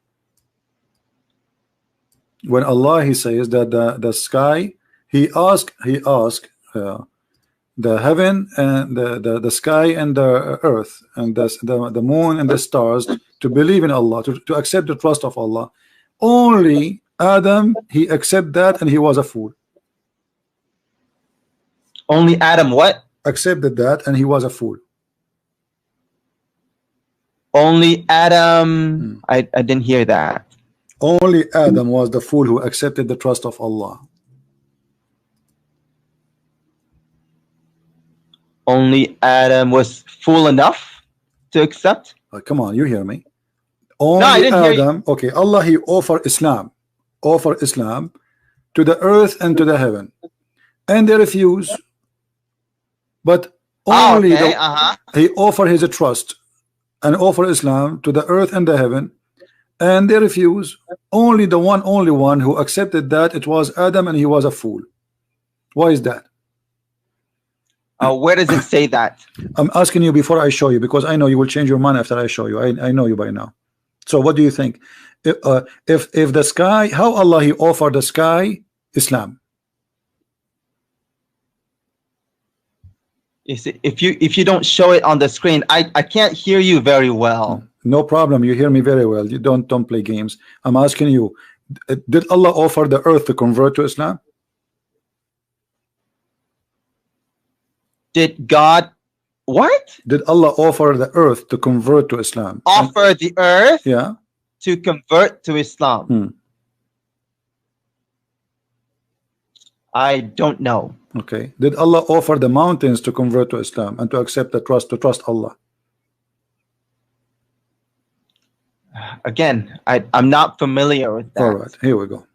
When Allah, He says that the sky, He asked the heaven and the sky and the earth and the moon and the stars to believe in Allah, to accept the trust of Allah. Only Adam, he accepted that, and he was a fool. Only Adam what? Accepted that, and he was a fool. Only Adam. I didn't hear that. Only Adam was the fool who accepted the trust of Allah. Only Adam was fool enough to accept? Come on, you hear me? Only no, I didn't Adam, hear you. Okay, Allah, He offered Islam to the earth and to the heaven, and they refuse. But only He offered His trust and offered Islam to the earth and the heaven, and they refuse. Only one who accepted that, it was Adam, and he was a fool. Why is that? Where does it say that? I'm asking you before I show you, because I know you will change your mind after I show you. I know you by now. So what do you think? If the sky, how Allah He offered the sky Islam? If you don't show it on the screen, I can't hear you very well. No problem, you hear me very well. You don't play games. I'm asking you, did Allah offer the earth to convert to Islam? Did God what? Did Allah offer the earth to convert to Islam? Offer the earth to convert to Islam? I don't know. Okay. Did Allah offer the mountains to convert to Islam and to accept the trust, to trust Allah? Again, I'm not familiar with that. All right, here we go.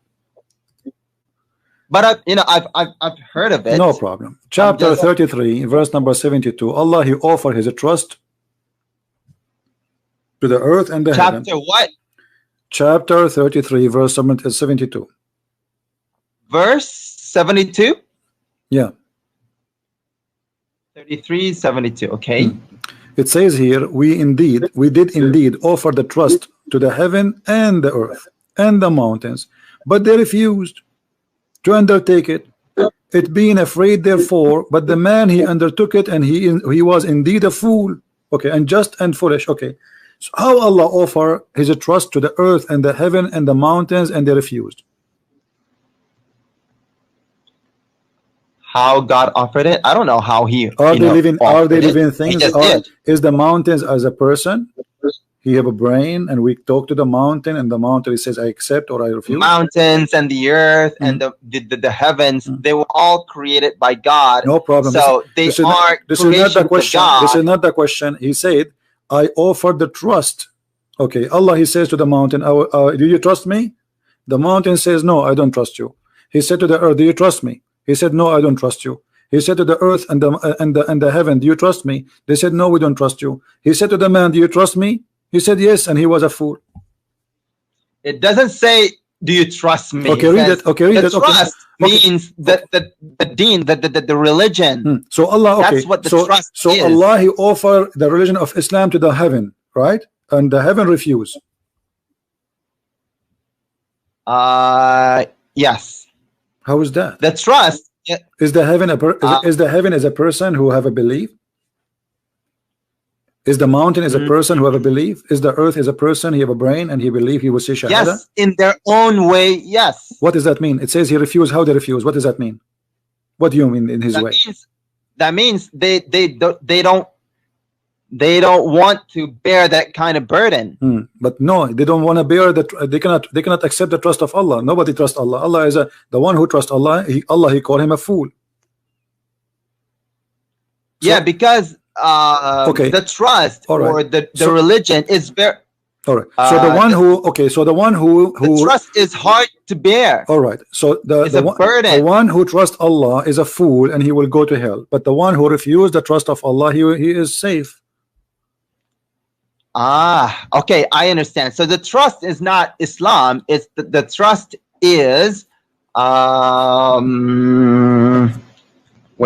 But I've heard of it. No problem. Chapter 33, verse number 72. Allah He offered His trust to the earth and the heaven. Chapter what? Chapter 33, verse 72. Verse 72? Yeah. 33, 72. Okay. It says here, we did indeed offer the trust to the heaven and the earth and the mountains, but they refused to undertake it, being afraid therefore. But the man, he undertook it, and he was indeed a fool. Okay, unjust and foolish. Okay, so how Allah offer His trust to the earth and the heaven and the mountains, and they refused? How God offered it? I don't know how He. Are they living things? Is the mountains as a person? He have a brain, and we talk to the mountain, and the mountain says, I accept or I refuse. Mountains and the earth and the heavens, they were all created by God. No problem. So this is not the question. This is not the question. He said, I offer the trust. Okay, Allah, He says to the mountain, do you trust me? The mountain says, no, I don't trust you. He said to the earth, do you trust me? He said, no, I don't trust you. He said to the earth and the heaven, do you trust me? They said, no, we don't trust you. He said to the man, do you trust me? He said yes, and he was a fool. It doesn't say, do you trust me? Okay, read it. Okay, read it. Trust means that the deen, the religion. So Allah, okay. That's what the trust is. So Allah, He offered the religion of Islam to the heaven, right? And the heaven refused. Yes. How is that? The trust. Is the heaven is the heaven as a person who have a belief? Is the mountain is a person who have a belief? Is the earth is a person, he have a brain, and he believe he will say shahada? Yes, in their own way, yes. What does that mean? It says he refused. How they refuse? What does that mean? What do you mean in his way? That means they don't want to bear that kind of burden. But no, they don't want to bear that. They cannot accept the trust of Allah. Nobody trusts Allah. Allah is the one who trusts Allah. He called him a fool. So, yeah, because the trust or the religion is very. All right. So the one who the trust is hard to bear. All right. So the one who trusts Allah is a fool, and he will go to hell. But the one who refused the trust of Allah, he is safe. Okay, I understand. So the trust is not Islam. It's the trust is what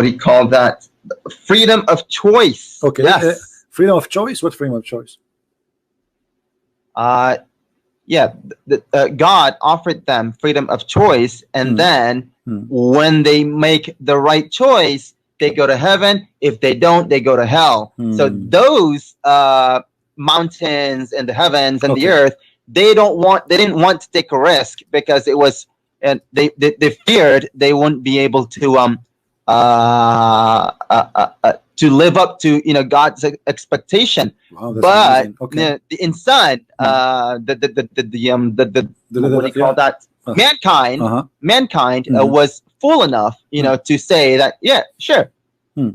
do you call that? Freedom of choice. Okay. Yes. Freedom of choice. What freedom of choice? Yeah. God offered them freedom of choice, and then when they make the right choice, they go to heaven. If they don't, they go to hell. So those mountains and the heavens and the earth, they didn't want to take a risk because it was, and they feared they wouldn't be able to live up to God's expectation. Wow, but okay. the insan, what do you call that? Mankind was fool enough, to say that, yeah, sure,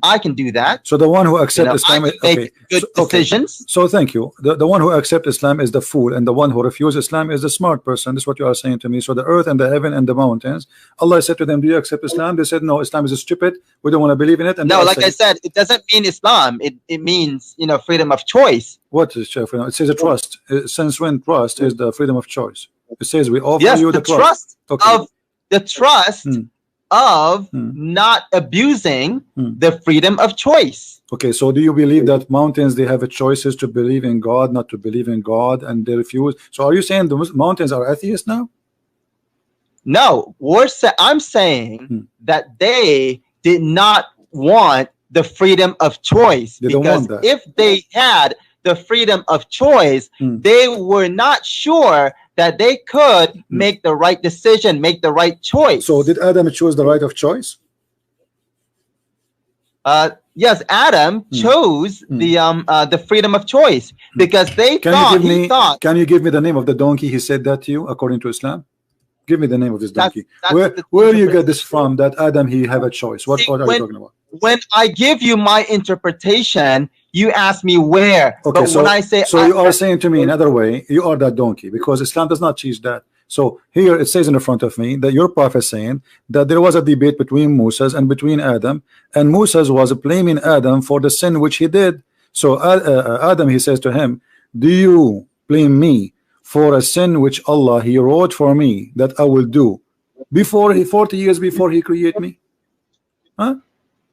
I can do that. So the one who accepts Islam, I can make good decisions. So thank you. The one who accepts Islam is the fool, and the one who refuses Islam is the smart person. This is what you are saying to me. So the earth and the heaven and the mountains, Allah said to them, do you accept Islam? They said, no, Islam is stupid. We don't want to believe in it. And no, like I said, it doesn't mean Islam. It means, freedom of choice. What is freedom? It says a trust. Since when trust is the freedom of choice? It says we offer you the trust. Of the trust of not abusing the freedom of choice. Okay, so do you believe that mountains, they have a choices to believe in God, not to believe in God, and they refuse? So are you saying the mountains are atheists now? No, I'm saying that they did not want the freedom of choice, because if they had the freedom of choice, they were not sure that they could make the right decision, make the right choice. So did Adam choose the right of choice? Yes, Adam chose the freedom of choice, because they thought. Can you give me the name of the donkey he said that to you according to Islam? Give me the name of this donkey. That's where you get this from, that Adam, he have a choice? What are you talking about? When I give you my interpretation, you ask me where. Okay, but so when I say, you are saying to me another way, you are that donkey, because Islam does not teach that. So here it says in the front of me that your prophet saying that there was a debate between Moses and between Adam, and Moses was blaming Adam for the sin which he did. So Adam, he says to him, do you blame me for a sin which Allah, he wrote for me that I will do before 40 years before he create me? Huh?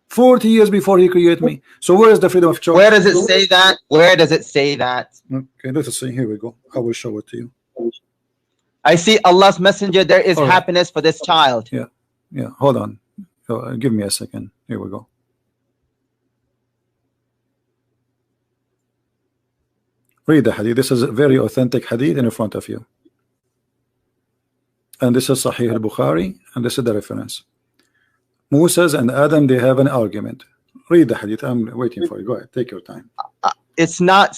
40 years before he created me. So where is the freedom of choice? Where does it say that? Where does it say that? Okay, let us see. Here we go. I will show it to you. I see Allah's messenger. There is happiness for this child. Yeah. Hold on. Give me a second. Here we go. Read the hadith. This is a very authentic hadith in front of you. And this is Sahih al-Bukhari, and this is the reference. Moses and Adam, they have an argument. Read the hadith. I'm waiting for you. Go ahead. Take your time. It's not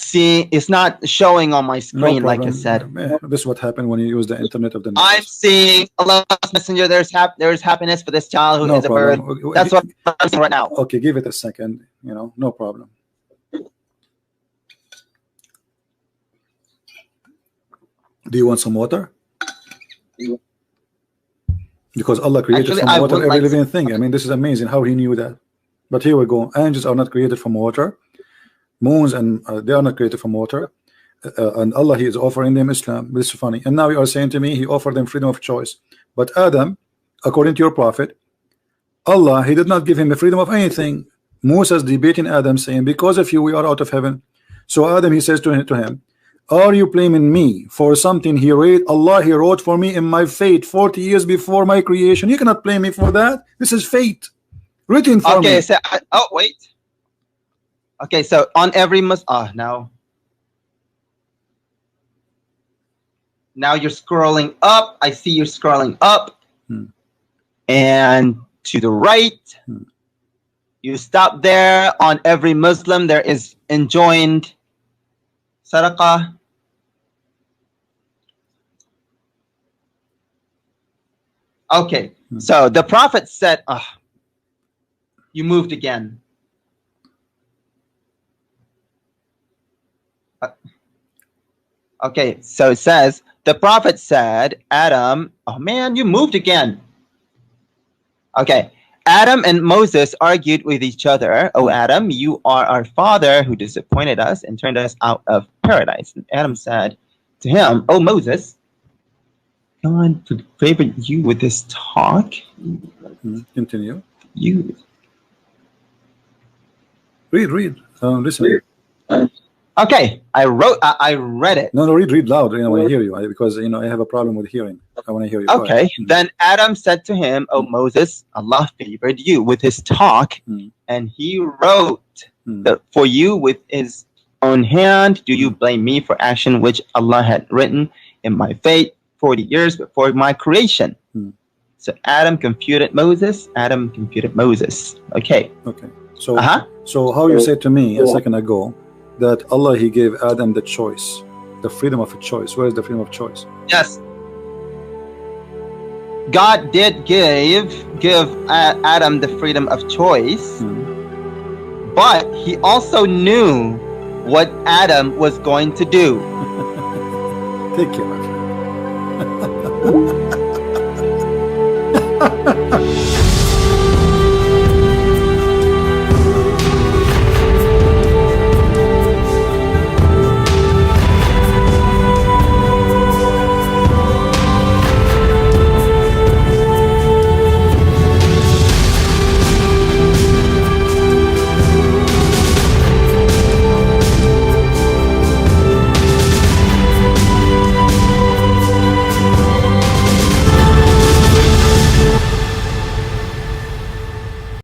showing on my screen, like I said. This is what happened when you use the internet of the news. I'm seeing Allah's messenger. There's happiness for this child who is a bird. That's what I'm saying right now. Okay, give it a second. No problem. Do you want some water? Because Allah created from water every living thing. I mean, this is amazing how he knew that. But here we go. Angels are not created from water. Moons, and they are not created from water. And Allah, he is offering them Islam. This is funny. And now you are saying to me, he offered them freedom of choice. But Adam, according to your prophet, Allah, he did not give him the freedom of anything. Moses debating Adam, saying, because of you, we are out of heaven. So Adam, he says to him, are you blaming me for something he wrote? Allah, he wrote for me in my fate 40 years before my creation. You cannot blame me for that. This is fate written for me. Okay, so wait. Okay, so on every now you're scrolling up. I see you're scrolling up, and to the right. You stop there. On every Muslim, there is enjoined sadaqah. Okay, so the Prophet said, you moved again. Okay, so it says, the Prophet said, Adam, oh man, you moved again. Okay, Adam and Moses argued with each other. "O Adam, you are our father who disappointed us and turned us out of paradise." And Adam said to him, "O Moses, God favored you with this talk." Continue. You read. Listen. Okay, I read it. No, read loud. I want to hear you because I have a problem with hearing. I want to hear you. Okay. Then Adam said to him, "O Moses, Allah favored you with his talk, and he wrote for you with his own hand. Do you blame me for action which Allah had written in my fate 40 years before my creation?" So Adam computed Moses. Okay. So how you said to me a second ago that Allah, he gave Adam the choice, the freedom of a choice. Where is the freedom of choice? Yes, God did give Adam the freedom of choice, but he also knew what Adam was going to do. Take care, my friend.